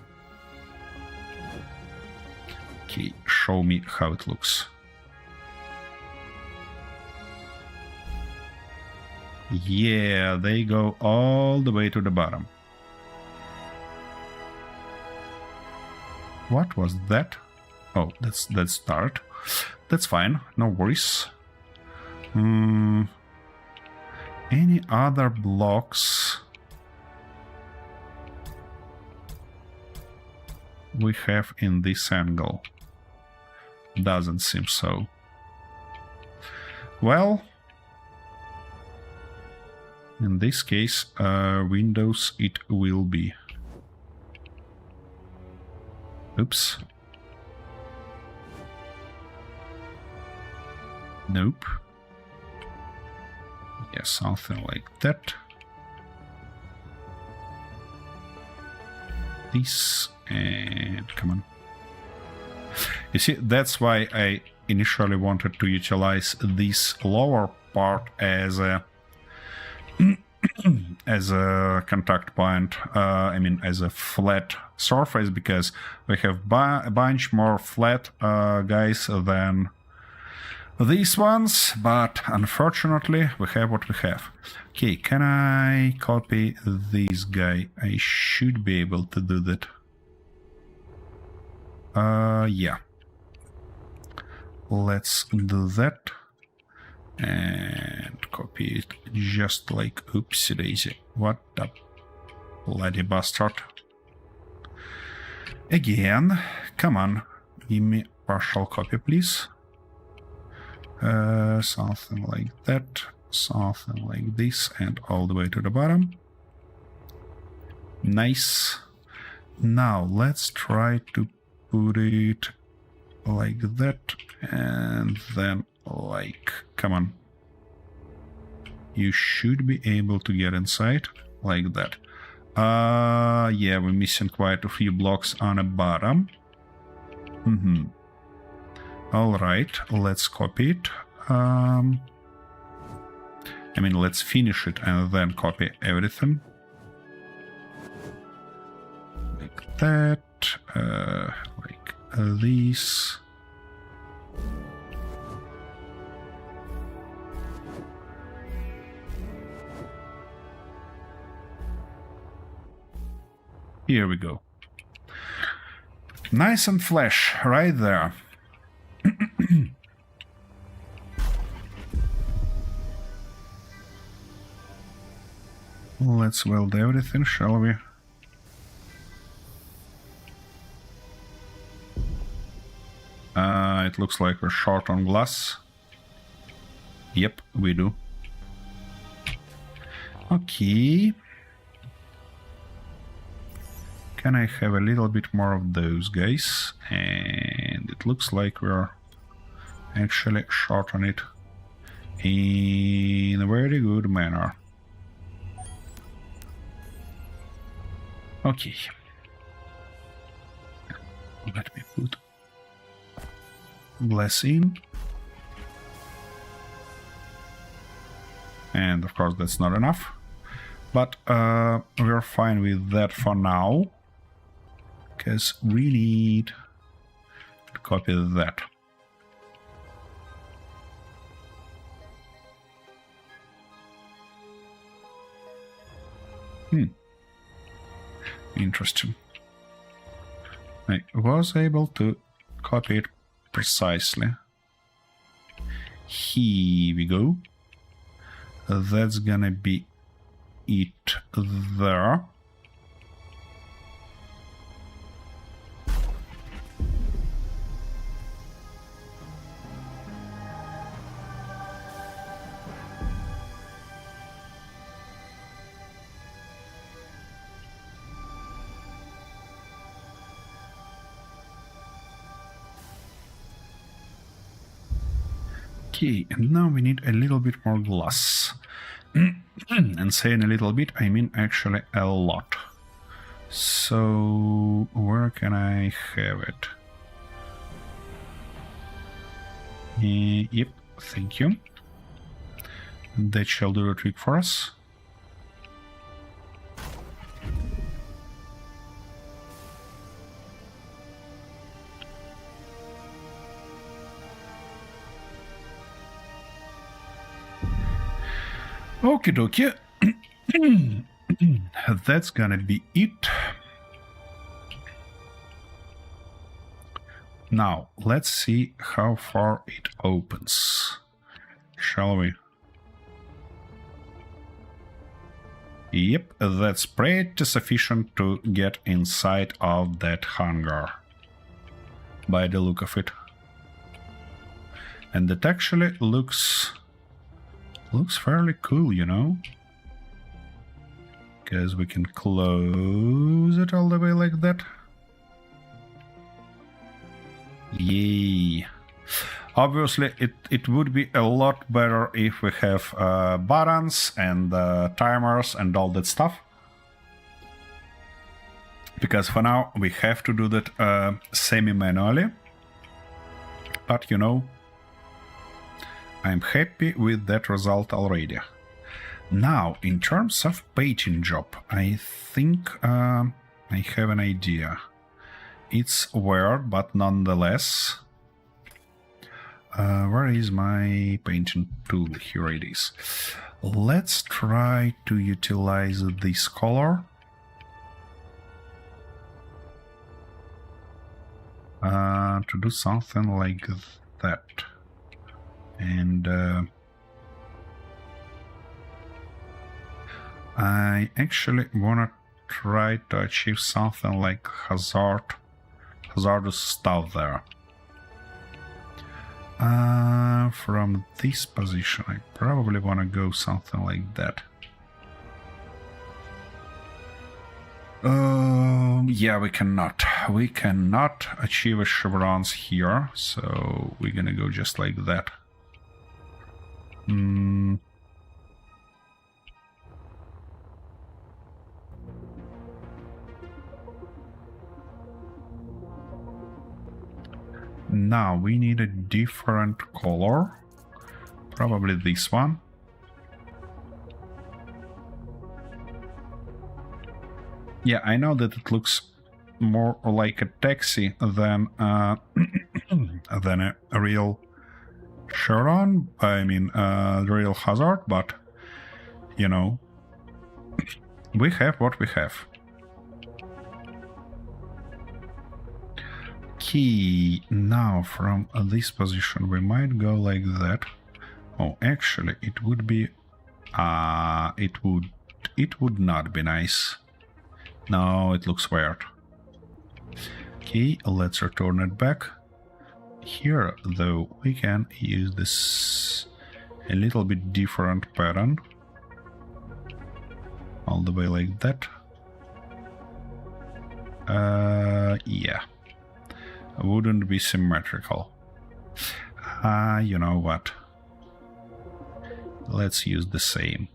Okay, show me how it looks. Yeah, they go all the way to the bottom. What was that? Oh, that's start. That's fine, no worries. Any other blocks we have in this angle? Doesn't seem so. Well, in this case, windows it will be. Oops. Nope. Yeah, something like that. This, and come on. You see, that's why I initially wanted to utilize this lower part as a as a contact point, I mean as a flat surface, because we have a bunch more flat guys than these ones, but unfortunately we have what we have. Okay, can I copy this guy? I should be able to do that. Yeah. Let's do that. And copy it just like oopsie daisy. What the bloody bastard. Again, come on, give me partial copy, please. Something like that, something like this, and all the way to the bottom. Nice. Now let's try to put it like that, and then like, come on. You should be able to get inside like that. Yeah, we're missing quite a few blocks on the bottom. Alright, let's copy it. Let's finish it and then copy everything. Like that, like this. Here we go. Nice and flash, right there. Let's weld everything, shall we? It looks like we're short on glass. Yep, we do. Okay. Can I have a little bit more of those guys? And it looks like we're actually short on it in a very good manner. Okay. Let me put glass in. And of course that's not enough. But we're fine with that for now. Because we need to copy that. Interesting. I was able to copy it precisely. Here we go. That's gonna be it there. Okay, and now we need a little bit more glass. And saying a little bit, I mean actually a lot. So, where can I have it? Yep, thank you. That shall do the trick for us. Okie dokie. That's gonna be it. Now, let's see how far it opens. Shall we? Yep, that's pretty sufficient to get inside of that hangar. By the look of it. And it actually looks fairly cool, you know? Because we can close it all the way like that. Yay. Obviously, it would be a lot better if we have buttons and timers and all that stuff. Because for now, we have to do that semi-manually. But, you know, I'm happy with that result already. Now, in terms of painting job, I think I have an idea. It's weird, but nonetheless. Where is my painting tool? Here it is. Let's try to utilize this color. To do something like that. And I actually wanna try to achieve something like hazardous stuff there. From this position, I probably wanna go something like that. Yeah, we cannot. We cannot achieve a chevrons here, so we're gonna go just like that. Now we need a different color. Probably this one. Yeah, I know that it looks more like a taxi than than a real Chiron. I mean, real hazard, but you know, we have what we have. Okay, now from this position we might go like that. Oh, actually, it would be. It would not be nice. No, it looks weird. Okay, let's return it back. Here, though, we can use this a little bit different pattern. All the way like that. Yeah. Wouldn't be symmetrical. You know what? Let's use the same.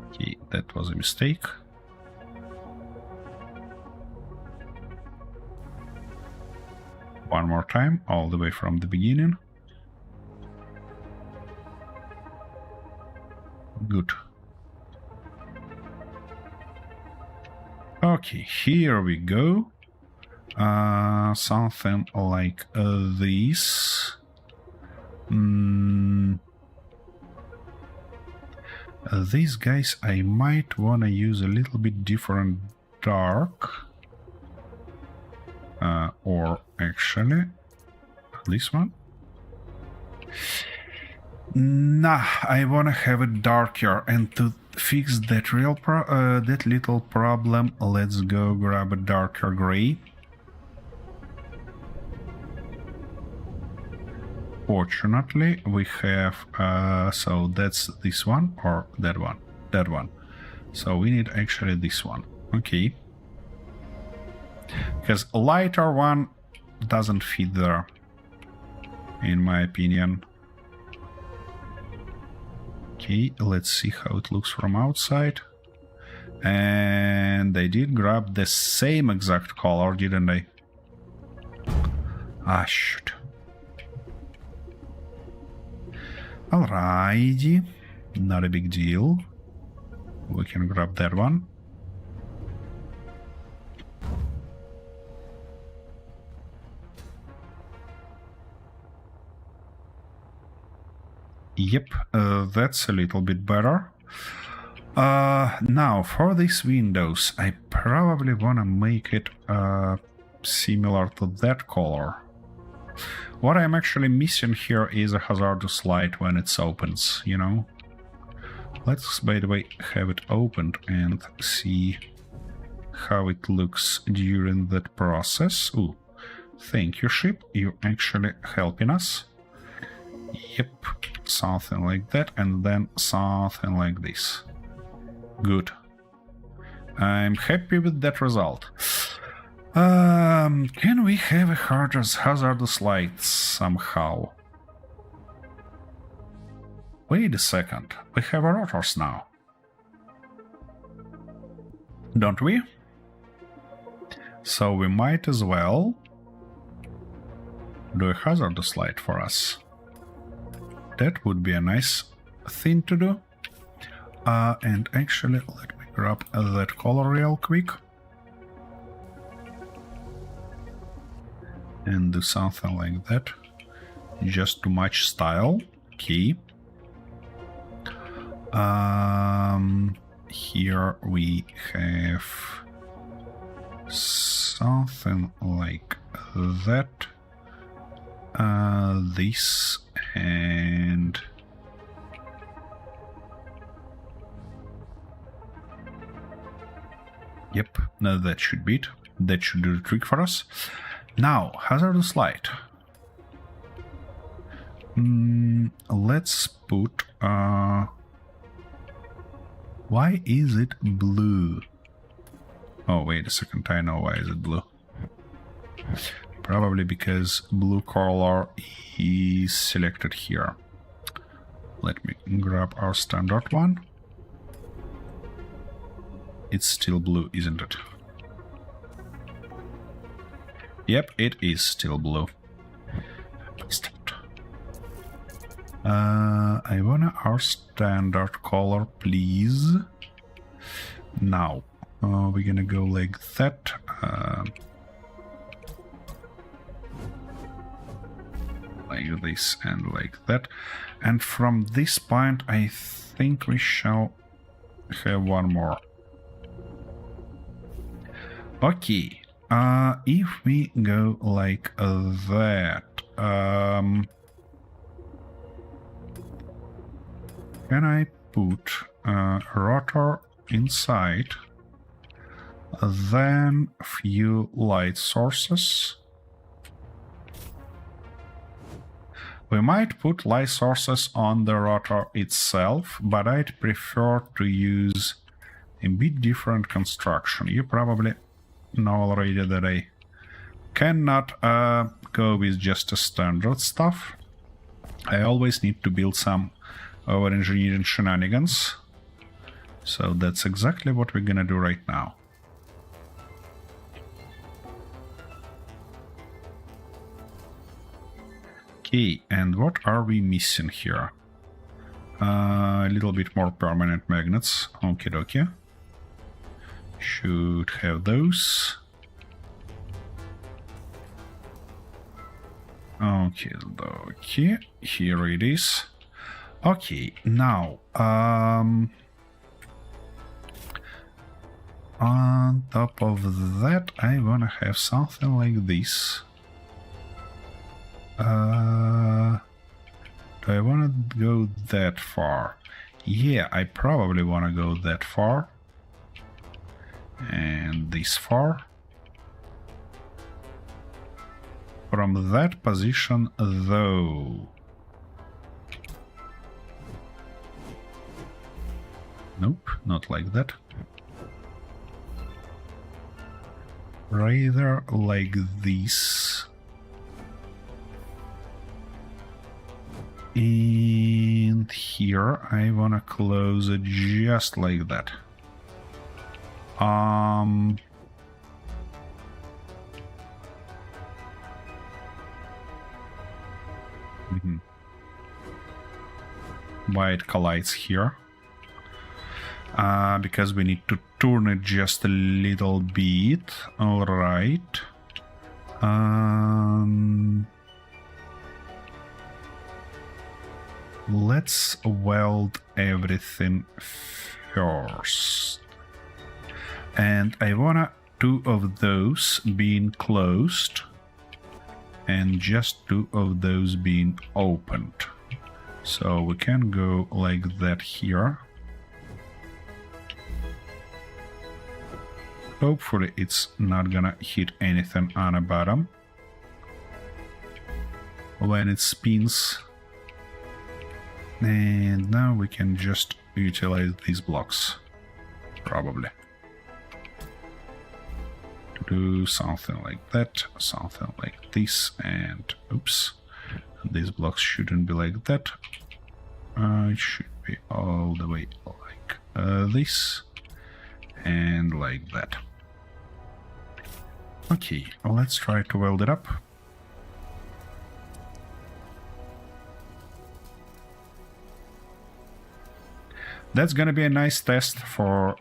Okay, that was a mistake. One more time, all the way from the beginning. Good. Okay, here we go. Something like this. These guys I might wanna use a little bit different dark. Or actually, this one. Nah, I wanna have it darker, and to fix that that little problem, let's go grab a darker gray. Fortunately, we have so that's this one or that one, that one. So we need actually this one. Okay. Because a lighter one doesn't fit there, in my opinion. Okay, let's see how it looks from outside. And I did grab the same exact color, didn't I? Ah, shoot. Alrighty, not a big deal. We can grab that one. Yep, that's a little bit better. Now, for these windows, I probably wanna make it similar to that color. What I'm actually missing here is a hazardous light when it opens, you know? Let's, by the way, have it opened and see how it looks during that process. Ooh, thank you, ship. You're actually helping us. Yep, something like that, and then something like this. Good. I'm happy with that result. Can we have a hazardous light somehow? Wait a second, we have rotors now. Don't we? So we might as well do a hazardous light for us. That would be a nice thing to do. And actually, let me grab that color real quick. And do something like that. Just to match style. Okay. Here we have something like that. This and yep, no, that should be it. That should do the trick for us. Now, hazardous light. Let's put why is it blue? Oh, wait a second, I know why is it blue. Probably because blue color is selected here. Let me grab our standard one. It's still blue, isn't it? Yep, it is still blue. I want our standard color, please. Now, we're gonna go like that. Like this and like that. And from this point, I think we shall have one more. Okay. If we go like that, can I put a rotor inside, then few light sources? We might put light sources on the rotor itself, but I'd prefer to use a bit different construction. You probably know already that I cannot go with just a standard stuff. I always need to build some over-engineering shenanigans. So that's exactly what we're gonna do right now. Okay, and what are we missing here? A little bit more permanent magnets. Okie dokie. Should have those. Okay, okay. Here it is. Okay, now, on top of that, I wanna have something like this. Do I wanna go that far? Yeah, I probably wanna go that far. And this far. From that position, though. Nope, not like that. Rather like this. And here I wanna close it just like that. Why it collides here? Because we need to turn it just a little bit. All right. Let's weld everything first. And I wanna two of those being closed and just two of those being opened. So we can go like that here. Hopefully it's not gonna hit anything on the bottom when it spins. And now we can just utilize these blocks, probably. To do something like that, something like this, and oops. These blocks shouldn't be like that. It should be all the way like this and like that. Okay, well, let's try to weld it up. That's gonna be a nice test for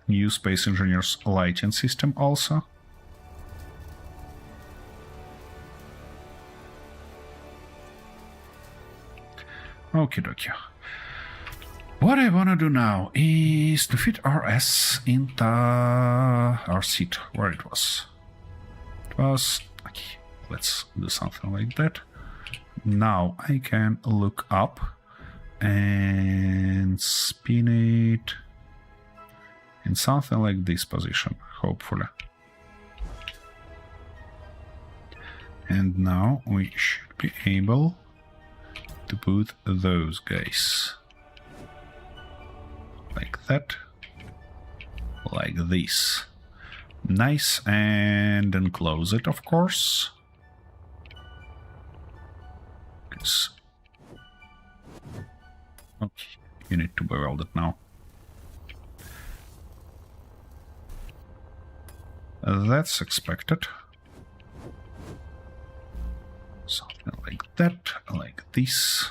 new Space Engineers lighting system also. Okie dokie. What I wanna do now is to fit RS into our seat where it was. It was okay. Let's do something like that. Now I can look up and spin it in something like this position, hopefully. And now we should be able to put those guys like that, like this. Nice, and then close it, of course. Okay, you need to be welded now. That's expected. Something like that, like this.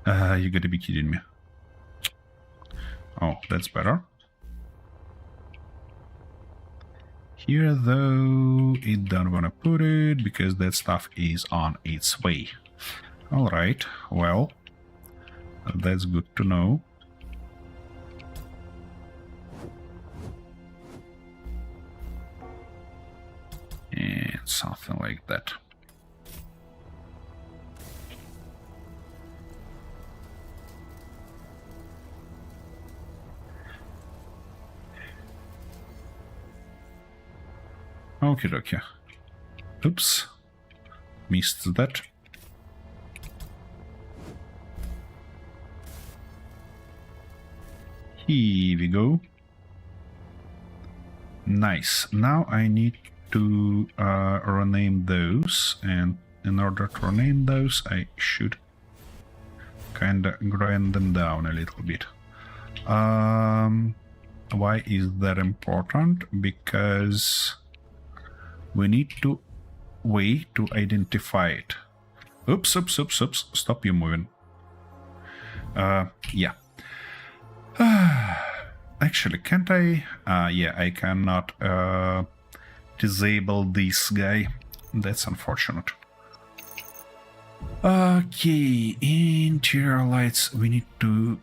You gotta be kidding me. Oh, that's better. Here, though, it don't wanna put it because that stuff is on its way. Alright, well, that's good to know. And something like that. Okie dokie. Oops. Missed that. Here we go. Nice. Now I need to rename those, and in order to rename those, I should kinda grind them down a little bit. Why is that important? Because we need to way to identify it. Oops, oops, oops, oops. Stop you moving. Yeah. Actually, can't I? Yeah, I cannot disable this guy. That's unfortunate. Okay, interior lights. We need to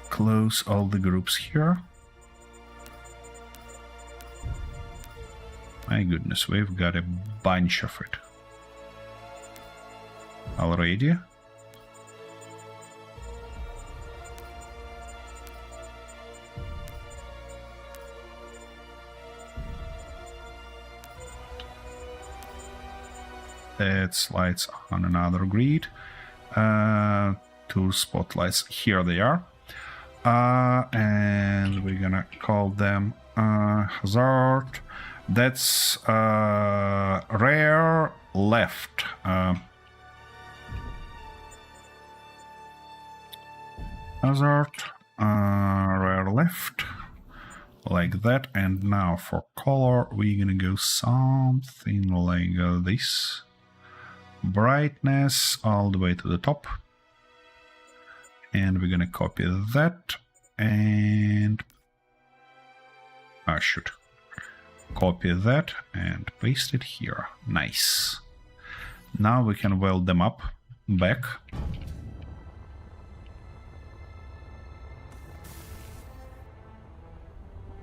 close all the groups here. My goodness, we've got a bunch of it already. That's lights on another grid. Two spotlights, here they are. And we're gonna call them hazard. That's rear left. Hazard, rear left, like that. And now for color, we're gonna go something like this. Brightness all the way to the top. And we're gonna copy that and shoot. Copy that and paste it here. Nice. Now we can weld them up back.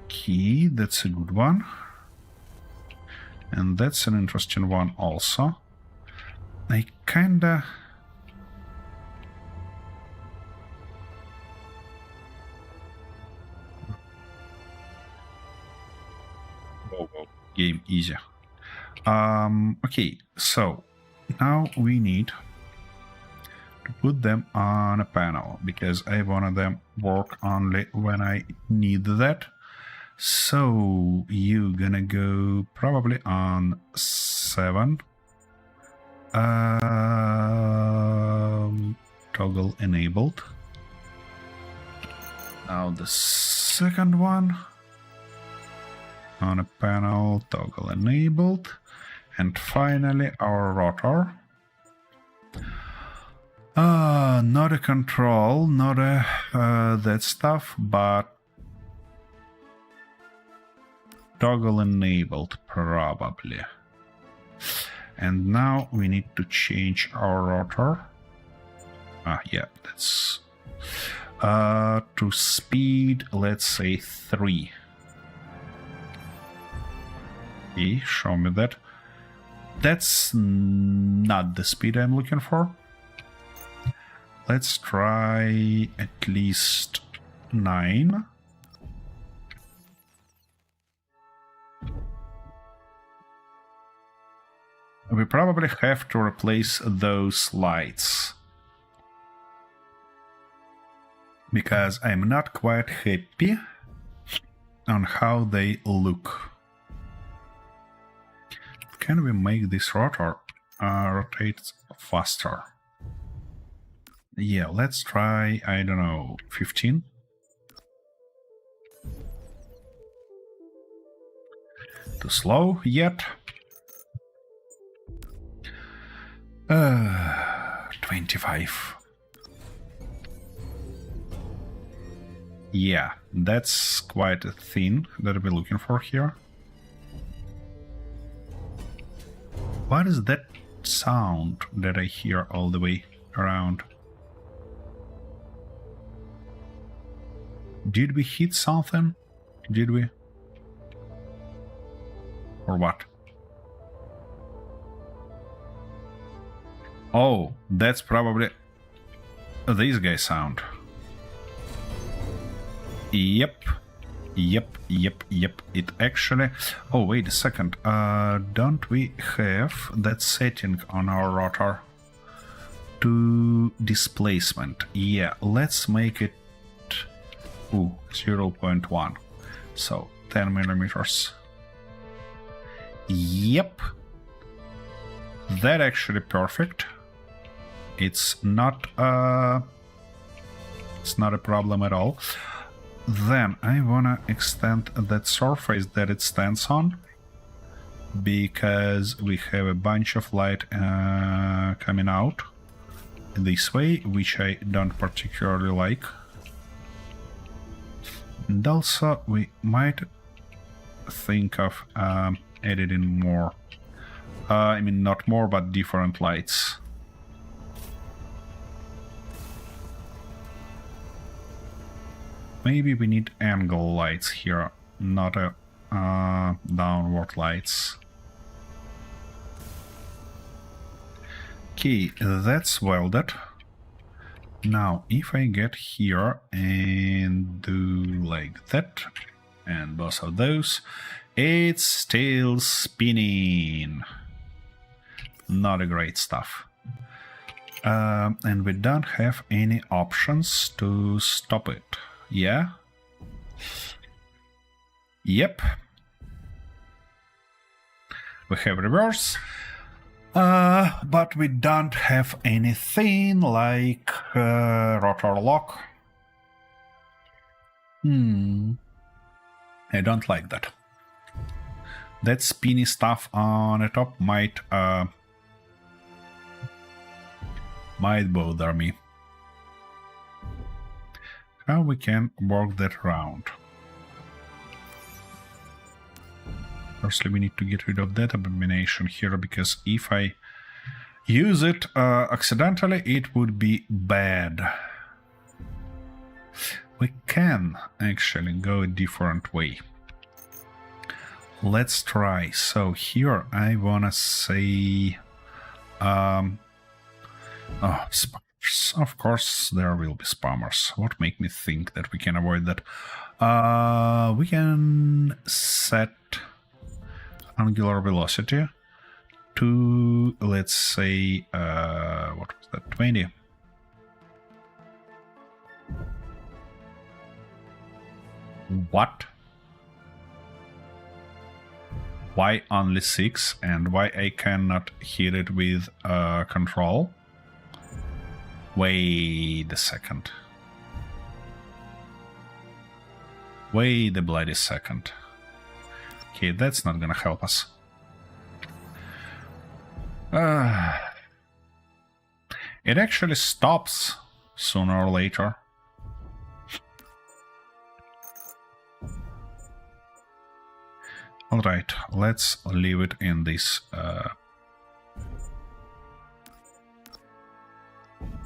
Okay, that's a good one. And that's an interesting one also. I kinda... Whoa, game easy. Okay, so now we need to put them on a panel because I wanted them work only when I need that. So you're gonna go probably on 7. Toggle enabled. Now the second one on a panel, toggle enabled. And finally our rotor. Not a control, not a that stuff, but toggle enabled probably. And now we need to change our rotor. Yeah, that's to speed, let's say 3. Okay, show me that. That's not the speed I'm looking for. Let's try at least 9. We probably have to replace those lights. Because I'm not quite happy on how they look. Can we make this rotor rotate faster? Yeah, let's try, I don't know, 15? Too slow yet? 25. Yeah, that's quite a thing that we're looking for here. What is that sound that I hear all the way around? Did we hit something? Did we? Or what? Oh, that's probably this guy sound. Yep. It actually... Oh, wait a second. Don't we have that setting on our rotor? To displacement. Yeah, let's make it... Ooh, 0.1. So, 10 millimeters. Yep. That actually perfect. It's not a problem at all. Then I wanna extend that surface that it stands on, because we have a bunch of light coming out this way, which I don't particularly like. And also we might think of editing more. I mean, not more, but different lights. Maybe we need angle lights here, not a downward lights. Okay, that's welded. Now, if I get here and do like that, and both of those, it's still spinning. Not a great stuff. And we don't have any options to stop it. Yeah? Yep. We have reverse. But we don't have anything like rotor lock. I don't like that. That spinny stuff on the top might bother me. How we can work that around? Firstly, we need to get rid of that abomination here, because if I use it accidentally, it would be bad. We can actually go a different way. Let's try. So here I wanna say... oh, spammers. Of course there will be spammers. What make me think that we can avoid that? We can set angular velocity to, let's say, what was that, 20? What? Why only 6, and why I cannot hit it with control? Wait a second. Wait a bloody second. Okay, that's not gonna help us. It actually stops sooner or later. Alright, let's leave it in this.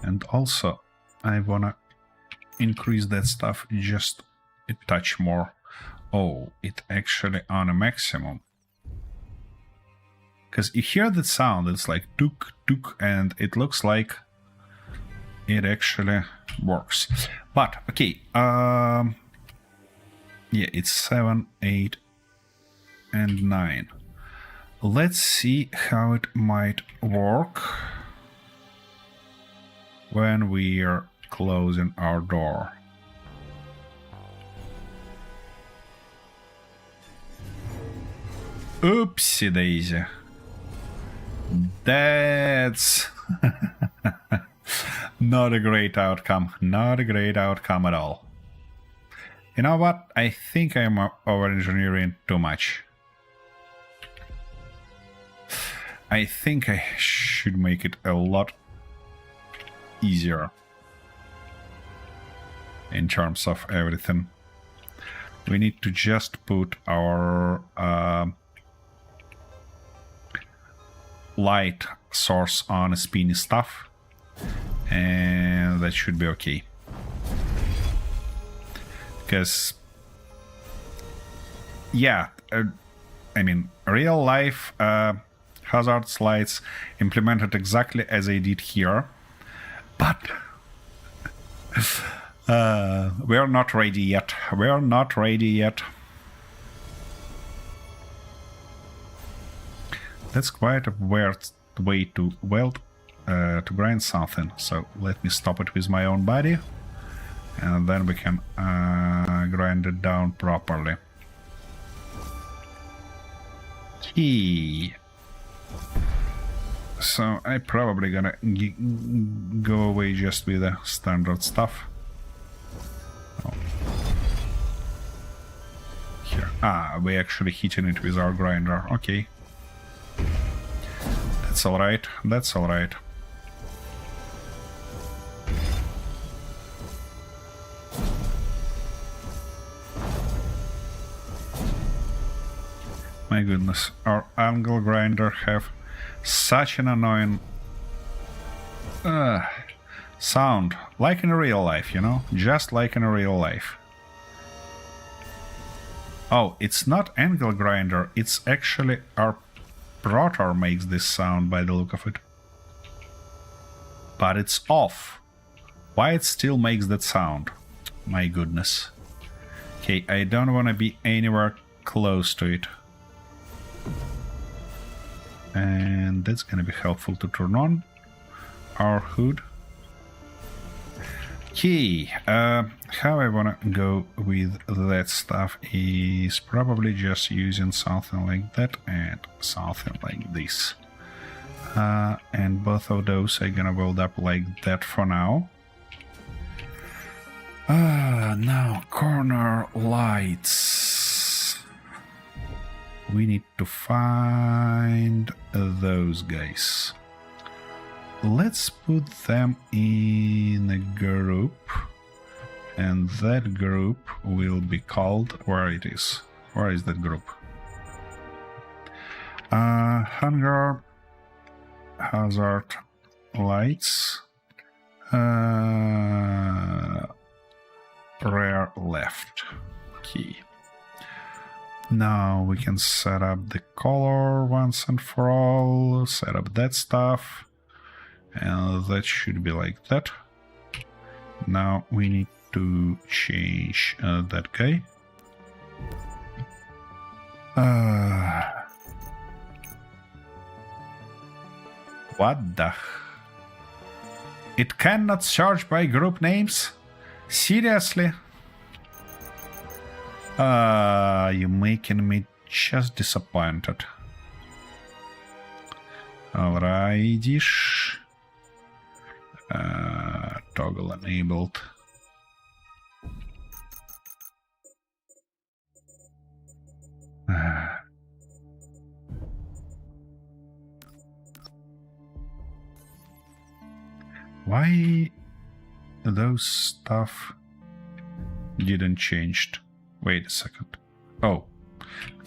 And also, I wanna increase that stuff just a touch more. Oh, it actually on a maximum. Because you hear that sound, it's like tuk tuk, and it looks like it actually works. But okay, yeah, it's 7, 8, and 9. Let's see how it might work when we are closing our door. Oopsie daisy. That's not a great outcome. Not a great outcome at all. You know what? I think I'm over-engineering too much. I think I should make it a lot easier in terms of everything. We need to just put our light source on a spinny stuff, and that should be okay. Because, yeah, I mean, real life hazard lights implemented exactly as I did here, but we're not ready yet. We're not ready yet. That's quite a weird way to weld, to grind something. So let me stop it with my own body, and then we can grind it down properly. So I probably gonna go away just with the standard stuff. Oh. Here. We actually hitting it with our grinder. Okay. That's alright. That's alright. My goodness, our angle grinder have such an annoying sound, like in real life, you know, just like in real life. Oh, it's not angle grinder, it's actually our rotor makes this sound by the look of it. But it's off. Why it still makes that sound? My goodness. Okay, I don't want to be anywhere close to it. And that's gonna be helpful to turn on our hood. Okay, how I wanna go with that stuff is probably just using something like that and something like this. And both of those are gonna weld up like that for now. Now corner lights. We need to find those guys. Let's put them in a group, and that group will be called, where it is? Where is that group? Hunger, hazard, lights, rear left. Key. Now we can set up the color once and for all, set up that stuff, and that should be like that. Now we need to change that guy. What the? It cannot search by group names? Seriously? You're making me just disappointed. Alrighty-ish. Toggle enabled. Why those stuff didn't change? Wait a second. Oh,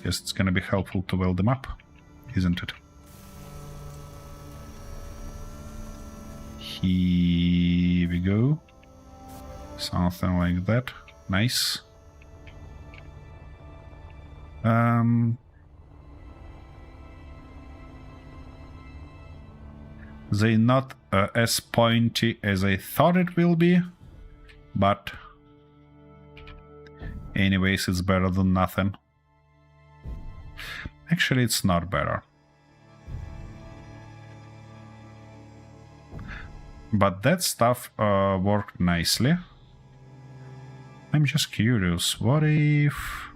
guess it's gonna be helpful to weld them up, isn't it? Here we go. Something like that. Nice. They're not as pointy as I thought it will be, but anyways, it's better than nothing. Actually, it's not better. But that stuff worked nicely. I'm just curious, what if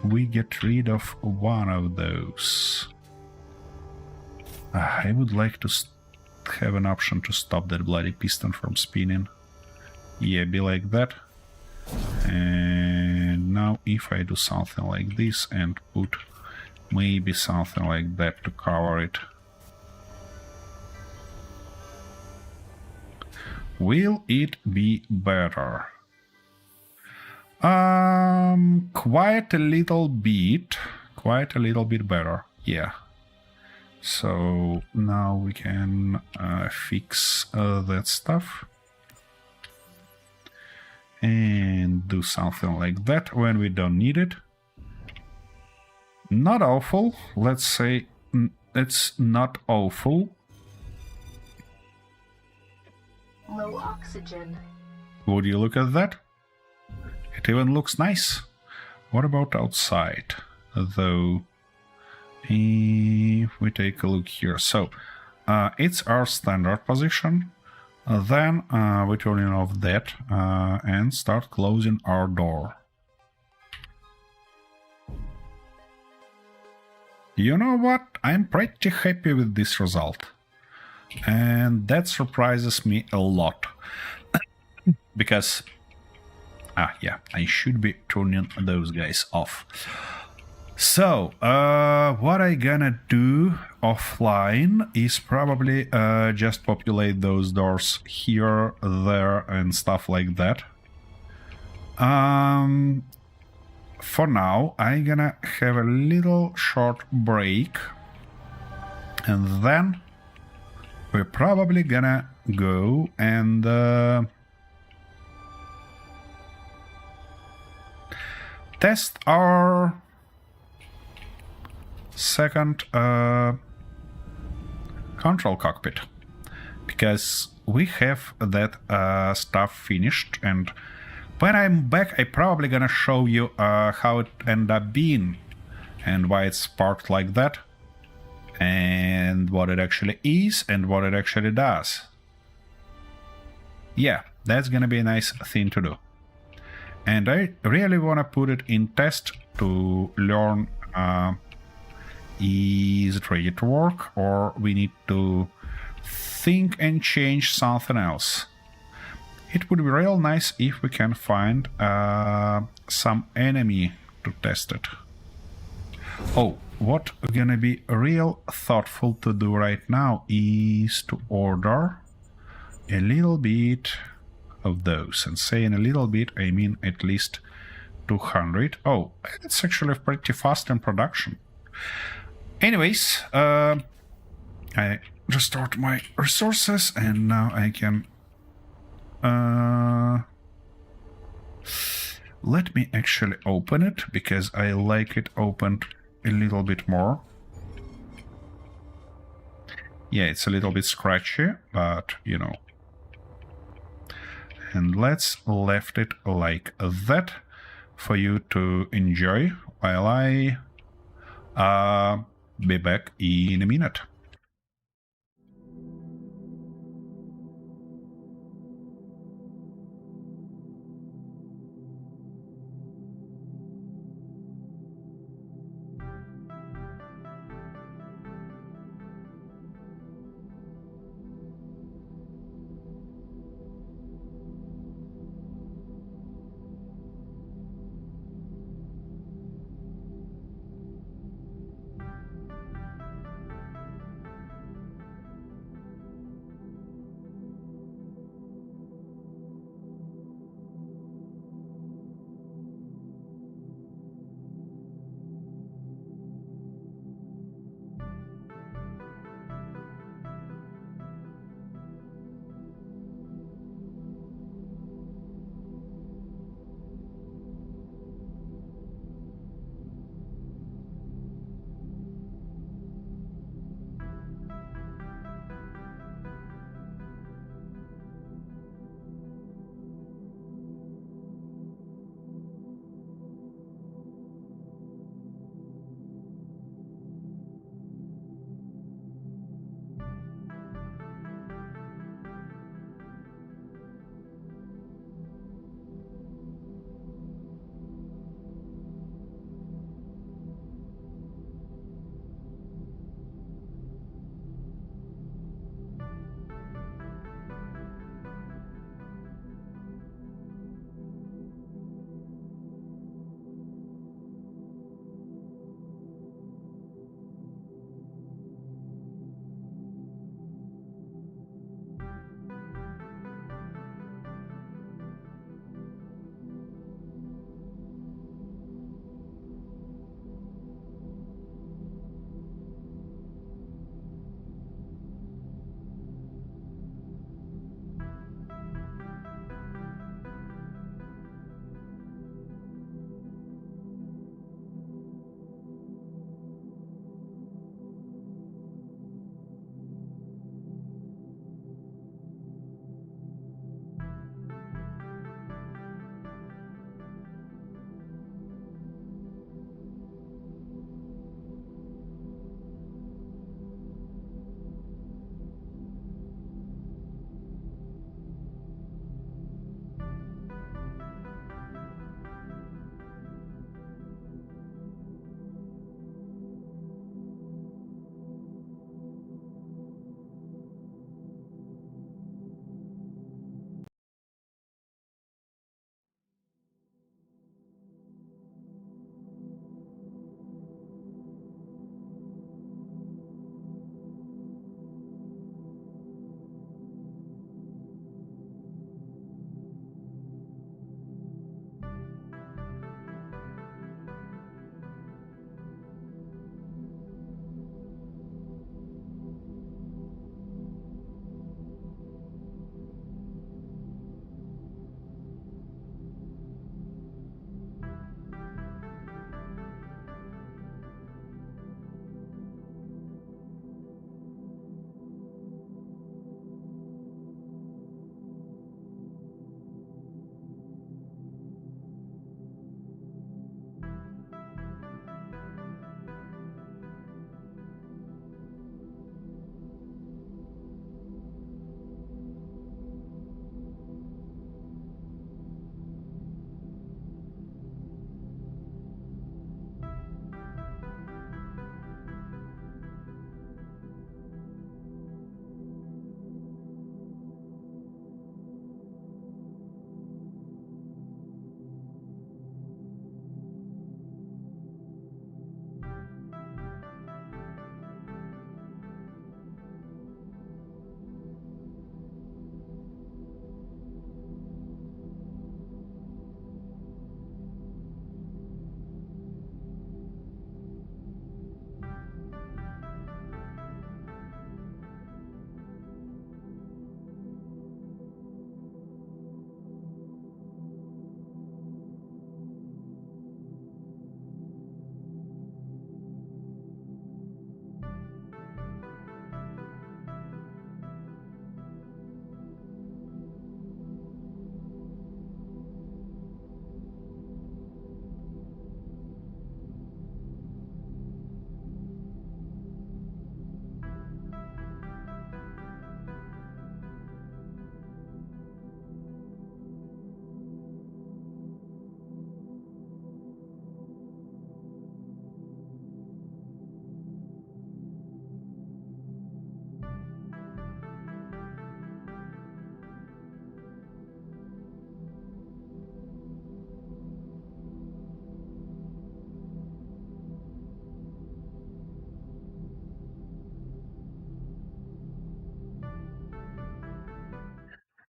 we get rid of one of those? I would like to have an option to stop that bloody piston from spinning. Yeah, be like that. And now if I do something like this and put maybe something like that to cover it. Will it be better? Quite a little bit. Quite a little bit better. Yeah. So now we can fix that stuff. And do something like that when we don't need it. Not awful. Let's say it's not awful. Low oxygen. Would you look at that? It even looks nice. What about outside? Though, if we take a look here. So, it's our standard position. Then we turn off that and start closing our door. You know what? I'm pretty happy with this result. And that surprises me a lot. Because, yeah, I should be turning those guys off. So, what I gonna do offline is probably just populate those doors here, there, and stuff like that. For now, I'm gonna have a little short break, and then we're probably gonna go and test our second control cockpit, because we have that stuff finished, and when I'm back I'm probably gonna show you how it ended up being and why it's parked like that and what it actually is and what it actually does. Yeah, that's gonna be a nice thing to do. And I really want to put it in test to learn is it ready to work, or we need to think and change something else. It would be real nice if we can find some enemy to test it. Oh, what gonna be real thoughtful to do right now is to order a little bit of those, and saying a little bit I mean at least 200. Oh, it's actually pretty fast in production. Anyways, I restored my resources and now I can let me actually open it, because I like it opened a little bit more. Yeah, it's a little bit scratchy, but you know. And let's left it like that for you to enjoy while I be back in a minute.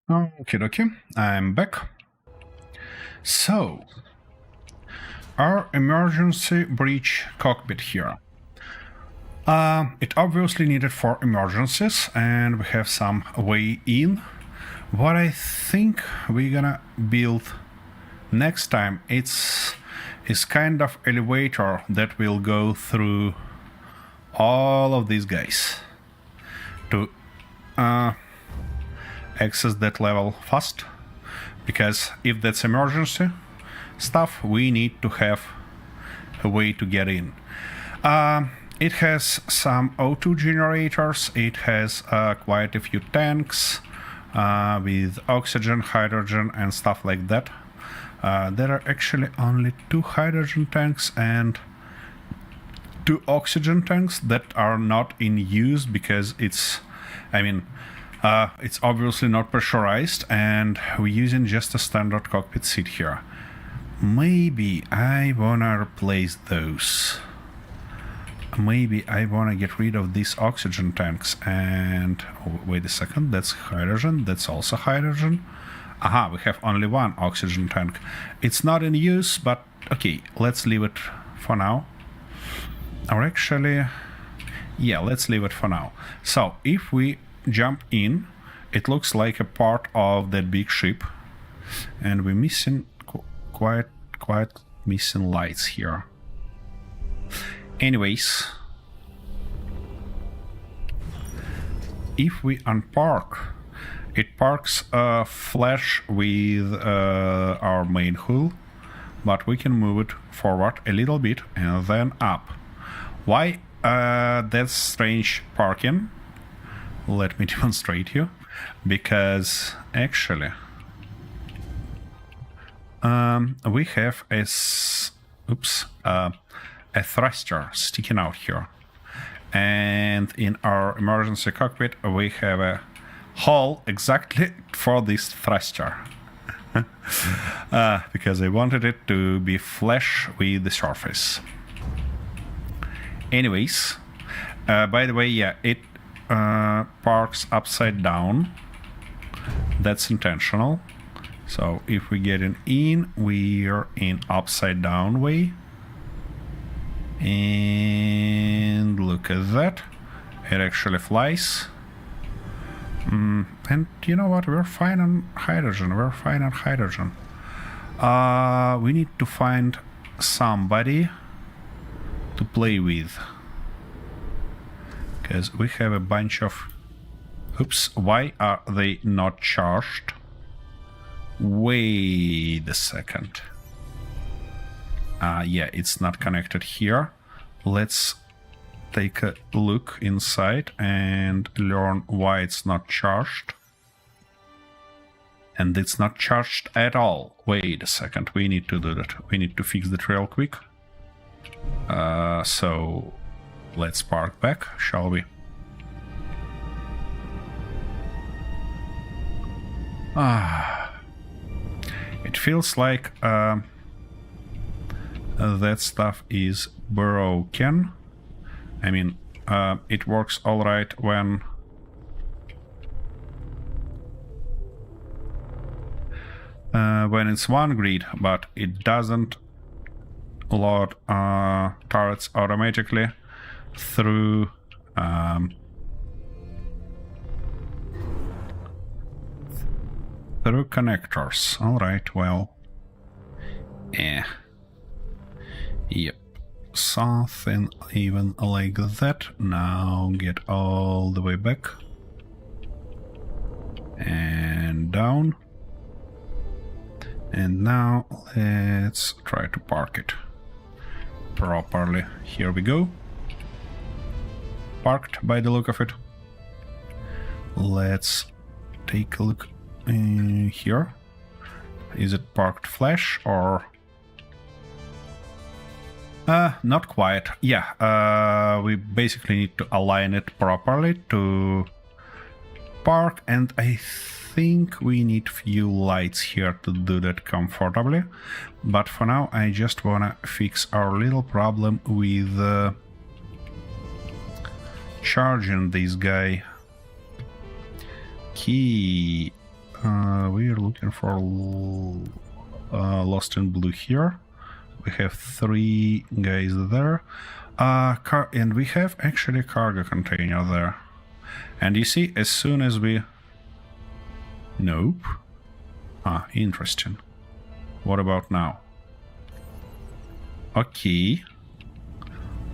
Okie dokie, I'm back. So, our emergency breach cockpit here. It obviously needed for emergencies, and we have some way in. What I think we're gonna build next time is kind of elevator that will go through all of these guys to access that level fast, because if that's emergency stuff, we need to have a way to get in. It has some O2 generators, it has quite a few tanks with oxygen, hydrogen and stuff like that. There are actually only 2 hydrogen tanks and 2 oxygen tanks that are not in use because it's obviously not pressurized, and we're using just a standard cockpit seat here. Maybe I wanna replace those. Maybe I wanna get rid of these oxygen tanks and... Oh, wait a second, that's hydrogen, that's also hydrogen. Aha, we have only 1 oxygen tank. It's not in use, but okay, let's leave it for now. Or actually, yeah, let's leave it for now. So, if we jump in, it looks like a part of that big ship, and we're missing quite missing lights here. Anyways, if we unpark, it parks flush with our main hull, but we can move it forward a little bit and then up. Why that's strange parking? Let me demonstrate you, because actually we have a thruster sticking out here, and in our emergency cockpit we have a hole exactly for this thruster. Because I wanted it to be flush with the surface. Anyways, by the way, yeah, it parks upside down. That's intentional. So if we get in, we're in upside down way. And look at that. It actually flies. And you know what? We're fine on hydrogen. We need to find somebody to play with, because we have a bunch of... Oops, why are they not charged? Wait a second. Yeah, it's not connected here. Let's take a look inside and learn why it's not charged. And it's not charged at all. Wait a second, we need to do that. We need to fix that real quick. So let's park back, shall we? It feels like that stuff is broken. I mean, it works alright when it's one grid, but it doesn't load turrets automatically through connectors. Alright, well, yep, something even like that. Now get all the way back and down, and now let's try to park it properly. Here we go. Parked by the look of it. Let's take a look here. Is it parked flush or... not quite. Yeah, we basically need to align it properly to park, and I think we need few lights here to do that comfortably. But for now, I just wanna fix our little problem with charging this guy. Key We are looking for Lost in Blue here. We have 3 guys there. And we have actually a cargo container there. And you see, as soon as we... Nope. Ah, interesting. What about now? Okay.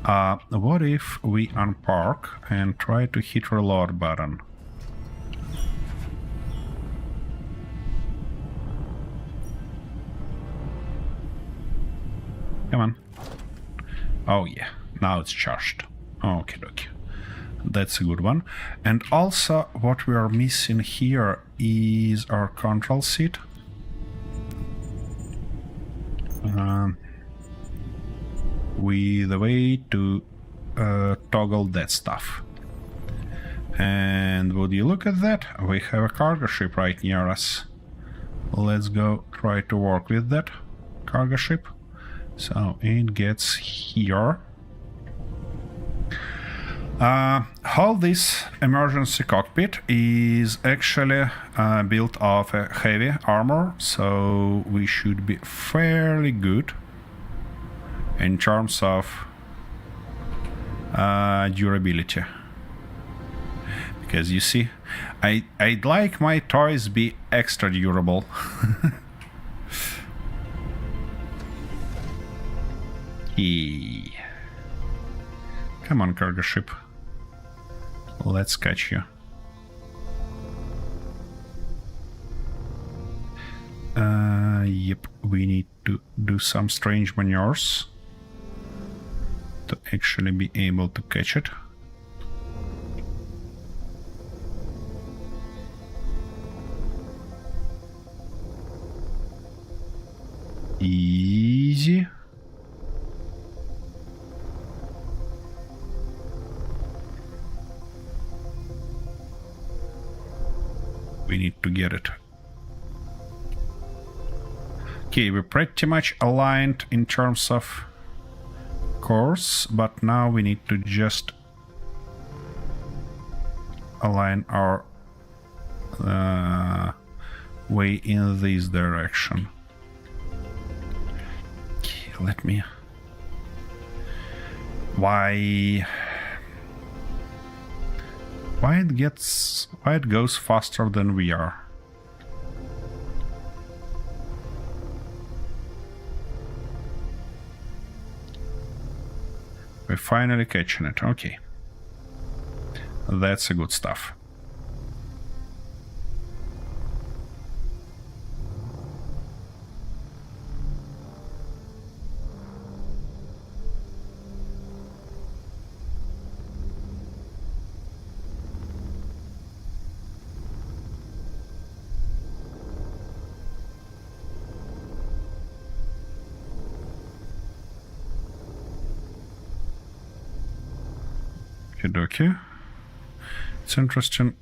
What if we unpark and try to hit reload button? Come on. Oh yeah, now it's charged. Okay, okay. That's a good one. And also, what we are missing here is our control seat. With a way to toggle that stuff. And would you look at that? We have a cargo ship right near us. Let's go try to work with that cargo ship. So it gets here. All this emergency cockpit is actually built of a heavy armor, so we should be fairly good in terms of durability. Because you see, I'd like my toys be extra durable. Come on, cargo ship. Let's catch you. Yep, we need to do some strange maneuvers to actually be able to catch it. Easy. We need to get it. Okay, we're pretty much aligned in terms of course, but now we need to just align our way in this direction. Okay, let me... Why it goes faster than we are? We're finally catching it. Okay. That's a good stuff. Okay. It's interesting.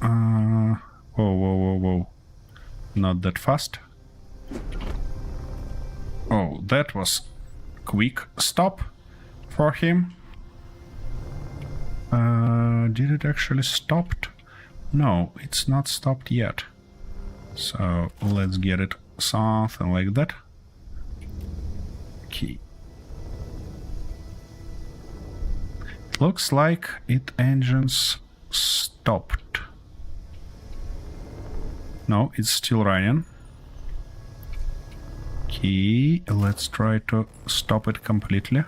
Whoa. Not that fast. Oh, that was quick stop for him. Did it actually stopped? No, it's not stopped yet. So let's get it something like that. Okay. Looks like it engines stopped. No, it's still running. Okay, let's try to stop it completely.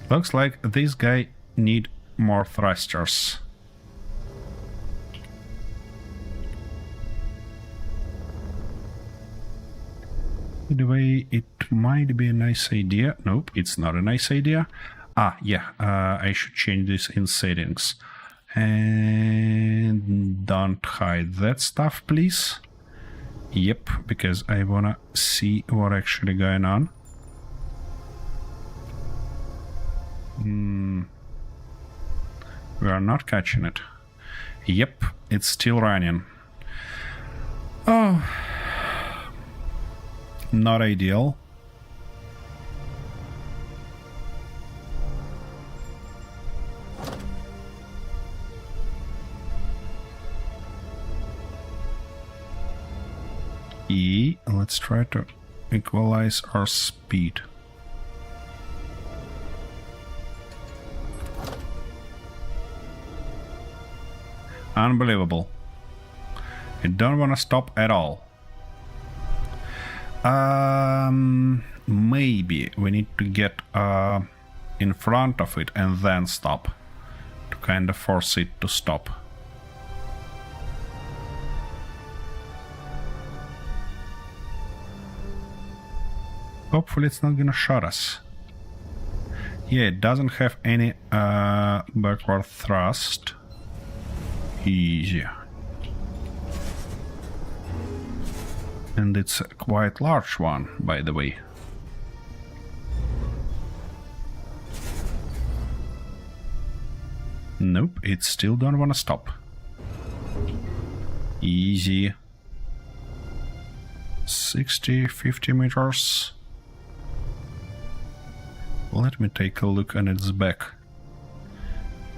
Looks like this guy need more thrusters. The way it might be a nice idea. Nope, it's not a nice idea. I should change this in settings. And don't hide that stuff, please. Yep, because I wanna see what actually going on. We are not catching it. Yep, it's still running. Oh. Not ideal. Let's try to equalize our speed. Unbelievable. It don't want to stop at all. Maybe we need to get in front of it and then stop to kind of force it to stop. Hopefully it's not gonna shot us. Yeah, it doesn't have any backward thrust. Easy. And it's a quite large one, by the way. Nope, it still don't wanna stop. Easy. 60, 50 meters. Let me take a look on its back.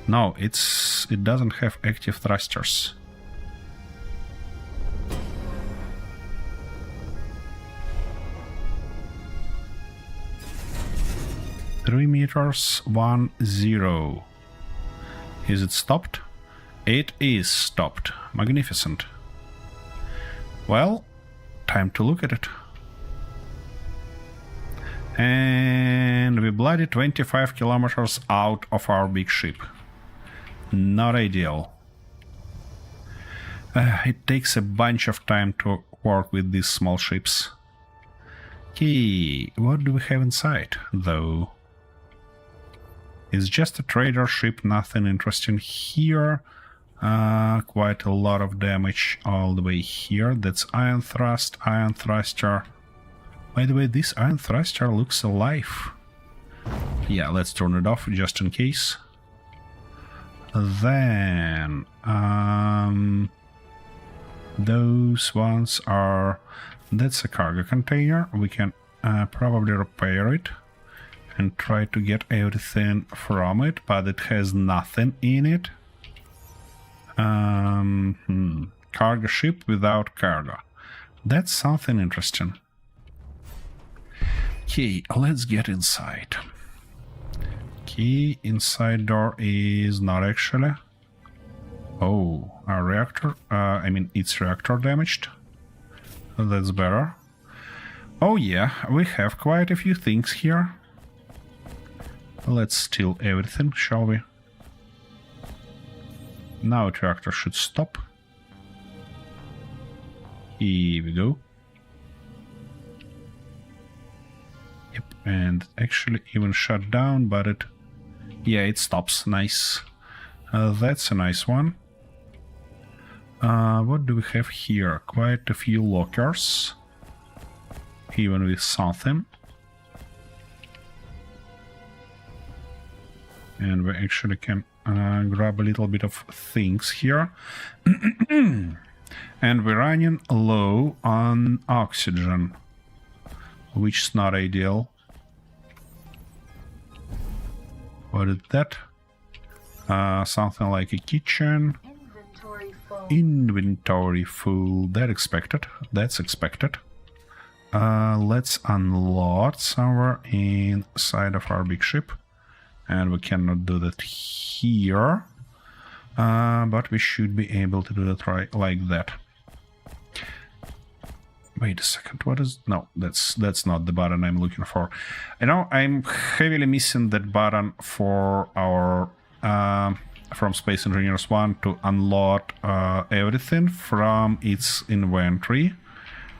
No, it doesn't have active thrusters. Three meters, 10. Is it stopped? It is stopped. Magnificent. Well, time to look at it. And we bloody 25 kilometers out of our big ship. Not ideal. It takes a bunch of time to work with these small ships. Okay, what do we have inside, though? It's just a trader ship, nothing interesting here. Quite a lot of damage all the way here. That's iron thrust, iron thruster. By the way, this iron thruster looks alive. Yeah, let's turn it off just in case. Then those ones are... That's a cargo container. We can probably repair it and try to get everything from it, but it has nothing in it. Cargo ship without cargo. That's something interesting. Okay, let's get inside. Okay, inside door is not actually. Oh, our reactor. I mean, its reactor damaged. That's better. Oh yeah, we have quite a few things here. Let's steal everything, shall we? Now reactor should stop. Here we go. Yep, and actually even shut down, but it... Yeah, it stops. Nice. That's a nice one. What do we have here? Quite a few lockers. Even with something. And we actually can grab a little bit of things here. And we're running low on oxygen, which is not ideal. What is that? Something like a kitchen. Inventory full. Inventory full. That's expected. That's expected. Let's unload somewhere inside of our big ship. And we cannot do that here. But we should be able to do that right like that. Wait a second, what is... No, that's not the button I'm looking for. I know I'm heavily missing that button for our... from Space Engineers 1 to unload everything from its inventory.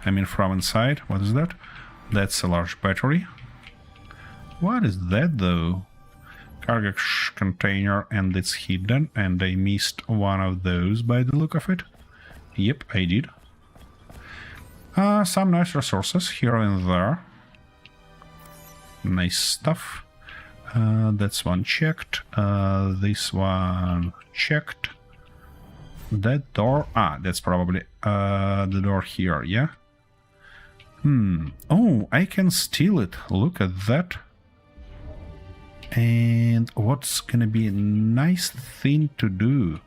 I mean from inside. What is that? That's a large battery. What is that though? Cargo container, and it's hidden, and I missed one of those by the look of it. Yep, I did. Some nice resources here and there. Nice stuff. That's one checked. This one checked. That door... that's probably the door here, yeah? Oh, I can steal it. Look at that. And what's gonna be a nice thing to do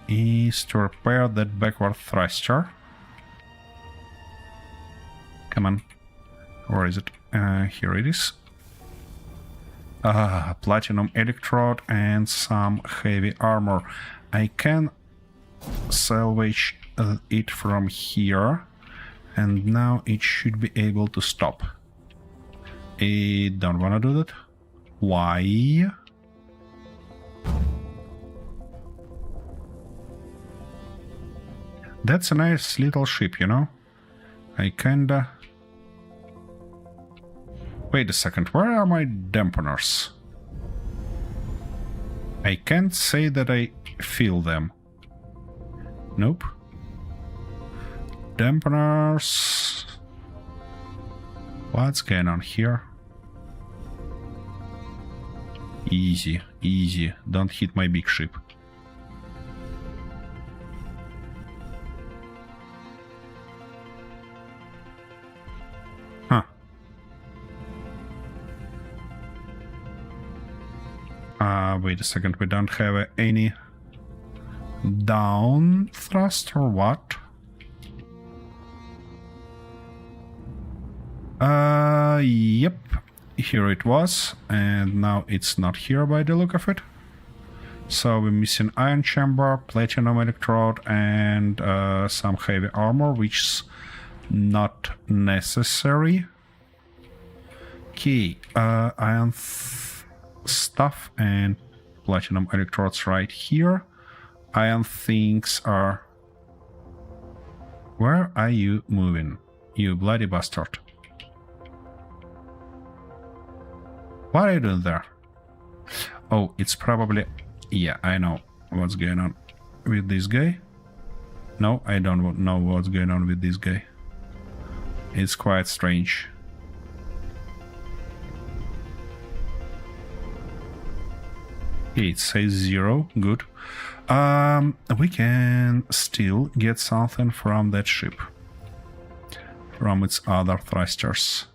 is to repair that backward thruster. Come on. Where is it? Here it is. Platinum electrode and some heavy armor. I can salvage it from here, and now it should be able to stop. I don't wanna do that. Why? That's a nice little ship, you know? I kinda... Wait a second, where are my dampeners? I can't say that I feel them. Nope. Dampeners... What's going on here? Easy, easy. Don't hit my big ship. Huh. Wait a second. We don't have any down thrust or what? Yep. Here it was, and now it's not here by the look of it. So we're missing iron chamber, platinum electrode, and some heavy armor, which is not necessary. Okay, iron stuff and platinum electrodes right here. Iron things are... Where are you moving, you bloody bastard? What are you doing there? Oh, it's probably... Yeah, I know what's going on with this guy. No, I don't know what's going on with this guy. It's quite strange. Okay, it says 0. Good. We can still get something from that ship. From its other thrusters.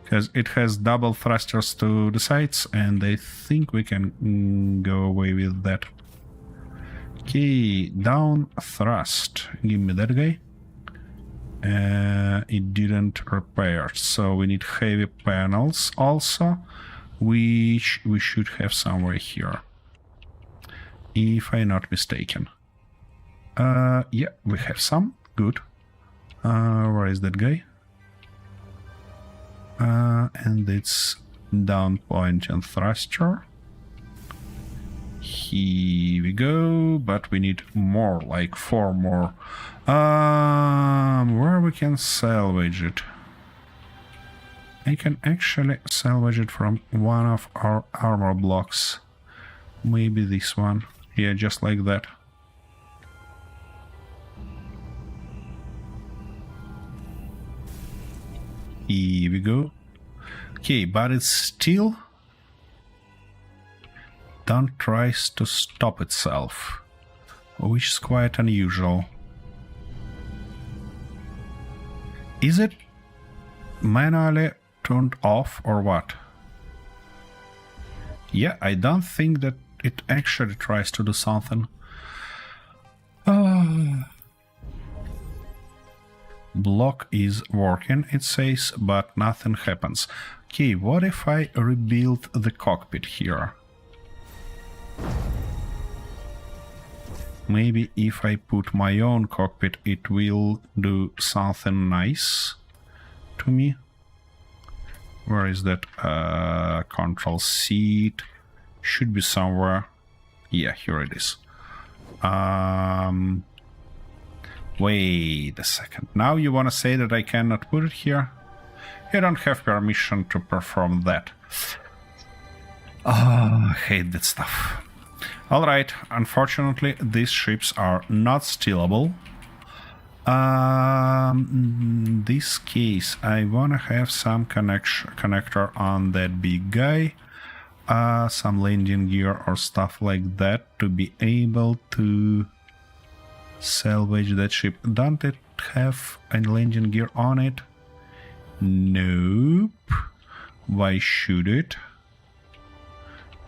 Because it has double thrusters to the sides, and I think we can go away with that. Okay, down thrust. Give me that guy. It didn't repair, so we need heavy panels also, which we should have somewhere here, if I'm not mistaken. Yeah, we have some. Good. Where is that guy? And it's down point and thruster. Here we go, but we need more, like 4 more. Where we can salvage it? I can actually salvage it from one of our armor blocks. Maybe this one. Yeah, just like that. Here we go. Okay, but it still don't tries to stop itself, which is quite unusual. Is it manually turned off or what? Yeah, I don't think that it actually tries to do something. Block is working, it says, but nothing happens. Okay, what if I rebuild the cockpit here? Maybe if I put my own cockpit, it will do something nice to me. Where is that? Control seat. Should be somewhere. Yeah, here it is. Wait a second. Now you want to say that I cannot put it here? You don't have permission to perform that. Oh, I hate that stuff. Alright, unfortunately, these ships are not stealable. In this case, I want to have some connector on that big guy. Some landing gear or stuff like that to be able to salvage that ship. Don't it have a landing gear on it? Nope. Why should it?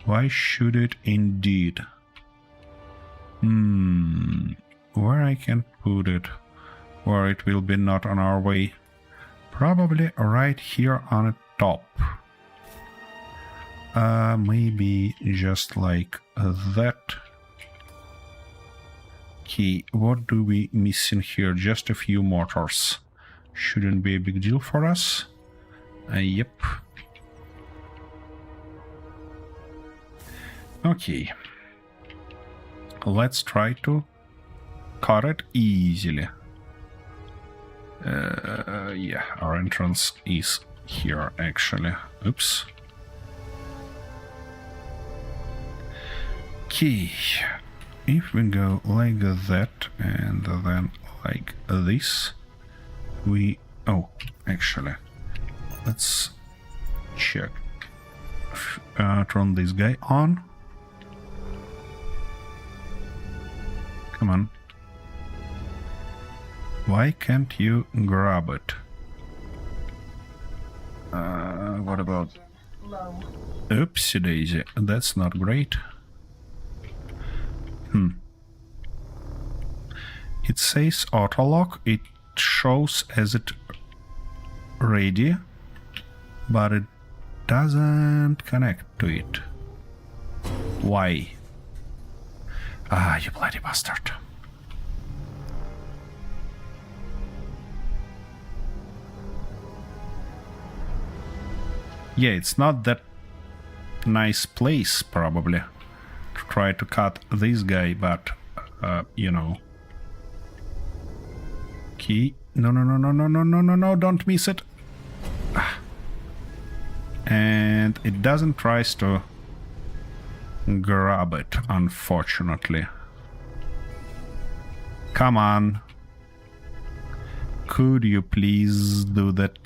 Why should it indeed? Where I can put it? Where it will be not on our way? Probably right here on the top. Maybe just like that. Okay, what do we missing here? Just a few motors. Shouldn't be a big deal for us. Yep. Okay. Let's try to cut it easily. Yeah, our entrance is here actually. Oops. Okay. If we go like that and then like this, we... Oh, actually, let's check. Turn this guy on. Come on. Why can't you grab it? What about... Low. Oopsie daisy, that's not great. It says auto lock, it shows as it ready, but it doesn't connect to it. Why? Ah, you bloody bastard. Yeah, it's not that nice place, probably, to try to cut this guy, but, you know. Okay. No, don't miss it. And it doesn't try to grab it, unfortunately. Come on. Could you please do that?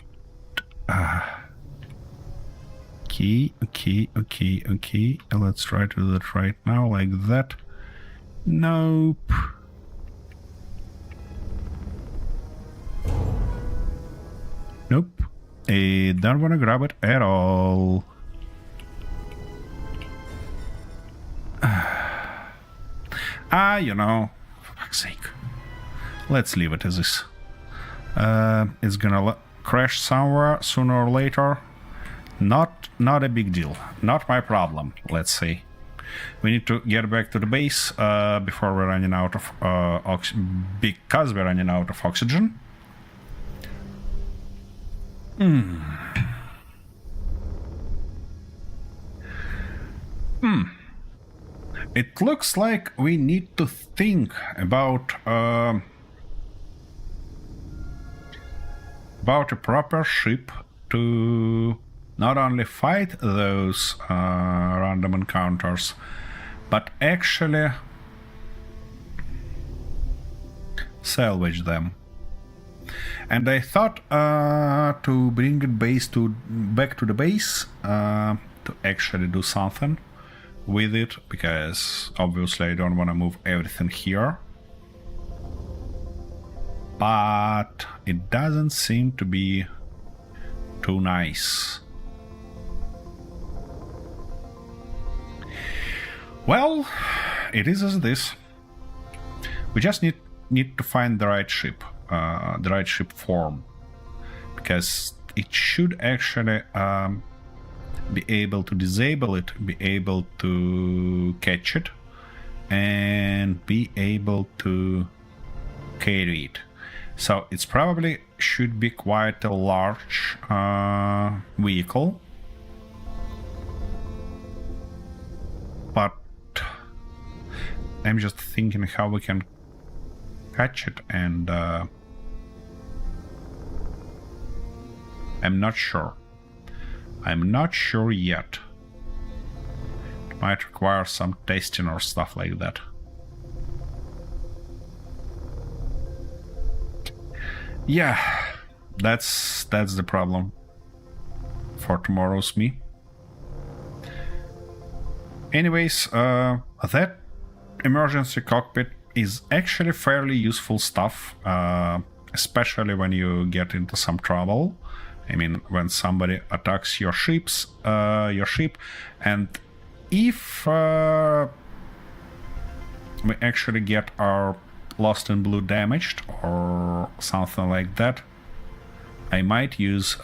Okay. Let's try to do that right now, like that. Nope. Nope. I don't want to grab it at all. You know, for fuck's sake. Let's leave it as is. It's gonna crash somewhere sooner or later. Not a big deal. Not my problem, let's say. We need to get back to the base before we're running out of because we're running out of oxygen. It looks like we need to think about a proper ship to not only fight those random encounters, but actually salvage them. And I thought to bring it back to the base to actually do something with it, because obviously I don't want to move everything here. But it doesn't seem to be too nice. Well, it is as it is. We just need to find the right ship, the right ship form, because it should actually be able to disable it, be able to catch it, and be able to carry it. So it's probably should be quite a large vehicle, but I'm just thinking how we can catch it, and I'm not sure. I'm not sure yet. It might require some testing or stuff like that. Yeah, that's the problem for tomorrow's me. Anyways, that emergency cockpit is actually fairly useful stuff, especially when you get into some trouble I mean, when somebody attacks your ship, and if we actually get our Lost in Blue damaged or something like that, I might use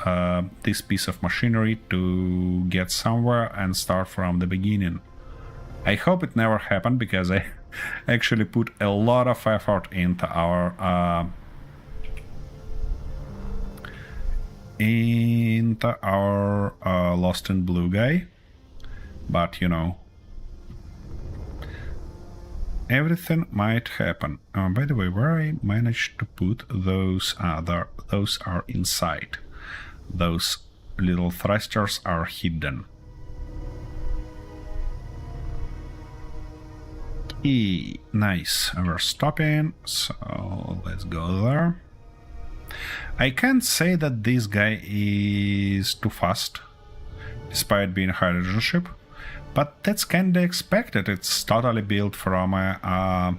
this piece of machinery to get somewhere and start from the beginning. I hope it never happened, because I actually put a lot of effort into our Lost in Blue guy, but you know, everything might happen. By the way, where I managed to put those those are inside. Those little thrusters are hidden. Nice. We're stopping, so let's go there. I can't say that this guy is too fast, despite being a hydrogen ship, but that's kinda expected. It's totally built from a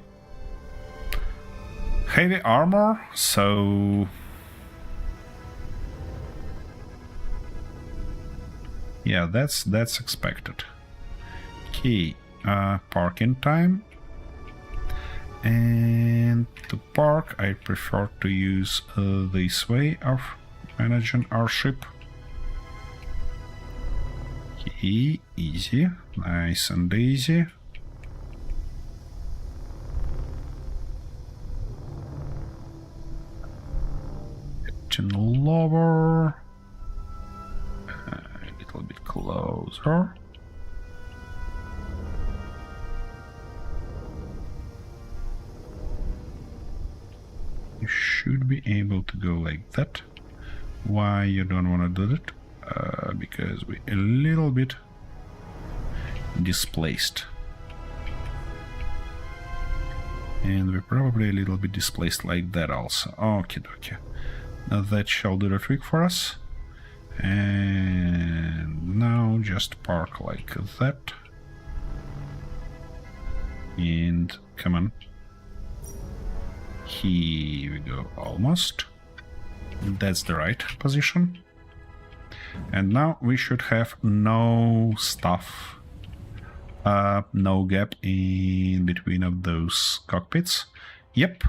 heavy armor, so yeah, that's expected. Okay, parking time. And to park, I prefer to use this way of managing our ship. Okay, easy, nice and easy. Getting lower, a little bit closer. You should be able to go like that. Why you don't want to do that? Because we're a little bit displaced. And we're probably a little bit displaced like that also. Okay, okay. Now that shall do the trick for us. And now just park like that. And come on. Here we go, almost. That's the right position. And now we should have no stuff, no gap in between of those cockpits. Yep,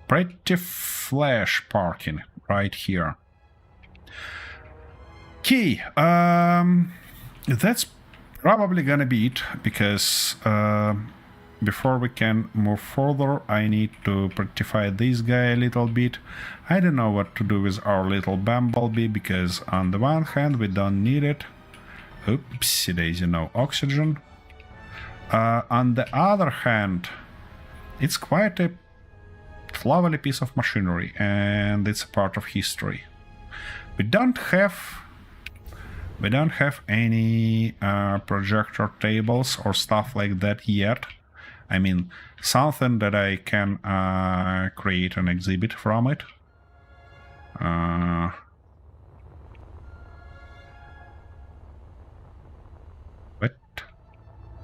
pretty flash parking right here. Okay, that's probably gonna be it, because before we can move further, I need to prettify this guy a little bit. I don't know what to do with our little bumblebee, because on the one hand we don't need it. Oopsie daisy, no oxygen. On the other hand, it's quite a lovely piece of machinery, and it's a part of history. We don't have any projector tables or stuff like that yet. I mean, something that I can create an exhibit from it. But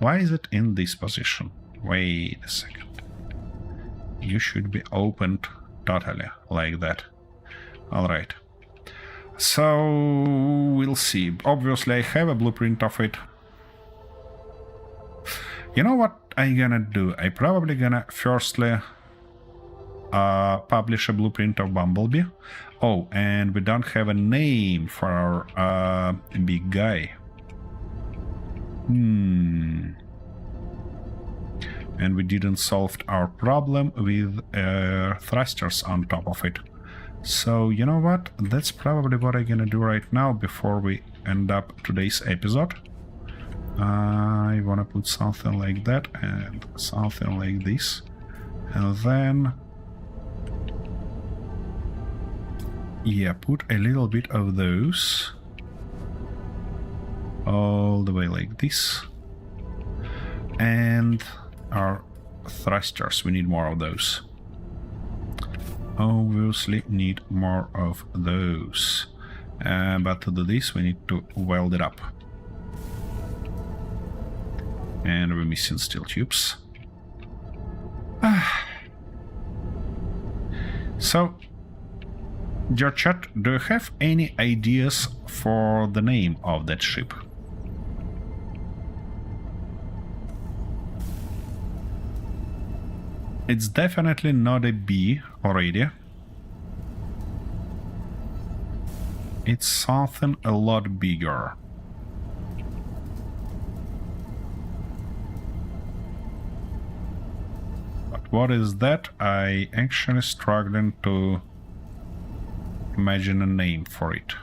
why is it in this position? Wait a second. You should be opened totally like that. Alright. So we'll see. Obviously I have a blueprint of it. You know what I'm gonna do? I probably gonna firstly publish a blueprint of Bumblebee. Oh, and we don't have a name for our big guy. And we didn't solve our problem with thrusters on top of it. So, you know what? That's probably what I'm gonna do right now before we end up today's episode. I wanna put something like that and something like this. And then... yeah, put a little bit of those. All the way like this. And our thrusters, we need more of those. Obviously need more of those. But to do this we need to weld it up. And we're missing steel tubes. So Dear chat, do you have any ideas for the name of that ship? It's definitely not a B already. It's something a lot bigger. But what is that? I actually struggling to imagine a name for it.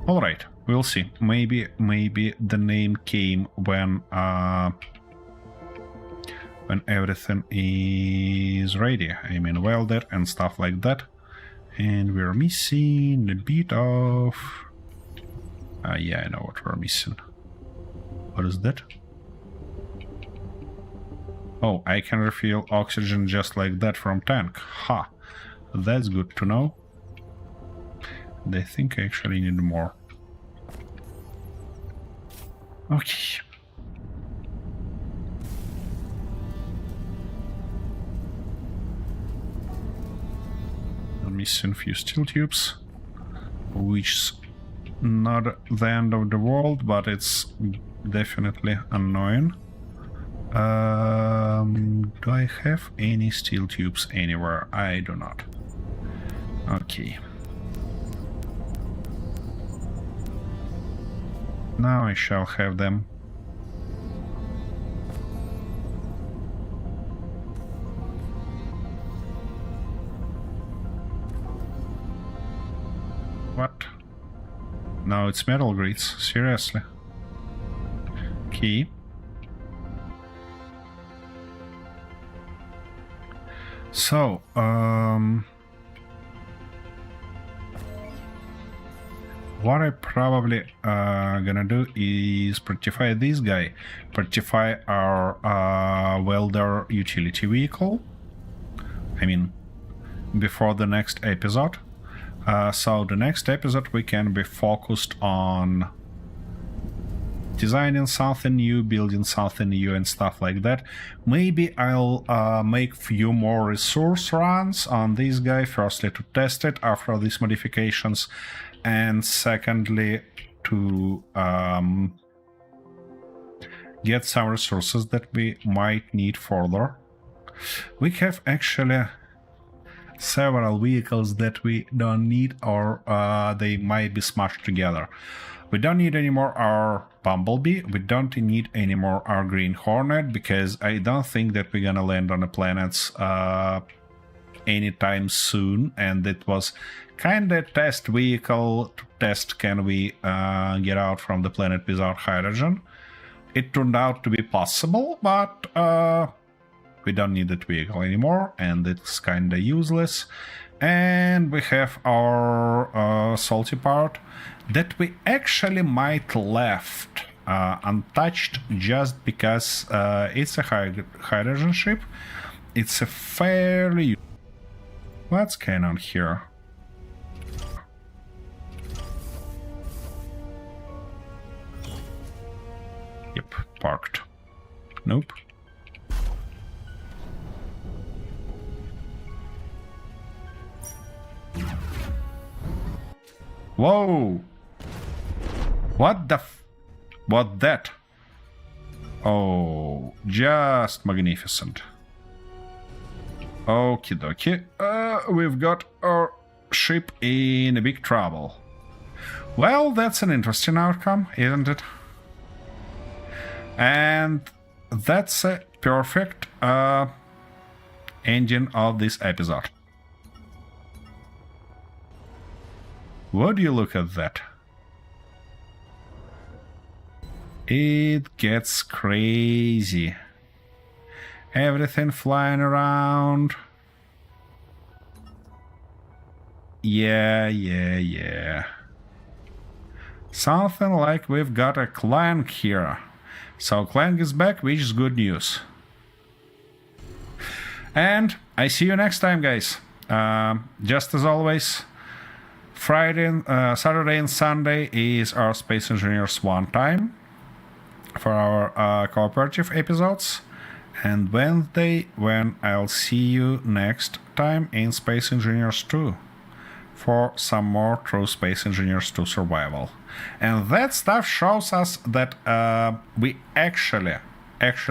All right, we'll see. Maybe the name came when everything is ready. I mean, welder and stuff like that. And we're missing a bit of. Yeah, I know what we're missing. What is that? Oh, I can refill oxygen just like that from tank. Ha! That's good to know. I think I actually need more. Okay. I'm missing a few steel tubes, which is not the end of the world, but it's definitely annoying. Do I have any steel tubes anywhere? I do not. Okay. Now I shall have them. What? Now it's metal grids, seriously? Key. So, what I probably gonna do is prettify this guy, prettify our welder utility vehicle. I mean, before the next episode. So the next episode we can be focused on designing something new, building something new and stuff like that. Maybe I'll make few more resource runs on this guy, firstly to test it after these modifications, and secondly to get some resources that we might need further. We have actually several vehicles that we don't need, or they might be smashed together. We don't need anymore our Bumblebee, we don't need anymore our Green Hornet, because I don't think that we're gonna land on the planets anytime soon, and it was kinda a test vehicle to test can we get out from the planet without hydrogen. It turned out to be possible, but we don't need that vehicle anymore, and it's kinda useless. And we have our salty part that we actually might left untouched just because it's a hydrogen ship. It's a fairly... What's going on here? Yep, parked. Nope. Whoa! What the what that? Oh, just magnificent. Okie dokie. We've got our ship in a big trouble. Well, that's an interesting outcome, isn't it? And that's a perfect ending of this episode. Would you look at that? It gets crazy. Everything flying around. Yeah. Something like we've got a Clank here. So Clank is back, which is good news. And I see you next time, guys. Just as always, Saturday and Sunday is our Space Engineers 1 time for our cooperative episodes. And Wednesday, when I'll see you next time in Space Engineers 2 for some more true Space Engineers 2 survival. And that stuff shows us that we actually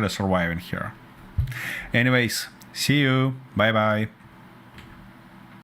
surviving here. Anyways, see you. Bye bye.